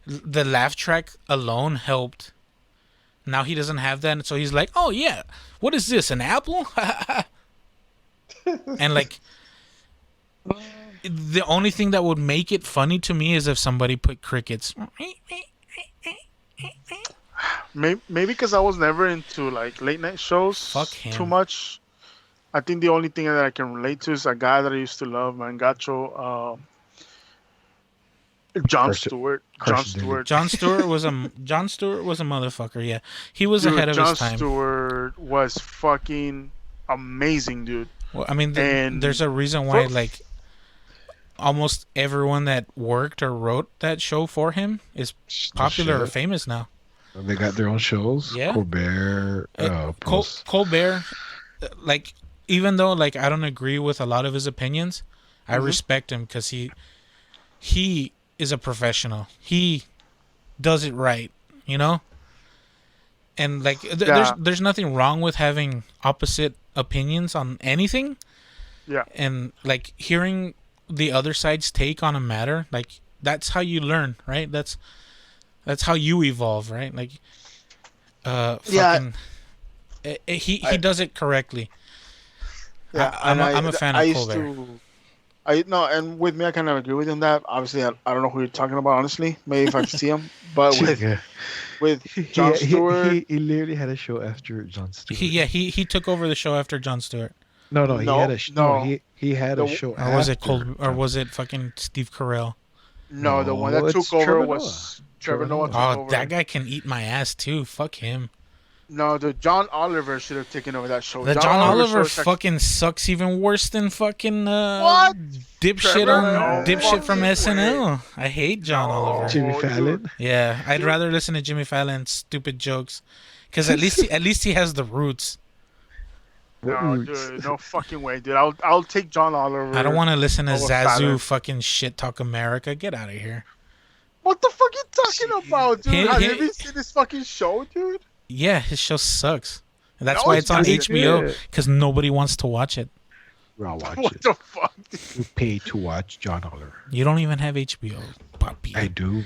Speaker 2: The laugh track alone helped. Now he doesn't have that, and so he's like, oh yeah, what is this, an apple? And like, the only thing that would make it funny to me is if somebody put crickets.
Speaker 3: Maybe because I was never into like late night shows
Speaker 2: Fuck him.
Speaker 3: too much. I think the only thing that I can relate to is a guy that I used to love, man, Gacho, John
Speaker 4: Carson-
Speaker 3: Stewart.
Speaker 4: Carson Daly.
Speaker 2: Jon Stewart was a motherfucker. Yeah, he was
Speaker 3: Dude,
Speaker 2: ahead of
Speaker 3: Jon
Speaker 2: his time.
Speaker 3: Stewart was fucking amazing, dude.
Speaker 2: Well, I mean,
Speaker 3: And
Speaker 2: there's a reason why
Speaker 3: for-
Speaker 2: like almost everyone that worked or wrote that show for him is popular or
Speaker 4: Shit.
Speaker 2: famous now.
Speaker 4: They got their own shows.
Speaker 2: Yeah.
Speaker 4: Colbert. Post.
Speaker 2: Colbert, like, even though like I don't agree with a lot of his opinions, I respect him because he is a professional. He does it right, you know. And like, there's nothing wrong with having opposite opinions on anything.
Speaker 3: Yeah.
Speaker 2: And like, hearing the other side's take on a matter, like, that's how you learn, right? That's how you evolve, right? Like, fucking, he does it correctly.
Speaker 3: Yeah,
Speaker 2: I'm a fan of Colbert.
Speaker 3: And with me, I kind of agree with him that obviously I don't know who you're talking about, honestly. Maybe if I see him, but with Jon Stewart,
Speaker 4: He literally had a show after Jon Stewart.
Speaker 2: He took over the show after Jon Stewart.
Speaker 4: No,
Speaker 3: No,
Speaker 4: he had a he had
Speaker 3: The-
Speaker 4: a show.
Speaker 2: Or was it
Speaker 4: after
Speaker 2: or was it fucking Steve Carell?
Speaker 3: no, the one
Speaker 4: No,
Speaker 3: that
Speaker 4: it's
Speaker 3: took over
Speaker 4: Trevor
Speaker 3: was
Speaker 4: Noah.
Speaker 3: Trevor Noah. Took
Speaker 2: Oh,
Speaker 3: over.
Speaker 2: that guy can eat my ass too. Fuck him.
Speaker 3: No, the John Oliver should have taken over that show.
Speaker 2: The John Oliver
Speaker 3: show is actually-
Speaker 2: fucking sucks even worse than fucking
Speaker 3: What?
Speaker 2: dipshit
Speaker 3: Trevor
Speaker 2: on
Speaker 3: Noah?
Speaker 2: dipshit from
Speaker 3: Fucking
Speaker 2: SNL. I hate John
Speaker 3: No.
Speaker 2: Oliver.
Speaker 4: Jimmy
Speaker 3: Oh,
Speaker 4: Fallon.
Speaker 2: Yeah, I'd rather listen to Jimmy Fallon's stupid jokes, because at least he has the roots.
Speaker 3: No, dude, no fucking way, dude. I'll take John Oliver.
Speaker 2: I don't want to listen to
Speaker 3: over
Speaker 2: Zazu
Speaker 3: Fallon.
Speaker 2: fucking shit talk America. Get out of here.
Speaker 3: What the fuck you talking about, dude?
Speaker 2: Hey,
Speaker 3: Have
Speaker 2: hey.
Speaker 3: you ever seen this fucking show, dude?
Speaker 2: Yeah, his show sucks. And that's
Speaker 3: No,
Speaker 2: why
Speaker 3: it's
Speaker 2: it's on
Speaker 3: pretty
Speaker 2: HBO,
Speaker 4: good.
Speaker 2: because nobody wants to watch it.
Speaker 4: I'll watch
Speaker 3: What
Speaker 4: it.
Speaker 3: the fuck?
Speaker 4: We pay to watch John Oliver.
Speaker 2: You don't even have HBO, puppy.
Speaker 4: I do.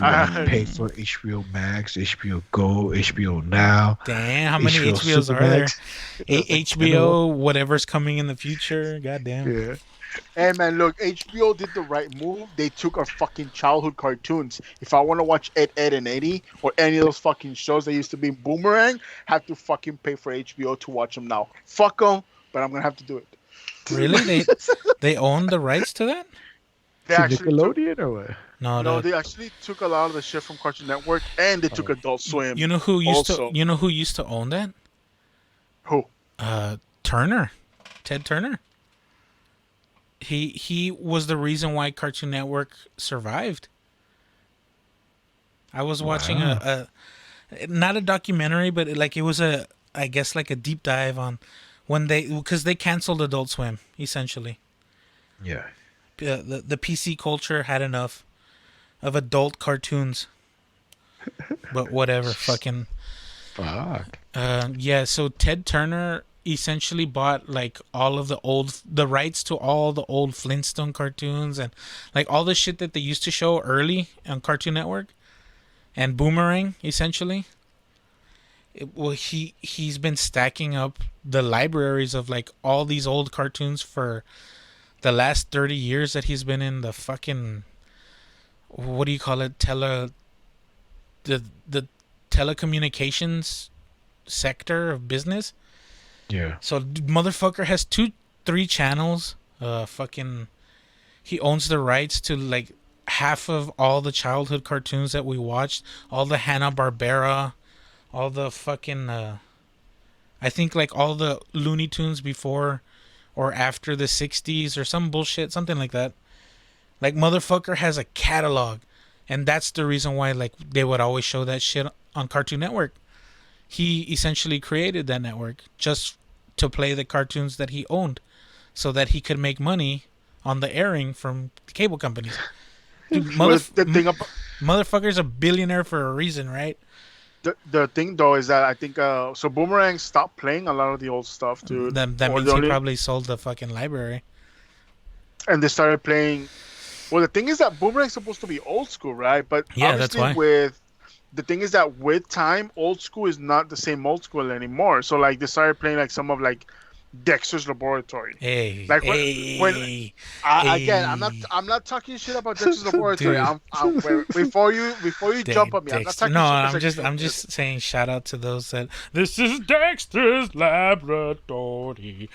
Speaker 4: I pay for HBO Max, HBO Go, HBO Now.
Speaker 2: Damn, how many
Speaker 4: HBO
Speaker 2: HBOs are there?
Speaker 4: Supermax.
Speaker 2: HBO, whatever's coming in the future. Goddamn.
Speaker 4: Yeah.
Speaker 3: Hey man, look, HBO did the right move. They took our fucking childhood cartoons. If I want to watch Ed, and Eddie, or any of those fucking shows that used to be Boomerang, have to fucking pay for HBO to watch them now. Fuck them, but I'm gonna have to do it.
Speaker 2: Really? They own the rights to that?
Speaker 3: They
Speaker 4: To
Speaker 3: actually took,
Speaker 4: Nickelodeon or what?
Speaker 2: No.
Speaker 3: they actually took a lot of the shit from Cartoon Network, and they took Adult Swim.
Speaker 2: You know who used
Speaker 3: Also.
Speaker 2: to own that?
Speaker 3: Who?
Speaker 2: Turner. Ted Turner. He was the reason why Cartoon Network survived. I was watching a not a documentary, but it was I guess like a deep dive on when because they canceled Adult Swim essentially.
Speaker 4: Yeah.
Speaker 2: The PC culture had enough of adult cartoons. But whatever, fucking
Speaker 4: Fuck.
Speaker 2: yeah, so Ted Turner essentially bought like all of the rights to all the old Flintstone cartoons and like all the shit that they used to show early on Cartoon Network and Boomerang essentially. Well, he's been stacking up the libraries of like all these old cartoons for the last 30 years that he's been in the fucking, what do you call it, the telecommunications sector of business.
Speaker 4: Yeah.
Speaker 2: So motherfucker has 3 channels. Fucking, he owns the rights to like half of all the childhood cartoons that we watched, all the Hanna-Barbera, all the fucking I think like all the Looney Tunes before or after the 60s or some bullshit, something like that. Like motherfucker has a catalog, and that's the reason why like they would always show that shit on Cartoon Network. He essentially created that network just to play the cartoons that he owned, so that he could make money on the airing from the cable companies. Dude,
Speaker 3: Well, the thing about
Speaker 2: motherfucker's a billionaire for a reason, right?
Speaker 3: the thing though is that I think so Boomerang stopped playing a lot of the old stuff, dude.
Speaker 2: That
Speaker 3: Or
Speaker 2: means
Speaker 3: the
Speaker 2: he
Speaker 3: only-
Speaker 2: probably sold the fucking library.
Speaker 3: and they started playing. Well, the thing is that Boomerang's supposed to be old school, right? But
Speaker 2: Yeah, that's
Speaker 3: obviously
Speaker 2: why.
Speaker 3: with the thing is that with time, old school is not the same old school anymore. So like they started playing like some of like Dexter's Laboratory.
Speaker 2: Hey,
Speaker 3: Like, when-
Speaker 2: hey,
Speaker 3: Again, I'm not talking shit about Dexter's Laboratory.
Speaker 2: Dude.
Speaker 3: Before you jump on me, I'm not
Speaker 2: Dexter.
Speaker 3: talking.
Speaker 2: No,
Speaker 3: shit about
Speaker 2: I'm just saying shout out to those that this is Dexter's Laboratory.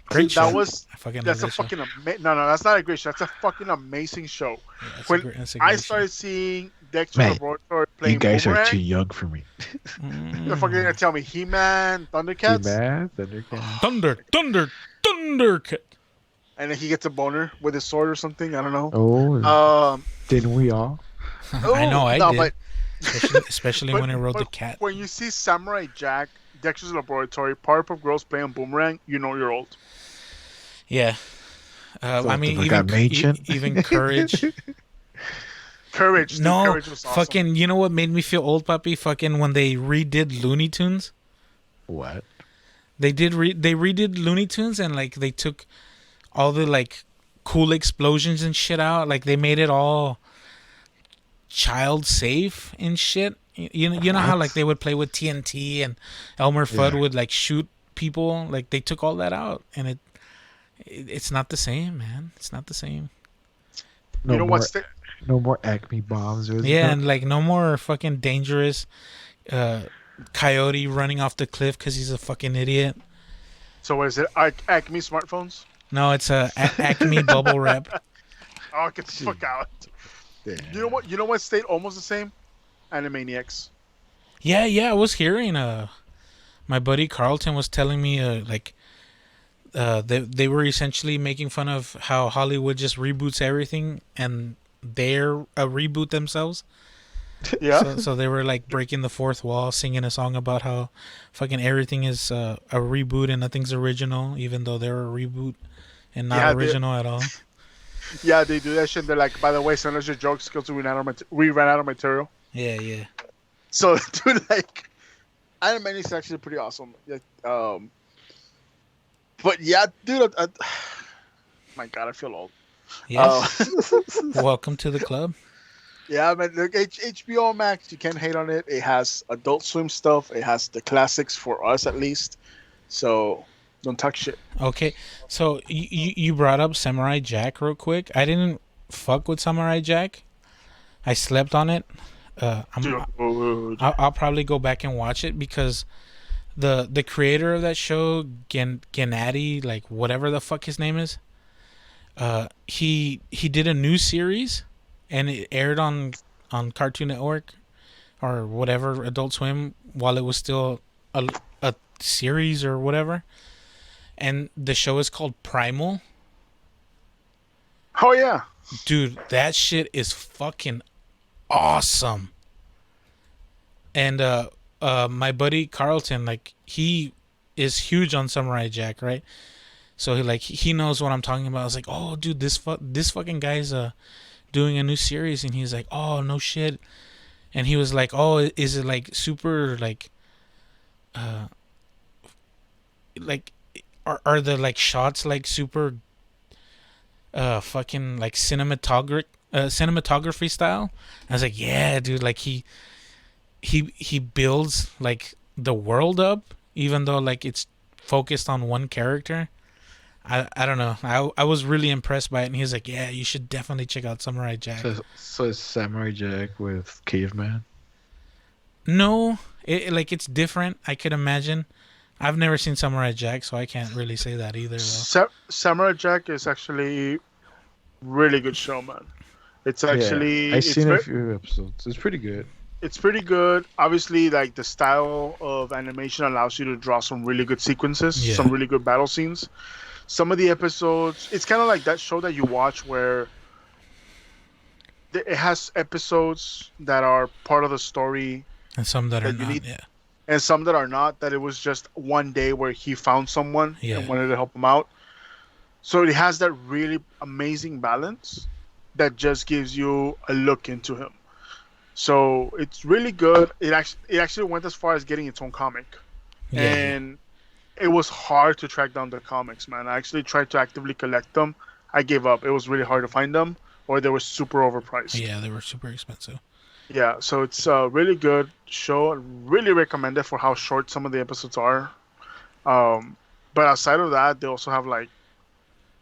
Speaker 2: Great show.
Speaker 3: That was
Speaker 2: I fucking love
Speaker 3: that's a
Speaker 2: that show.
Speaker 3: fucking no, that's not a great show. That's a fucking amazing show.
Speaker 2: Yeah, that's
Speaker 3: When
Speaker 2: that's a
Speaker 3: I
Speaker 2: great
Speaker 3: started seeing Dexter's
Speaker 4: Man,
Speaker 3: Laboratory playing
Speaker 4: You guys
Speaker 3: Boomerang,
Speaker 4: are too young for me.
Speaker 2: show.
Speaker 3: you're fucking gonna tell me He-Man,
Speaker 4: You
Speaker 3: Thundercats,
Speaker 4: mad? Thundercat.
Speaker 2: Thundercat.
Speaker 3: and then he gets a boner with his sword or something. I don't know.
Speaker 4: Oh, didn't we all?
Speaker 2: I know I
Speaker 3: no,
Speaker 2: did.
Speaker 3: but
Speaker 2: Especially when I rode the cat.
Speaker 3: when you see Samurai Jack, Dexter's Laboratory, Powerpuff Girls playing Boomerang, you know you're old.
Speaker 2: Yeah.
Speaker 4: So
Speaker 2: I mean,
Speaker 4: I got ancient.
Speaker 2: even Courage.
Speaker 3: Courage, dude,
Speaker 2: No,
Speaker 3: Courage was awesome.
Speaker 2: fucking. You know what made me feel old, puppy? Fucking when they redid Looney Tunes.
Speaker 4: What?
Speaker 2: They redid Looney Tunes and like they took all the like cool explosions and shit out. Like they made it all child safe and shit. You know how like they would play with TNT and Elmer Fudd
Speaker 4: Yeah.
Speaker 2: would like shoot people. Like they took all that out and it's not the same, man. It's not the same.
Speaker 4: No
Speaker 3: You know
Speaker 4: more.
Speaker 3: what's the,
Speaker 4: No more Acme bombs. Or
Speaker 2: Yeah, and like no more fucking dangerous coyote running off the cliff because he's a fucking idiot.
Speaker 3: so what is it? Acme smartphones?
Speaker 2: No, it's Acme bubble wrap.
Speaker 3: Oh, get the fuck out. You know what? You know what stayed almost the same? Animaniacs.
Speaker 2: Yeah, I was hearing. My buddy Carlton was telling me they were essentially making fun of how Hollywood just reboots everything and they're a reboot themselves.
Speaker 3: Yeah.
Speaker 2: So they were like breaking the fourth wall, singing a song about how fucking everything is a reboot and nothing's original, even though they're a reboot and not
Speaker 3: Yeah,
Speaker 2: original at all.
Speaker 3: Yeah, they do that shit. They're like, by the way, send us your jokes because we ran out of material.
Speaker 2: Yeah.
Speaker 3: So, dude, like, Animaniacs is actually pretty awesome. Yeah, but yeah, dude, my God, I feel old.
Speaker 2: Yes.
Speaker 3: Uh,
Speaker 2: Welcome to the club.
Speaker 3: yeah, man, look, HBO Max, you can't hate on it. It has Adult Swim stuff. It has the classics for us, at least. So, don't talk shit.
Speaker 2: Okay, so you brought up Samurai Jack real quick. I didn't fuck with Samurai Jack. I slept on it.
Speaker 3: Dude.
Speaker 2: I'll probably go back and watch it because the creator of that show, Gennady, like whatever the fuck his name is, he did a new series, and it aired on Cartoon Network or whatever Adult Swim while it was still a series or whatever, and the show is called Primal.
Speaker 3: Oh, yeah.
Speaker 2: Dude, that shit is fucking awesome. And my buddy Carlton, like, he is huge on Samurai Jack, right? So he knows what I'm talking about. I was like, oh, dude, this fucking guy's doing a new series, and he's like, oh, no shit. And he was like, oh, is it like super like are the like shots like super fucking like cinematography style? I was like, yeah, dude, like he he builds like the world up, even though like it's focused on one character. I don't know. I was really impressed by it, and he's like, yeah, you should definitely check out Samurai Jack.
Speaker 4: So it's Samurai Jack with Caveman.
Speaker 2: No, it's different. I could imagine. I've never seen Samurai Jack, so I can't really say that either. Though.
Speaker 3: Samurai Jack is actually really good show, man. It's actually
Speaker 4: I've seen a few episodes. It's pretty good.
Speaker 3: It's pretty good. Obviously, like the style of animation allows you to draw some really good sequences,
Speaker 2: Yeah.
Speaker 3: some really good battle scenes. Some of the episodes, it's kind of like that show that you watch where it has episodes that are part of the story
Speaker 2: And some that are
Speaker 3: that you
Speaker 2: not.
Speaker 3: need-
Speaker 2: Yeah.
Speaker 3: and some that are not. That it was just one day where he found someone
Speaker 2: Yeah.
Speaker 3: and wanted to help him out. So it has that really amazing balance that just gives you a look into him. So it's really good. It actually went as far as getting its own comic,
Speaker 2: Yeah.
Speaker 3: and it was hard to track down the comics, man. I actually tried to actively collect them. I gave up. It was really hard to find them, or they were super overpriced.
Speaker 2: Yeah, they were super expensive.
Speaker 3: Yeah, so it's a really good show. I really recommend it for how short some of the episodes are. But outside of that, they also have like,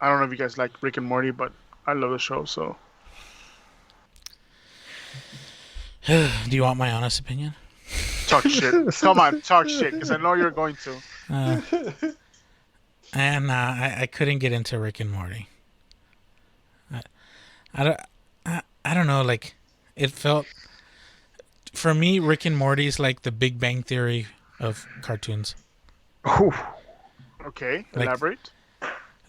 Speaker 3: I don't know if you guys like Rick and Morty, but I love the show. So
Speaker 2: Do you want my honest opinion?
Speaker 3: talk shit. Come on, talk shit, because I know you're going to.
Speaker 2: And I couldn't get into Rick and Morty. I don't know. Like, it felt for me, Rick and Morty is like the Big Bang Theory of cartoons.
Speaker 3: Okay,
Speaker 2: Like-
Speaker 3: elaborate.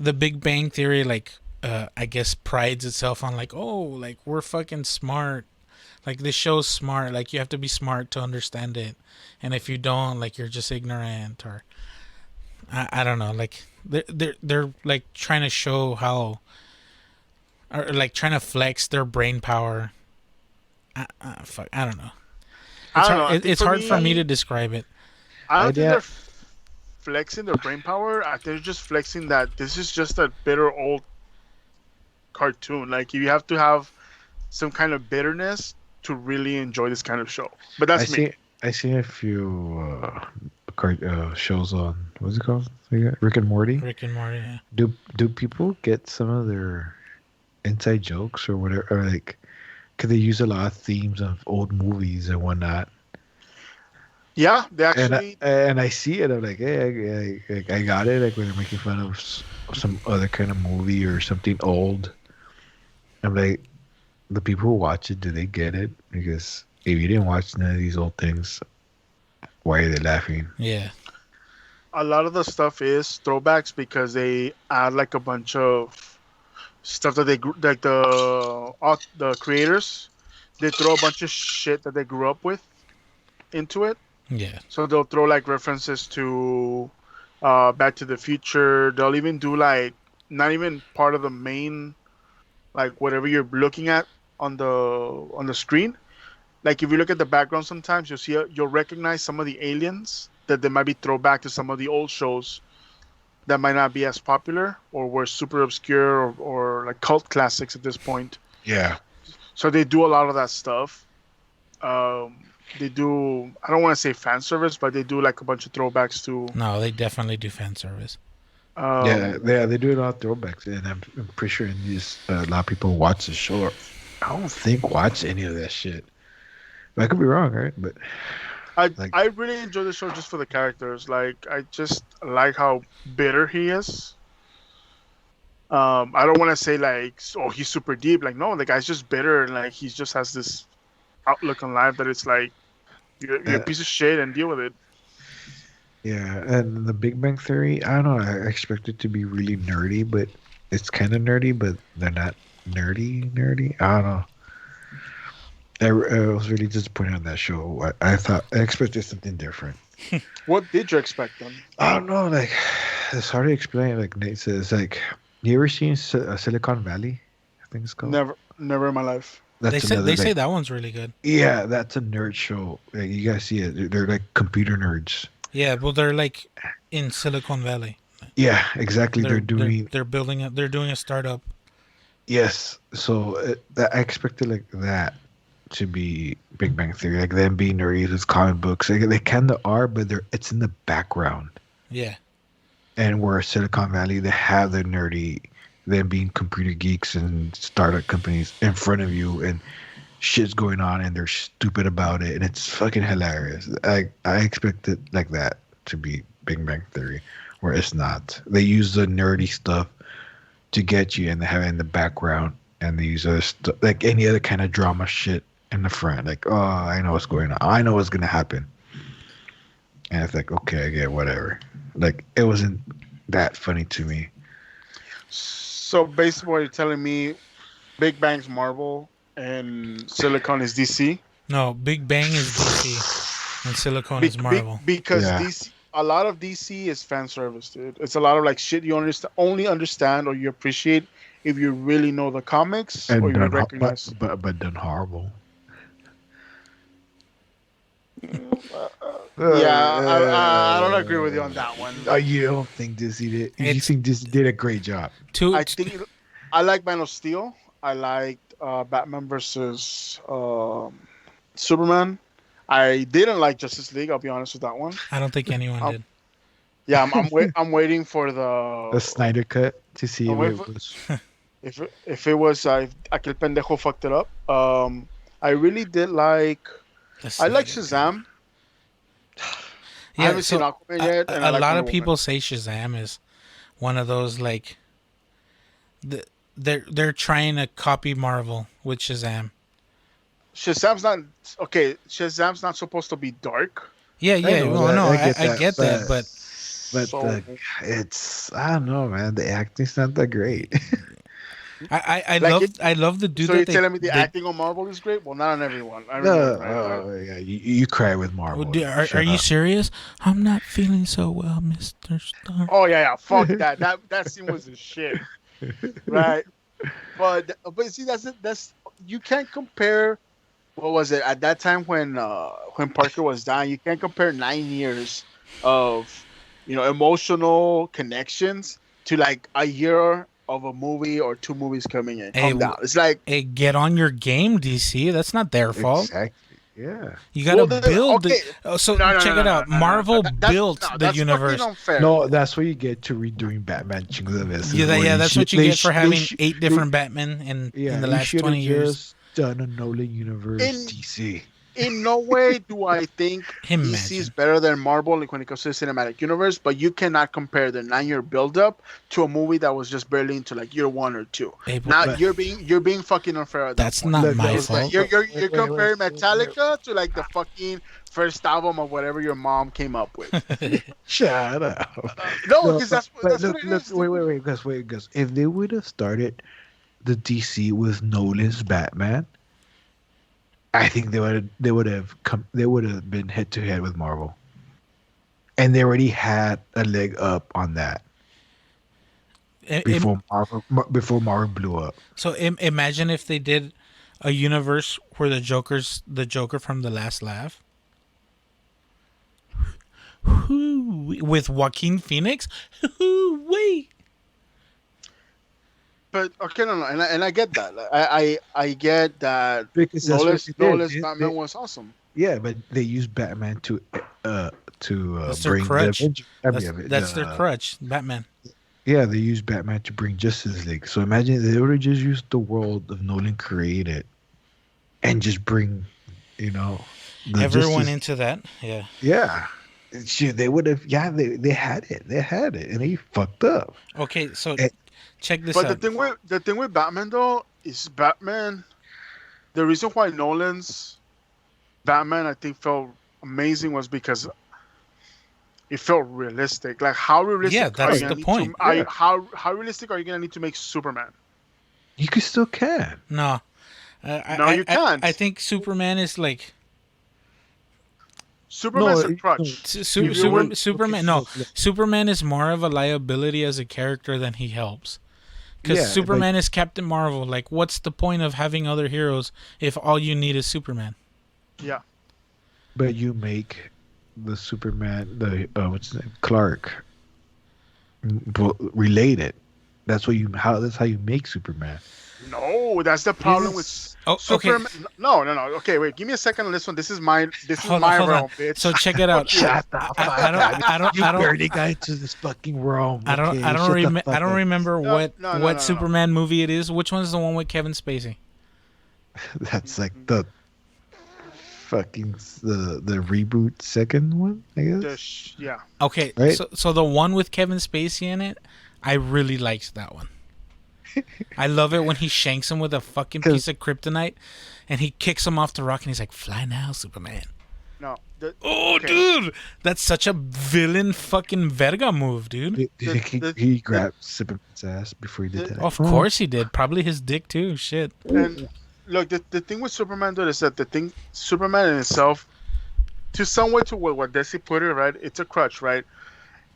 Speaker 2: The Big Bang Theory, like, I guess prides itself on like, oh, like we're fucking smart. Like this show's smart. Like you have to be smart to understand it, and if you don't, like you're just ignorant or I don't know. Like they're like trying to show how, or like trying to flex their brain power. Fuck, I don't know.
Speaker 3: I don't know. I think
Speaker 2: It's hard for me to describe it.
Speaker 3: I don't think
Speaker 4: Idea-
Speaker 3: they're flexing their brain power. They're just flexing that this is just a bitter old cartoon. Like you have to have some kind of bitterness to really enjoy this kind of show. But that's me.
Speaker 4: I seen a few shows on what's it called? Rick and Morty.
Speaker 2: Rick and Morty. Yeah.
Speaker 4: Do people get some of their inside jokes or whatever? Or like, could they use a lot of themes of old movies and whatnot?
Speaker 3: Yeah, they actually.
Speaker 4: And I see it. I'm like, hey, I got it. Like when they're making fun of some other kind of movie or something old. I'm like, the people who watch it, do they get it? Because if you didn't watch none of these old things, why are they laughing?
Speaker 2: Yeah.
Speaker 3: A lot of the stuff is throwbacks because they add like a bunch of stuff that like the creators, they throw a bunch of shit that they grew up with into it.
Speaker 2: Yeah.
Speaker 3: So they'll throw like references to Back to the Future. They'll even do like not even part of the main, like whatever you're looking at on the screen. Like if you look at the background, sometimes you'll recognize some of the aliens that they might be throwback to some of the old shows that might not be as popular or were super obscure or like cult classics at this point.
Speaker 4: Yeah.
Speaker 3: So they do a lot of that stuff. They do, I don't want to say fan service, but they do like a bunch of throwbacks to.
Speaker 2: No, they definitely do fan service.
Speaker 4: They do a lot of throwbacks, and I'm pretty sure in these a lot of people watch the show. I don't think watch any of that shit. I could be wrong, right? But
Speaker 3: I really enjoy the show just for the characters. Like I just like how bitter he is. I don't want to say like, oh, he's super deep. Like no, the guy's just bitter and like he just has this outlook on life that it's like you're a piece of shit and deal with it.
Speaker 4: yeah, and the Big Bang Theory, I don't know. I expect it to be really nerdy, but it's kind of nerdy, but they're not nerdy. I don't know. I was really disappointed on that show. I thought I expected something different.
Speaker 3: What did you expect then?
Speaker 4: I don't know. Like it's hard to explain. Like Nate says, like you ever seen Silicon Valley? I think it's called.
Speaker 3: Never in my life.
Speaker 4: That's
Speaker 2: They say that one's really good.
Speaker 4: Yeah, that's a nerd show. Like, you guys see it. They're like computer nerds.
Speaker 2: Yeah, well, they're like in Silicon Valley.
Speaker 4: Yeah, exactly. They're doing.
Speaker 2: They're building a. They're doing a startup.
Speaker 4: Yes. So I expected like that, to be Big Bang Theory. Like them being nerdy with comic books, they kind of are, but it's in the background.
Speaker 2: Yeah.
Speaker 4: And where Silicon Valley, they have the nerdy, them being computer geeks and startup companies in front of you, and shit's going on, and they're stupid about it, and it's fucking hilarious. I expect it like that to be Big Bang Theory, where it's not. They use the nerdy stuff to get you, and they have it in the background, and they use other like any other kind of drama shit in the front. Like, oh, I know what's going on. I know what's gonna happen. And it's like, okay, I get whatever. Like, it wasn't that funny to me.
Speaker 3: So basically, what you're telling me, Big Bang's Marvel and Silicon is DC.
Speaker 2: No, Big Bang is DC and Silicon is Marvel.
Speaker 3: Because
Speaker 4: Yeah.
Speaker 3: DC, a lot of DC is fan service, dude. It's a lot of like shit you only understand or you appreciate if you really know the comics or you
Speaker 4: done,
Speaker 3: recognize.
Speaker 4: but done horrible.
Speaker 3: I don't agree with you on that one.
Speaker 4: You don't think Disney did? You
Speaker 2: It's-
Speaker 4: think Disney did a great job?
Speaker 3: I think I like Man of Steel. I liked Batman versus Superman. I didn't like Justice League. I'll be honest with that one.
Speaker 2: I don't think anyone did.
Speaker 3: Yeah, I'm waiting for the
Speaker 4: The Snyder cut to see
Speaker 3: Oh,
Speaker 4: if
Speaker 3: wait
Speaker 4: it
Speaker 3: for-
Speaker 4: was.
Speaker 3: if it was if aquel pendejo fucked it up. I really did like. I like Shazam. I haven't seen Aquaman yet, and I
Speaker 2: a
Speaker 3: like
Speaker 2: lot
Speaker 3: Wonder
Speaker 2: of
Speaker 3: Woman.
Speaker 2: people say Shazam is one of those like they're trying to copy Marvel with Shazam.
Speaker 3: Shazam's not okay. Shazam's not supposed to be dark.
Speaker 2: Yeah, yeah.
Speaker 4: know
Speaker 2: Well,
Speaker 4: that.
Speaker 2: no,
Speaker 4: I
Speaker 2: I get that, but
Speaker 3: So-
Speaker 4: it's I don't know, man. The acting's not that great.
Speaker 2: I
Speaker 3: Like
Speaker 2: love
Speaker 3: it-
Speaker 2: I love the dude
Speaker 3: So you're
Speaker 2: that
Speaker 3: telling me the
Speaker 2: they,
Speaker 3: acting on Marvel is great? Well, not on everyone. I
Speaker 4: No,
Speaker 3: remember, right?
Speaker 4: yeah, you cry with Marvel.
Speaker 2: Are
Speaker 4: Shut
Speaker 2: you
Speaker 4: up.
Speaker 2: serious? I'm not feeling so well, Mr. Star.
Speaker 3: Oh yeah. Fuck that. That scene was the shit. Right. But see, that's it. That's you can't compare. What was it at that time when Parker was dying? You can't compare 9 years of emotional connections to like a year of a movie or 2 movies coming in.
Speaker 2: Hey,
Speaker 3: Calm down. It's like
Speaker 2: Hey, get on your game, DC. That's not their fault.
Speaker 4: Exactly. Yeah.
Speaker 2: You gotta
Speaker 3: Well,
Speaker 2: build.
Speaker 3: okay.
Speaker 2: So
Speaker 3: No,
Speaker 2: check it out. Marvel built the
Speaker 3: that's
Speaker 2: universe.
Speaker 3: fucking unfair.
Speaker 4: No, that's what you get to redoing Batman Chingo Veces.
Speaker 2: Yeah, that's what you get for having 8 different Batmen in the last 20 years.
Speaker 4: Just done a Nolan universe
Speaker 3: In-
Speaker 4: DC.
Speaker 3: In no way do I think
Speaker 2: Imagine.
Speaker 3: DC is better than Marvel when it comes to the cinematic universe, but you cannot compare the 9-year build-up to a movie that was just barely into like year 1 or 2.
Speaker 2: Hey,
Speaker 3: Now
Speaker 2: but
Speaker 3: you're being fucking unfair. At that
Speaker 2: that's
Speaker 3: point.
Speaker 2: not
Speaker 4: Look,
Speaker 2: my
Speaker 4: look,
Speaker 3: It's like
Speaker 2: fault.
Speaker 3: you're
Speaker 4: Wait,
Speaker 3: comparing
Speaker 4: wait.
Speaker 3: Metallica to like the fucking first album of whatever your mom came up with.
Speaker 4: Shut up.
Speaker 3: No, because that's
Speaker 4: but
Speaker 3: what it is.
Speaker 4: wait, Gus. If they would have started the DC with Nolan's Batman, I think they would have been head to head with Marvel, and they already had a leg up on that before Marvel blew up.
Speaker 2: So imagine if they did a universe where the Joker from The Last Laugh. With Joaquin Phoenix. Wait.
Speaker 3: But okay, no, and I get that. I get that.
Speaker 4: Because that's what they did.
Speaker 3: Nolan's Batman was awesome.
Speaker 4: Yeah, but they used Batman to
Speaker 2: That's their
Speaker 4: bring
Speaker 2: crutch.
Speaker 4: the Avengers.
Speaker 2: That's their crutch, Batman.
Speaker 4: Yeah, they used Batman to bring Justice League. So imagine they would have just used the world of Nolan created, and just bring, the
Speaker 2: Everyone
Speaker 4: Justice-
Speaker 2: into that. Yeah.
Speaker 4: Yeah, shit, they would have. Yeah, they had it. They had it, and he fucked up.
Speaker 2: Okay, so
Speaker 4: Eh,
Speaker 2: check this
Speaker 3: But
Speaker 2: out.
Speaker 3: the thing with Batman though is Batman. The reason why Nolan's Batman I think felt amazing was because it felt realistic. Like how realistic?
Speaker 2: Yeah,
Speaker 3: are
Speaker 2: that's
Speaker 3: you gonna
Speaker 2: the
Speaker 3: need
Speaker 2: point.
Speaker 3: To,
Speaker 4: Yeah.
Speaker 3: how realistic are you gonna need to make Superman?
Speaker 4: You could still can.
Speaker 2: No.
Speaker 3: No, you can't.
Speaker 2: I think Superman is like
Speaker 3: Superman's
Speaker 4: No,
Speaker 3: a crutch.
Speaker 2: Super,
Speaker 3: you were-
Speaker 2: Superman. No, Superman is more of a liability as a character than he helps. Because
Speaker 4: Yeah,
Speaker 2: Superman is Captain Marvel. Like, what's the point of having other heroes if all you need is Superman?
Speaker 3: Yeah.
Speaker 4: But you make the Superman, the what's his name, Clark, related. That's how you make Superman.
Speaker 3: No, that's the problem with
Speaker 4: Yes.
Speaker 2: Oh, okay.
Speaker 3: Superman. No. Okay, wait. Give me a second on this one. This is
Speaker 2: Hold on,
Speaker 3: my
Speaker 2: hold on.
Speaker 3: realm, bitch.
Speaker 2: So check it out.
Speaker 3: Fuck you.
Speaker 4: Shut the fuck up. You
Speaker 2: I don't,
Speaker 4: barely got into this fucking realm. Okay, shut the fuck
Speaker 2: I don't
Speaker 4: up.
Speaker 2: remember
Speaker 3: No,
Speaker 2: what
Speaker 3: no.
Speaker 2: Superman movie it is. Which one's the one with Kevin Spacey?
Speaker 4: That's like the fucking the reboot second one, I guess.
Speaker 3: Yeah.
Speaker 2: Okay,
Speaker 4: Right?
Speaker 2: so the one with Kevin Spacey in it, I really liked that one. I love it when he shanks him with a fucking piece of kryptonite, and he kicks him off the rock, and he's like, "Fly now, Superman."
Speaker 3: No.
Speaker 2: Oh,
Speaker 3: okay.
Speaker 2: dude, that's such a villain fucking verga move, dude.
Speaker 4: Do you think he grabbed Superman's ass before he did that?
Speaker 2: Of course he did. Probably his dick too. Shit.
Speaker 3: And look, the thing with Superman, dude, is that Superman in itself, to some way to what DC put it, right? It's a crutch, right?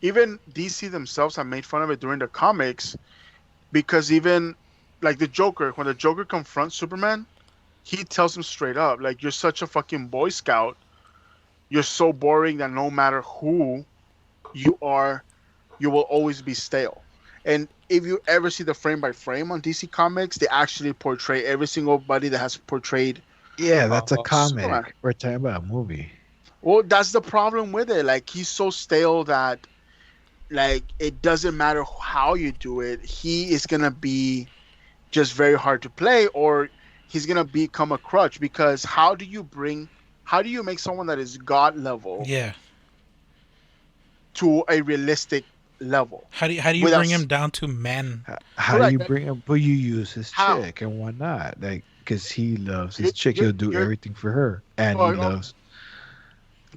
Speaker 3: Even DC themselves have made fun of it during the comics, because even like the Joker, when the Joker confronts Superman, he tells him straight up, like, "You're such a fucking Boy Scout. You're so boring that no matter who you are, you will always be stale." And if you ever see the frame by frame on DC Comics, they actually portray every single buddy that has portrayed.
Speaker 4: Yeah, that's a comic.
Speaker 3: Superman.
Speaker 4: We're talking about a movie.
Speaker 3: Well, that's the problem with it. Like, he's so stale that, like, it doesn't matter how you do it. He is gonna be just very hard to play, or he's gonna become a crutch. Because how do you make someone that is god level
Speaker 2: Yeah.
Speaker 3: to a realistic level?
Speaker 2: How do you
Speaker 3: Without
Speaker 2: bring him down to men?
Speaker 4: How do you
Speaker 3: Correct.
Speaker 4: bring him? But you use his
Speaker 3: How?
Speaker 4: chick, and why not? Like, because he loves his
Speaker 3: You-
Speaker 4: chick,
Speaker 3: you-
Speaker 4: he'll do
Speaker 3: you're-
Speaker 4: everything for her, and
Speaker 3: Well,
Speaker 4: he loves.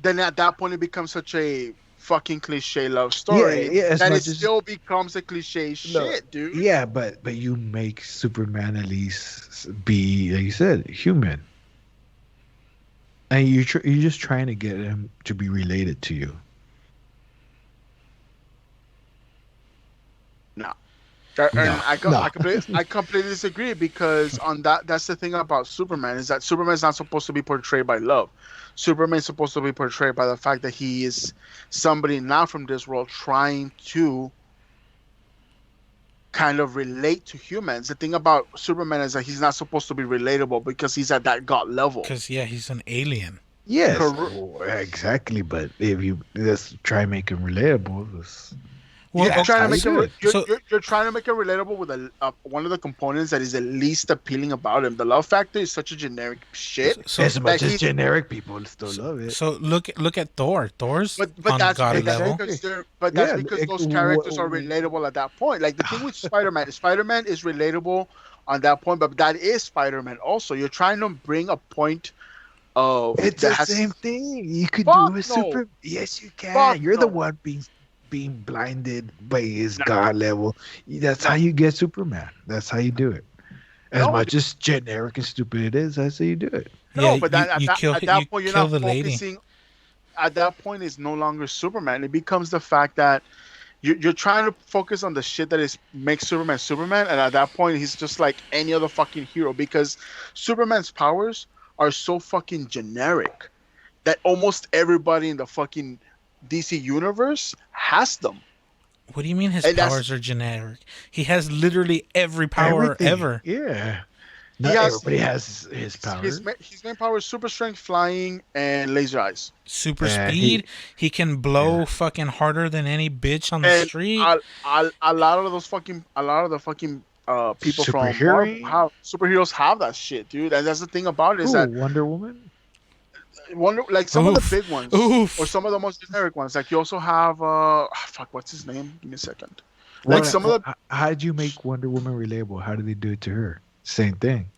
Speaker 3: Then at that point, it becomes such a fucking cliche love story
Speaker 4: Yeah, as
Speaker 3: that
Speaker 4: much
Speaker 3: it
Speaker 4: as-
Speaker 3: still becomes a cliche shit, dude.
Speaker 4: Yeah, but you make Superman at least be, like you said, human, and you're just trying to get him to be related to you.
Speaker 3: And
Speaker 4: No,
Speaker 3: I
Speaker 4: no.
Speaker 3: I completely disagree, because on that's the thing about Superman, is that Superman's not supposed to be portrayed by love. Superman's supposed to be portrayed by the fact that he is somebody not from this world trying to kind of relate to humans. The thing about Superman is that he's not supposed to be relatable because he's at that god level.
Speaker 2: Because he's an alien.
Speaker 4: Yes,
Speaker 3: Correct.
Speaker 4: exactly. But if you let's try and make him relatable,
Speaker 2: Well,
Speaker 3: You're trying to make
Speaker 4: good.
Speaker 3: you're trying to make it relatable with one of the components that is the least appealing about him. The love factor is such a generic shit.
Speaker 2: So,
Speaker 4: as much as
Speaker 3: he's-
Speaker 4: generic people still love it.
Speaker 2: so look at Thor. Thor's
Speaker 3: But
Speaker 2: on
Speaker 3: that's
Speaker 2: God
Speaker 3: because,
Speaker 2: level.
Speaker 3: that's
Speaker 4: Yeah,
Speaker 3: because
Speaker 4: like,
Speaker 3: those characters are relatable at that point. Like the thing with Spider-Man is relatable on that point, but that is Spider-Man also. You're trying to bring a point of
Speaker 4: It's
Speaker 3: that
Speaker 4: the
Speaker 3: has-
Speaker 4: same thing. You could
Speaker 3: Fuck
Speaker 4: do a
Speaker 3: no.
Speaker 4: super. Yes, you can.
Speaker 3: Fuck
Speaker 4: You're the
Speaker 3: no.
Speaker 4: one being blinded by his
Speaker 3: No.
Speaker 4: god level. That's how you get Superman. That's how you do it. As
Speaker 3: No,
Speaker 4: much as generic and stupid it is, that's how you do it.
Speaker 3: No,
Speaker 2: Yeah,
Speaker 3: but that,
Speaker 2: you
Speaker 3: at,
Speaker 2: kill
Speaker 3: that, at that
Speaker 2: you
Speaker 3: point, you're
Speaker 2: kill
Speaker 3: not
Speaker 2: the lady.
Speaker 3: focusing. At that point, it's no longer Superman. It becomes the fact that you're trying to focus on the shit that is makes Superman Superman, and at that point, he's just like any other fucking hero, because Superman's powers are so fucking generic that almost everybody in the fucking DC universe has them.
Speaker 2: What do you mean his
Speaker 3: And that's-
Speaker 2: powers are generic? He has literally every power
Speaker 4: Everything.
Speaker 2: ever.
Speaker 4: Yeah. Not
Speaker 3: has-
Speaker 4: everybody has his power.
Speaker 3: His main power is super strength, flying, and laser eyes.
Speaker 2: Super
Speaker 4: Yeah,
Speaker 2: speed. He can blow fucking harder than any bitch on the
Speaker 3: And
Speaker 2: street.
Speaker 3: a lot of the fucking people from
Speaker 4: Superhero?
Speaker 3: Marvel, superheroes have that shit, dude. And that's the thing about it, is
Speaker 4: Ooh,
Speaker 3: that
Speaker 4: Wonder Woman?
Speaker 3: like some of
Speaker 2: Oof.
Speaker 3: the big ones,
Speaker 2: Oof.
Speaker 3: or some of the most generic ones. Like you also have what's his name? Give me a second.
Speaker 4: Like
Speaker 3: some of the
Speaker 4: How'd you make Wonder Woman relatable? How did they do it to her? Same thing.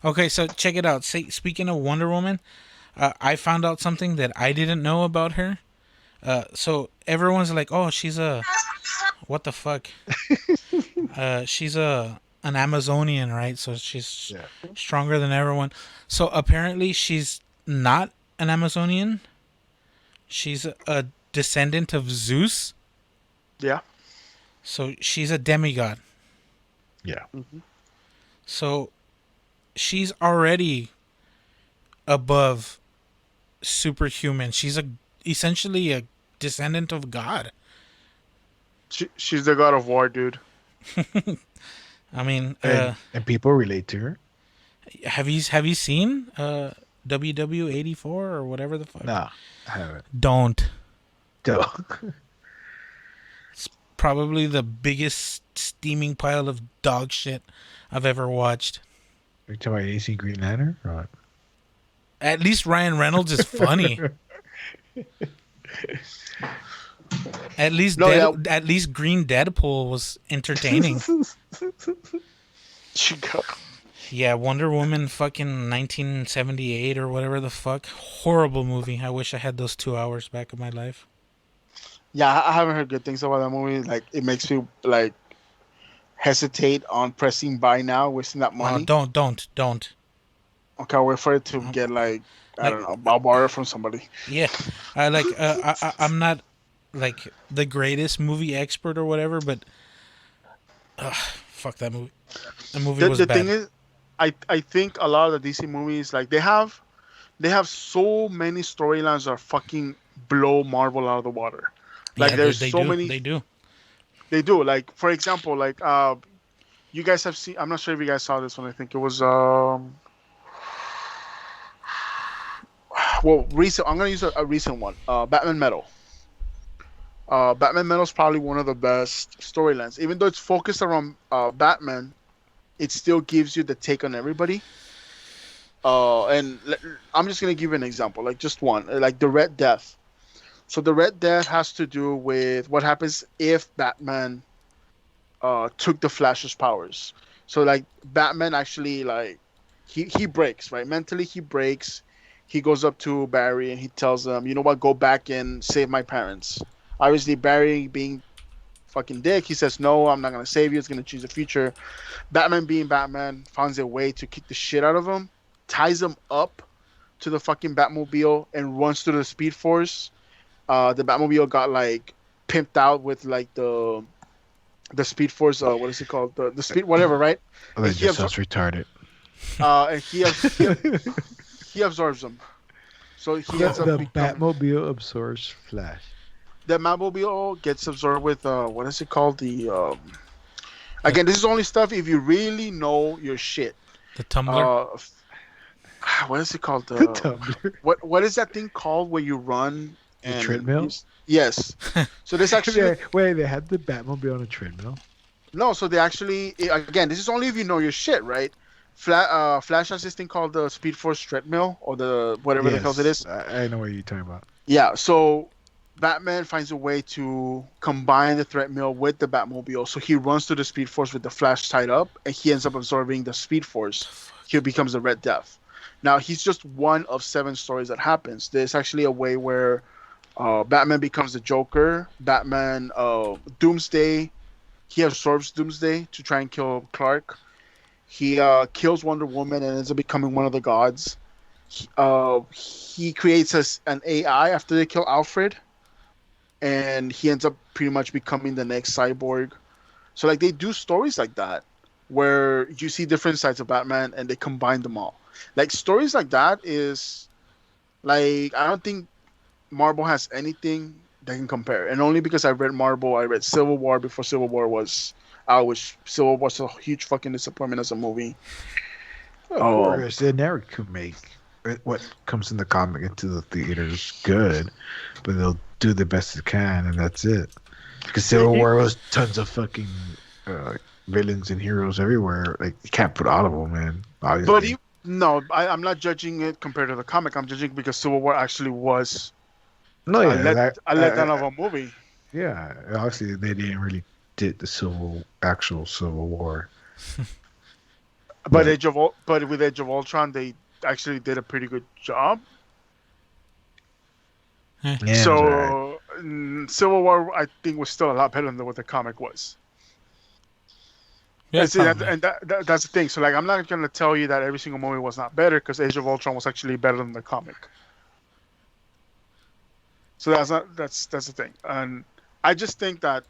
Speaker 2: Okay, so check it out. Speaking of Wonder Woman, I found out something that I didn't know about her. So everyone's like, "Oh, she's a what the fuck?" She's an Amazonian, right? So she's stronger than everyone. So apparently, she's not an Amazonian. She's a descendant of Zeus.
Speaker 3: yeah.
Speaker 2: So she's a demigod.
Speaker 4: Yeah.
Speaker 2: So she's already above superhuman. She's essentially a descendant of God.
Speaker 3: She's the god of war, dude.
Speaker 2: I mean,
Speaker 4: And people relate to her.
Speaker 2: have you seen WW84 or whatever the fuck?
Speaker 4: Nah, I haven't.
Speaker 2: Don't.
Speaker 4: Duh.
Speaker 2: Probably the biggest steaming pile of dog shit I've ever watched.
Speaker 4: You're talking about AC Green Lantern? Right.
Speaker 2: At least Ryan Reynolds is funny. At least
Speaker 3: No, yeah.
Speaker 2: at least Green Deadpool was entertaining.
Speaker 3: She got-
Speaker 2: Yeah, Wonder Woman fucking 1978 or whatever the fuck. Horrible movie. I wish I had those 2 hours back of my life.
Speaker 3: Yeah, I haven't heard good things about that movie. Like, it makes me like hesitate on pressing buy now, wasting that
Speaker 2: Oh,
Speaker 3: money.
Speaker 2: don't.
Speaker 3: Okay, I'll wait for it to get like I
Speaker 2: Like-
Speaker 3: don't know. I'll borrow it from somebody.
Speaker 2: Yeah, I'm not like the greatest movie expert or whatever, but fuck that movie. The movie was
Speaker 3: The
Speaker 2: bad.
Speaker 3: thing is, I think a lot of the DC movies like they have so many storylines that fucking blow Marvel out of the water. Like
Speaker 2: Yeah,
Speaker 3: there's
Speaker 2: they
Speaker 3: so
Speaker 2: do.
Speaker 3: many.
Speaker 2: They do.
Speaker 3: They do. Like for example, like you guys have seen. I'm not sure if you guys saw this one. I think it was well, recent. I'm gonna use a recent one. Batman Metal. Batman Metal is probably one of the best storylines. Even though it's focused around Batman, it still gives you the take on everybody. I'm just gonna give you an example, like just one, like the Red Death. So the Red Death has to do with what happens if Batman took the Flash's powers. So like Batman actually like he breaks, right? Mentally he breaks. He goes up to Barry and he tells him, you know what, go back and save my parents. Obviously Barry being fucking dick, he says no, I'm not gonna save you. It's gonna choose the future. Batman being Batman finds a way to kick the shit out of him, ties him up to the fucking Batmobile and runs through the Speed Force. The Batmobile got like pimped out with like the Speed Force. What is it called? The Speed whatever, right?
Speaker 4: Oh, that
Speaker 3: And
Speaker 4: just sounds retarded.
Speaker 3: And he absorbs them. So he ends up
Speaker 4: The
Speaker 3: becoming,
Speaker 4: Batmobile absorbs Flash.
Speaker 3: the Batmobile gets absorbed with what is it called? The again, this is only stuff if you really know your shit.
Speaker 2: The Tumblr.
Speaker 3: What is it called?
Speaker 4: The Tumblr.
Speaker 3: What is that thing called where you run?
Speaker 4: The treadmill?
Speaker 3: Yes. So this actually
Speaker 4: Wait, they had the Batmobile on a treadmill?
Speaker 3: no. So they actually again, this is only if you know your shit, right? Flash has this thing called the Speed Force treadmill or the whatever the hell it is.
Speaker 4: I know what you're talking about.
Speaker 3: Yeah. So Batman finds a way to combine the treadmill with the Batmobile. So he runs to the Speed Force with the Flash tied up, and he ends up absorbing the Speed Force. He becomes the Red Death. Now he's just one of 7 stories that happens. There's actually a way where Batman becomes the Joker. Batman, Doomsday. He absorbs Doomsday to try and kill Clark. He kills Wonder Woman and ends up becoming one of the gods. He creates an AI after they kill Alfred, and he ends up pretty much becoming the next cyborg. So like they do stories like that where you see different sides of Batman and they combine them all. Like stories like that is like I don't think Marvel has anything that can compare. And only because I read Marvel, I read Civil War before Civil War was out, which Civil War was a huge fucking disappointment as a movie.
Speaker 4: Of course, they never could make what comes in the comic into the theaters good, but they'll do the best they can, and that's it. Because Civil War was tons of fucking villains and heroes everywhere. Like you can't put all of them in. Obviously.
Speaker 3: But I'm not judging it compared to the comic. I'm judging because Civil War actually was
Speaker 4: no, yeah,
Speaker 3: a letdown of a movie.
Speaker 4: Yeah, obviously they didn't really did the actual Civil War.
Speaker 3: But with Age of Ultron, they actually did a pretty good job.
Speaker 2: Eh.
Speaker 4: Yeah,
Speaker 3: So Civil War, I think, was still a lot better than what the comic was.
Speaker 2: Yeah,
Speaker 3: And, see, that,
Speaker 2: probably.
Speaker 3: and that's the thing. So like, I'm not gonna tell you that every single movie was not better because Age of Ultron was actually better than the comic. So that's the thing, and I just think that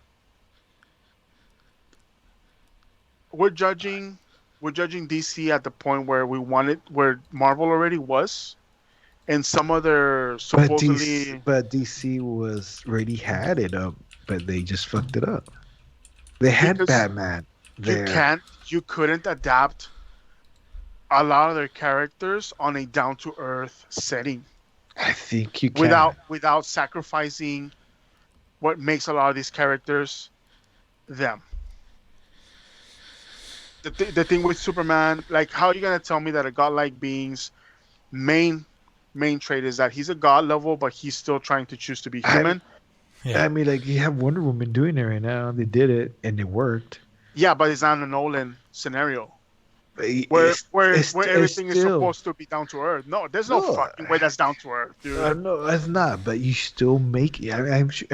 Speaker 3: we're judging DC at the point where where Marvel already was, and some other supposedly.
Speaker 4: But DC was already had it up but they just fucked it up. They had
Speaker 3: Because
Speaker 4: Batman
Speaker 3: you
Speaker 4: there.
Speaker 3: couldn't adapt a lot of their characters on a down to earth setting
Speaker 4: I think you can.
Speaker 3: without sacrificing what makes a lot of these characters them. The thing with Superman, like, how are you gonna tell me that a godlike being's main main trait is that he's a god level, but he's still trying to choose to be
Speaker 4: I,
Speaker 3: human?
Speaker 2: Yeah.
Speaker 4: I mean, like you have Wonder Woman doing it right now. They did it and it worked.
Speaker 3: Yeah, but it's not a Nolan scenario
Speaker 4: But
Speaker 3: where where
Speaker 4: it's
Speaker 3: everything is
Speaker 4: still
Speaker 3: supposed to be down to earth. No, there's no
Speaker 4: no.
Speaker 3: fucking way that's down to earth, dude.
Speaker 4: No, it's not. But you still make it. I'm sure,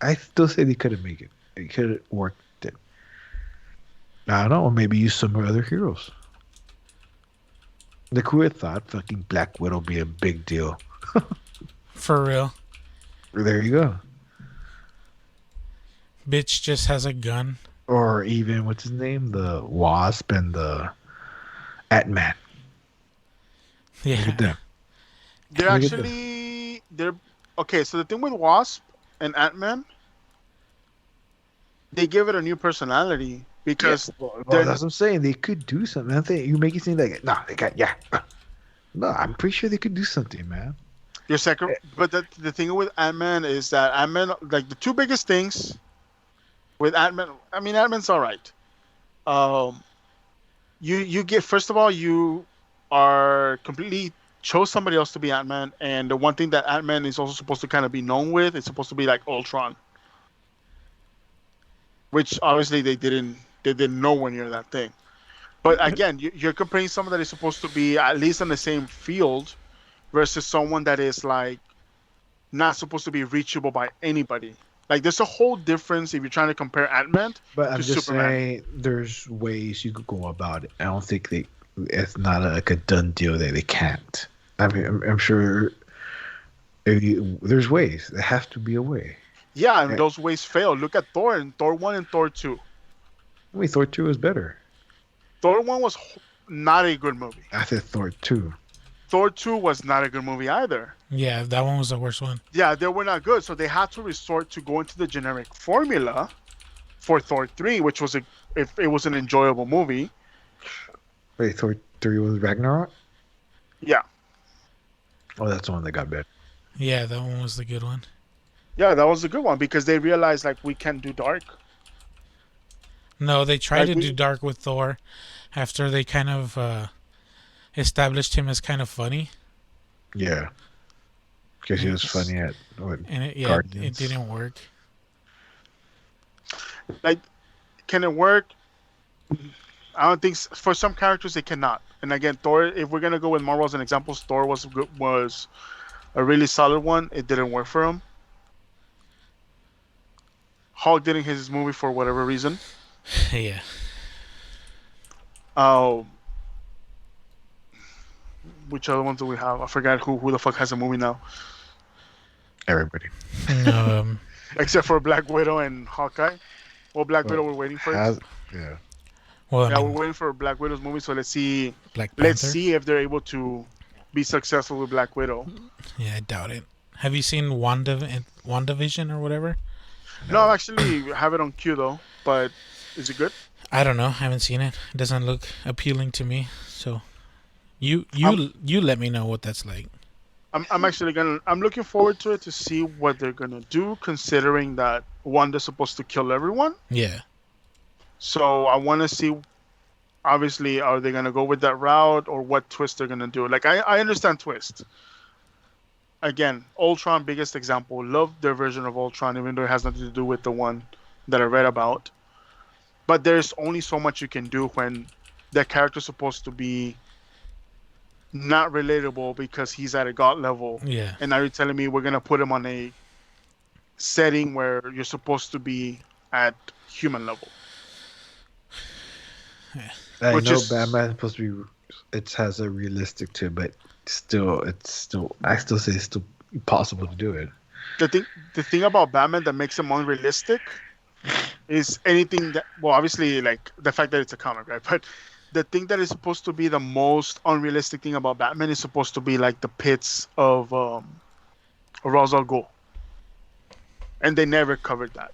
Speaker 4: I still say they could have made it. It could have worked it. I don't know. Maybe use some other heroes. Like who had thought fucking Black Widow be a big deal?
Speaker 2: For real.
Speaker 4: There you go.
Speaker 2: Bitch just has a gun.
Speaker 4: Or even what's his name, the Wasp and the Ant-Man. Look
Speaker 2: Yeah.
Speaker 4: at them.
Speaker 3: They're
Speaker 4: Look at
Speaker 3: actually they're okay. So the thing with Wasp and Ant-Man, they give it a new personality because
Speaker 4: Well,
Speaker 3: they're
Speaker 4: that's what I'm saying. They could do something. I think you make it seem like no, they got yeah. No, I'm pretty sure they could do something, man.
Speaker 3: your second. But the thing with Ant-Man is that Ant-Man, like the two biggest things with Ant-Man. I mean, Ant-Man's all right. Um, you get, first of all, you are completely chose somebody else to be Ant-Man, and the one thing that Ant-Man is also supposed to kind of be known with is supposed to be like Ultron, which obviously they didn't nowhere near that thing. But again, you're comparing someone that is supposed to be at least in the same field versus someone that is like not supposed to be reachable by anybody. Like there's a whole difference if you're trying to compare Ant-Man
Speaker 4: But I'm
Speaker 3: to
Speaker 4: just
Speaker 3: Superman.
Speaker 4: saying, there's ways you could go about it. I don't think they. It's not like a done deal that they can't. I mean, I'm sure there's ways. There has to be a way.
Speaker 3: Yeah, and
Speaker 4: Yeah.
Speaker 3: those ways fail. Look at Thor and Thor 1 and Thor 2.
Speaker 4: I mean, Thor 2 is better.
Speaker 3: Thor 1 was not a good movie.
Speaker 4: I said Thor 2.
Speaker 3: Thor 2 was not a good movie either.
Speaker 2: Yeah, that one was the worst one.
Speaker 3: Yeah, they were not good, so they had to resort to going to the generic formula for Thor 3, which was if it was an enjoyable movie.
Speaker 4: Wait, Thor 3 was Ragnarok?
Speaker 3: Yeah.
Speaker 4: Oh, that's the one that got better.
Speaker 2: Yeah, that one was the good one.
Speaker 3: Yeah, that was a good one because they realized like we can do dark.
Speaker 2: No, they tried
Speaker 3: Like
Speaker 2: to do dark with Thor after they kind of established him as kind of funny.
Speaker 4: Yeah. Because he was
Speaker 2: Yes.
Speaker 4: funny at what,
Speaker 2: And it
Speaker 4: Guardians.
Speaker 2: didn't work.
Speaker 3: Like, can it work? I don't think for some characters it cannot. And again, Thor. If we're gonna go with Marvel as an example, Thor was a really solid one. It didn't work for him. Hulk didn't hit his movie for whatever reason.
Speaker 2: Yeah.
Speaker 3: Which other ones do we have? I forgot who the fuck has a movie now,
Speaker 4: Everybody.
Speaker 2: Um,
Speaker 3: except for Black Widow and Hawkeye. Well, Black
Speaker 4: Well,
Speaker 3: Widow we're waiting for.
Speaker 4: Yeah.
Speaker 2: well,
Speaker 3: Yeah,
Speaker 2: I
Speaker 3: we're
Speaker 2: mean,
Speaker 3: waiting for Black Widow's movie. So let's see.
Speaker 2: Black Panther.
Speaker 3: Let's see if they're able to be successful with Black Widow.
Speaker 2: Yeah, I doubt it. Have you seen WandaVision or whatever?
Speaker 3: No, I actually have it on queue though. But is it good?
Speaker 2: I don't know. I haven't seen it. It doesn't look appealing to me. So, you let me know what that's like.
Speaker 3: I'm actually I'm looking forward to it to see what they're gonna do, considering that Wanda's supposed to kill everyone.
Speaker 2: Yeah.
Speaker 3: So I want to see. Obviously, are they gonna go with that route or what twist they're gonna do? Like I understand twist. Again, Ultron, biggest example. Love their version of Ultron, even though it has nothing to do with the one that I read about. But there's only so much you can do when the character's supposed to be not relatable because he's at a god level.
Speaker 2: Yeah.
Speaker 3: And now you're telling me we're gonna put him on a setting where you're supposed to be at human level.
Speaker 4: I
Speaker 3: Which
Speaker 4: know
Speaker 3: is-
Speaker 4: Batman's supposed to be. It has a realistic to it, but still, I still say it's still possible to do it.
Speaker 3: The thing about Batman that makes him unrealistic is anything that, well, obviously like the fact that it's a comic, right? But the thing that is supposed to be the most unrealistic thing about Batman is supposed to be like the pits of Ra's al Ghul, and they never covered that.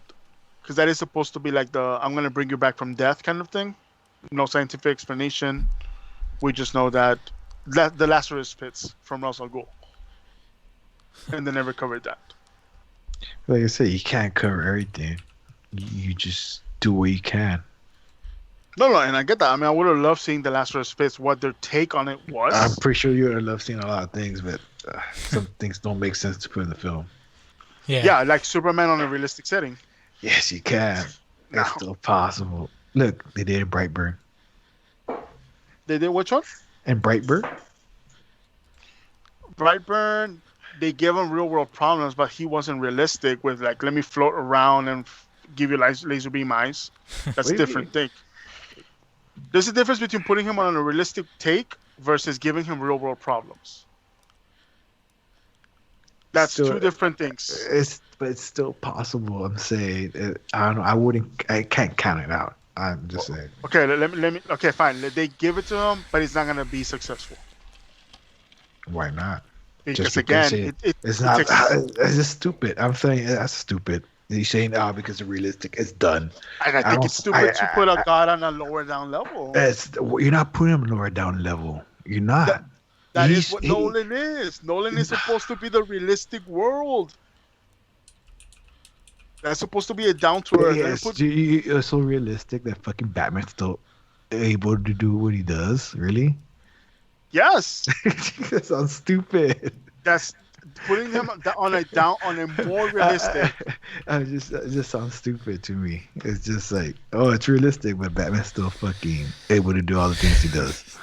Speaker 3: because that is supposed to be like the I'm gonna bring you back from death kind of thing. No scientific explanation. We just know that the Lazarus pits from Ra's al Ghul, and they never covered that.
Speaker 4: Like I said, you can't cover everything. You just do what you can.
Speaker 3: No, and I get that. I mean, I would have loved seeing the Lazarus pits, what their take on it was.
Speaker 4: I'm pretty sure you would love seeing a lot of things, but some things don't make sense to put in the film.
Speaker 3: Yeah, like Superman on a realistic setting.
Speaker 4: Yes, you can.
Speaker 3: No.
Speaker 4: It's still possible. Look, they did Brightburn.
Speaker 3: They did which one?
Speaker 4: And Brightburn?
Speaker 3: Brightburn. They gave him real world problems, but he wasn't realistic with like, let me float around and give you laser beam eyes. That's a different thing. There's a difference between putting him on a realistic take versus giving him real world problems. That's
Speaker 4: Still,
Speaker 3: two different things.
Speaker 4: But it's still possible. I'm saying I don't know. I can't count it out. I'm just saying.
Speaker 3: Okay, let me. Okay, fine. They give it to him, but he's not gonna be successful.
Speaker 4: Why not?
Speaker 3: Because
Speaker 4: Just
Speaker 3: again,
Speaker 4: it's not. It's just stupid. I'm saying that's stupid. He's saying because it's realistic. It's done.
Speaker 3: And I think it's stupid to put a god on a lower down level.
Speaker 4: You're not putting him lower down level. You're not.
Speaker 3: That is what Nolan is. Nolan is supposed to be the realistic world. That's supposed to be a down to earth.
Speaker 4: Yes, you're so realistic that fucking Batman's still able to do what he does. Really?
Speaker 3: Yes.
Speaker 4: That sounds stupid.
Speaker 3: That's putting him on a more realistic.
Speaker 4: It just sounds stupid to me. It's just like, oh, it's realistic, but Batman's still fucking able to do all the things he does.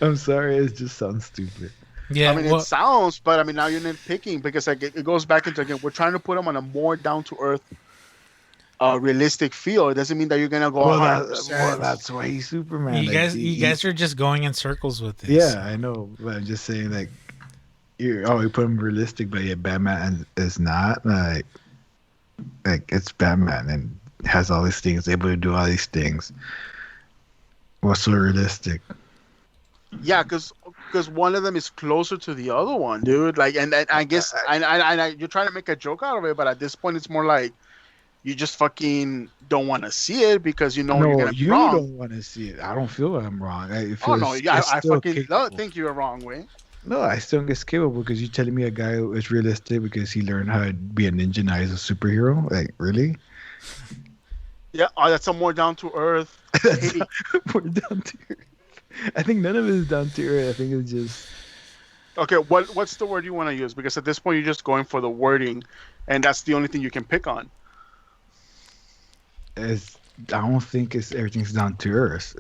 Speaker 4: I'm sorry, it just sounds stupid.
Speaker 2: Yeah,
Speaker 3: I mean, it sounds, but I mean, now you're nitpicking because like it goes back into again, we're trying to put him on a more down to earth, realistic feel. It doesn't mean that you're gonna go.
Speaker 4: Well, that's why he's Superman.
Speaker 2: You guys are just going in circles with this.
Speaker 4: Yeah, I know, but I'm just saying like, you put him realistic, but yet Batman is not like it's Batman and has all these things, able to do all these things. What's so realistic?
Speaker 3: Yeah, because one of them is closer to the other one, dude. Like, and I guess you're trying to make a joke out of it, but at this point, it's more like you just fucking don't want to see it because you know you're gonna be wrong.
Speaker 4: You don't want to see it. I don't feel I'm wrong. I
Speaker 3: fucking think you're wrong, way.
Speaker 4: No, I still think it's capable because you're telling me a guy who is realistic because he learned how to be a ninja now he's a superhero. Like, really?
Speaker 3: Yeah, that's a more down to earth.
Speaker 4: More down to earth. I think none of it is down to earth. I think it's just
Speaker 3: okay. What's the word you want to use? Because at this point you're just going for the wording, and that's the only thing you can pick on.
Speaker 4: I don't think everything's down to earth.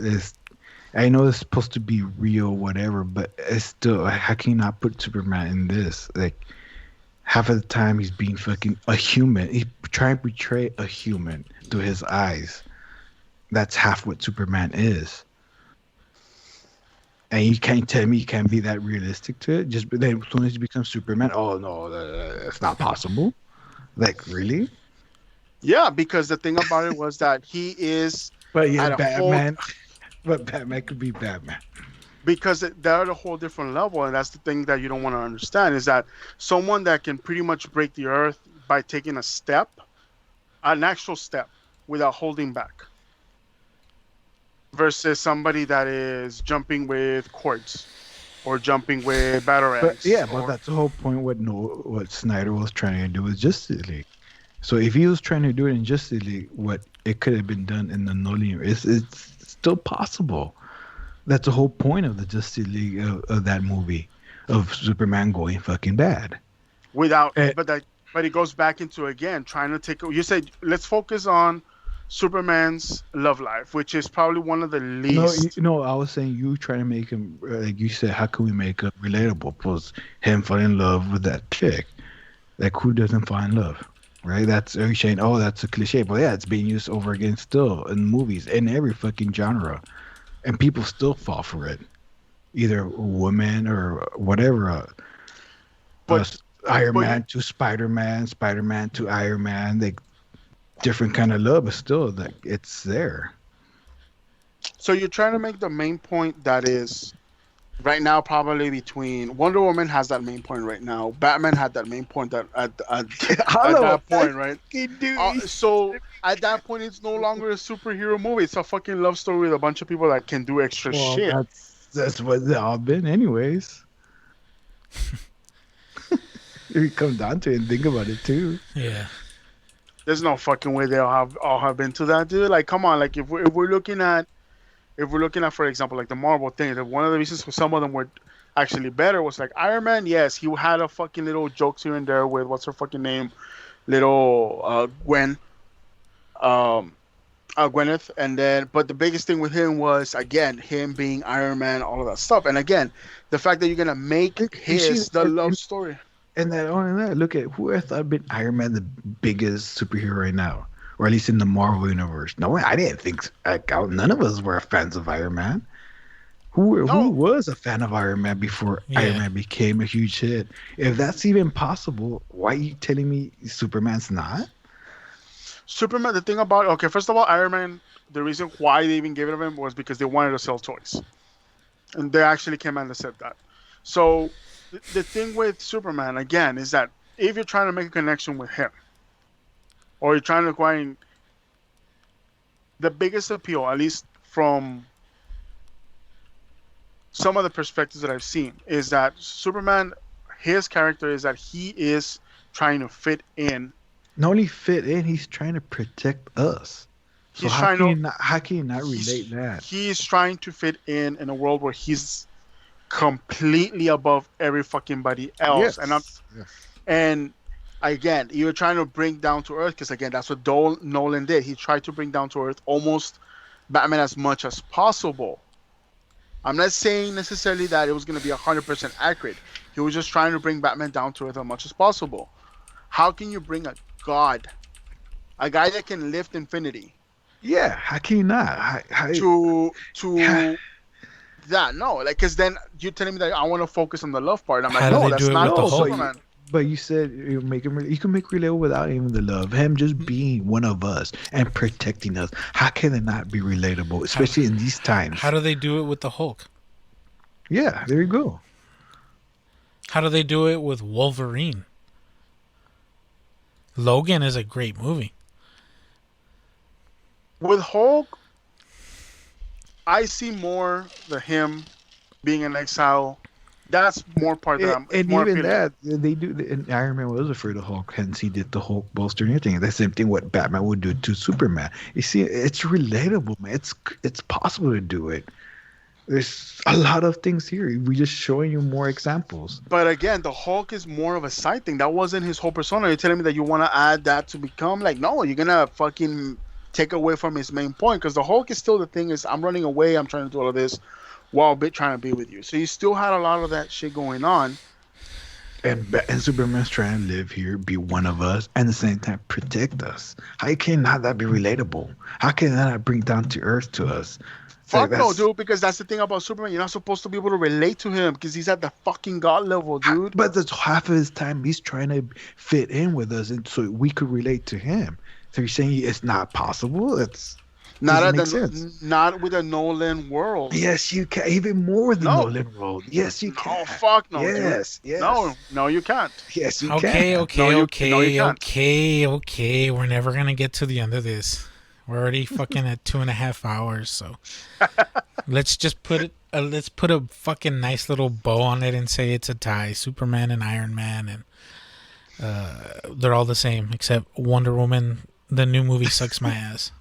Speaker 4: I know it's supposed to be real, whatever, but it's still. How can you not put Superman in this? Like half of the time he's being fucking a human. He's trying to portray a human through his eyes. That's half what Superman is. And you can't tell me you can't be that realistic to it. Just then, as soon as you become Superman, oh no, that's not possible. Like, really?
Speaker 3: Yeah, because the thing about it was that he is.
Speaker 4: But yeah, Batman. But Batman could be Batman.
Speaker 3: Because they're at a whole different level, and that's the thing that you don't want to understand is that someone that can pretty much break the earth by taking a step, an actual step, without holding back. Versus somebody that is jumping with cords or jumping with batarangs.
Speaker 4: But that's the whole point. What Snyder was trying to do with Justice League. So if he was trying to do it in Justice League, what it could have been done in the Nolan, it's still possible. That's the whole point of the Justice League of that movie, of Superman going fucking bad.
Speaker 3: But it goes back into again trying to take. You said let's focus on Superman's love life, which is probably one of the least.
Speaker 4: No, I was saying you trying to make him, like you said, how can we make him relatable? Because him falling in love with that chick. Like, who doesn't fall in love? Right? That's, are you saying, oh, that's a cliche. But yeah, it's being used over again still in movies, in every fucking genre. And people still fall for it. Either a woman or whatever. Iron Man to Spider-Man, Spider-Man to Iron Man. Like, different kind of love, but still, like, it's there.
Speaker 3: So you're trying to make the main point that is Right now, probably between Wonder Woman has that main point right now. Batman had that main point that
Speaker 4: All
Speaker 3: at
Speaker 4: of
Speaker 3: that
Speaker 4: them,
Speaker 3: point, right?
Speaker 4: dude.
Speaker 3: So at that point, it's no longer a superhero movie. It's a fucking love story with a bunch of people that can do extra
Speaker 4: Well,
Speaker 3: shit.
Speaker 4: that's what they all been, anyways. If you come down to it and think about it too.
Speaker 2: Yeah.
Speaker 3: There's no fucking way they all have been to that, dude. Like, come on. Like, if we're looking at, for example, like the Marvel thing, that one of the reasons for some of them were actually better was like Iron Man. Yes, he had a fucking little jokes here and there with what's her fucking name, little um, Gwyneth, and then but the biggest thing with him was again him being Iron Man, all of that stuff, and again the fact that you're gonna make
Speaker 4: You see,
Speaker 3: his the love story.
Speaker 4: and that on that, look at who I thought been Iron Man the biggest superhero right now, or at least in the Marvel universe. No, I didn't think like none of us were fans of Iron Man. Who
Speaker 3: No,
Speaker 4: was a fan of Iron Man before Iron
Speaker 2: Yeah.
Speaker 4: Man became a huge hit? If that's even possible, why are you telling me Superman's not?
Speaker 3: Superman. The thing about okay, first of all, Iron Man. The reason why they even gave it to him was because they wanted to sell toys, and they actually came out and said that. So the thing with Superman again is that if you're trying to make a connection with him, or you're trying to find the biggest appeal, at least from some of the perspectives that I've seen, is that Superman, his character is that he is trying to fit in.
Speaker 4: Not only fit in, he's trying to protect us. So
Speaker 3: He's trying to.
Speaker 4: how can you not
Speaker 3: He's,
Speaker 4: relate that?
Speaker 3: he's trying to fit in a world where he's completely above every fucking body else,
Speaker 4: Yes.
Speaker 3: and again, you're trying to bring down to earth because again, that's what Nolan did. He tried to bring down to earth almost Batman as much as possible. I'm not saying necessarily that it was going to be 100% accurate. He was just trying to bring Batman down to earth as much as possible. How can you bring a god, a guy that can lift infinity,
Speaker 4: Yeah, how can you not?
Speaker 3: to that? No, like because then you're telling me that I want to focus on the love part. I'm like,
Speaker 2: How do
Speaker 3: no,
Speaker 2: they
Speaker 3: that's
Speaker 2: do it
Speaker 3: not
Speaker 2: with the
Speaker 4: No,
Speaker 2: Hulk?
Speaker 3: Superman.
Speaker 4: but you said you make him. You can make relatable without even the love. Him just being one of us and protecting us. How can it not be relatable, especially in these times?
Speaker 2: How do they do it with the Hulk?
Speaker 4: Yeah, there you go.
Speaker 2: How do they do it with Wolverine? Logan is a great movie.
Speaker 3: With Hulk, I see more the him being in exile. That's more part that I'm. It's
Speaker 4: And
Speaker 3: more
Speaker 4: even
Speaker 3: appealing.
Speaker 4: that, they do. And Iron Man was afraid of Hulk, hence he did the Hulk bolster and everything. The same thing what Batman would do to Superman. You see, it's relatable, man. It's possible to do it. There's a lot of things here. We're just showing you more examples.
Speaker 3: But again, the Hulk is more of a side thing. That wasn't his whole persona. You're telling me that you want to add that to become like, no, you're gonna fucking take away from his main point because the Hulk is still the thing. Is I'm running away. I'm trying to do all of this while trying to be with you. So you still had a lot of that shit going on.
Speaker 4: And Superman's trying to live here, be one of us, and at the same time protect us. How can not that be relatable? How can that not bring down to earth to us? It's
Speaker 3: Fuck
Speaker 4: like
Speaker 3: no,
Speaker 4: that's-
Speaker 3: dude. Because that's the thing about Superman. You're not supposed to be able to relate to him because he's at the fucking god level, dude.
Speaker 4: But that's half of his time he's trying to fit in with us, and so we could relate to him. So you're saying it's not possible? It's
Speaker 3: Not
Speaker 4: doesn't
Speaker 3: at
Speaker 4: make
Speaker 3: the
Speaker 4: sense.
Speaker 3: not with a Nolan world.
Speaker 4: Yes, you can. Even more than
Speaker 3: No.
Speaker 4: Nolan Road. Yes, you can.
Speaker 3: Oh fuck no, dude.
Speaker 4: Yes, yes.
Speaker 3: No, you can't.
Speaker 4: Yes, you
Speaker 2: Okay,
Speaker 4: can.
Speaker 2: okay,
Speaker 3: No, you can't.
Speaker 2: okay. We're never gonna get to the end of this. We're already fucking at 2.5 hours, so let's just put it. Let's put a fucking nice little bow on it and say it's a tie. Superman and Iron Man, and they're all the same except Wonder Woman. The new movie sucks my ass.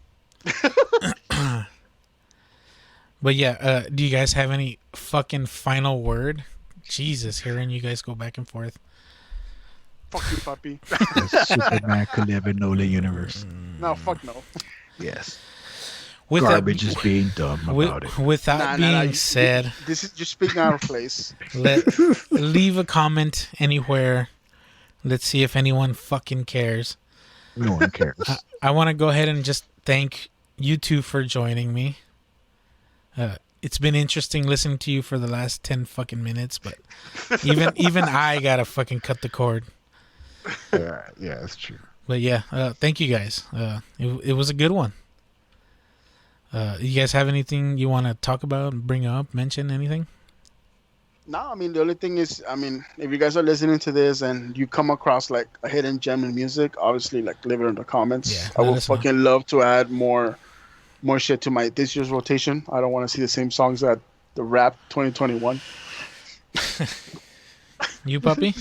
Speaker 2: But yeah, do you guys have any fucking final word? Jesus, hearing you guys go back and forth.
Speaker 3: Fuck you, puppy.
Speaker 4: Yes, Superman could live in Nolan universe.
Speaker 3: No, fuck no.
Speaker 4: Yes.
Speaker 2: With
Speaker 4: Garbage
Speaker 2: that,
Speaker 4: is being dumb about it.
Speaker 2: with that being said,
Speaker 3: This is just speaking out of place.
Speaker 2: leave a comment anywhere. Let's see if anyone fucking cares.
Speaker 4: No one cares.
Speaker 2: I want to go ahead and just thank you two for joining me. It's been interesting listening to you for the last 10 fucking minutes, but even I gotta fucking cut the cord.
Speaker 4: Yeah, that's true.
Speaker 2: But yeah, thank you guys. It was a good one. You guys have anything you want to talk about, bring up, mention anything?
Speaker 3: No, I mean the only thing is, I mean, if you guys are listening to this and you come across like a hidden gem in music, obviously like leave it in the comments.
Speaker 2: Yeah,
Speaker 3: I
Speaker 2: let
Speaker 3: would
Speaker 2: us know.
Speaker 3: fucking love to add more shit to my this year's rotation. I don't want to see the same songs that the rap 2021.
Speaker 2: You puppy?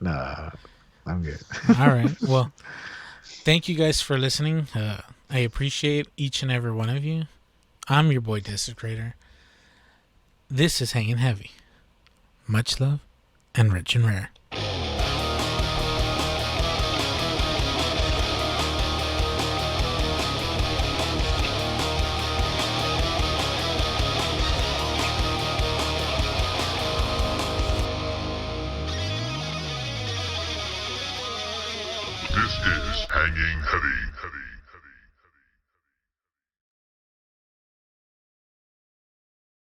Speaker 4: Nah, I'm good.
Speaker 2: All right. Well, thank you guys for listening. I appreciate each and every one of you. I'm your boy Desecrator. This is Hanging Heavy. Much love and rich and rare.
Speaker 1: This is Hanging Heavy.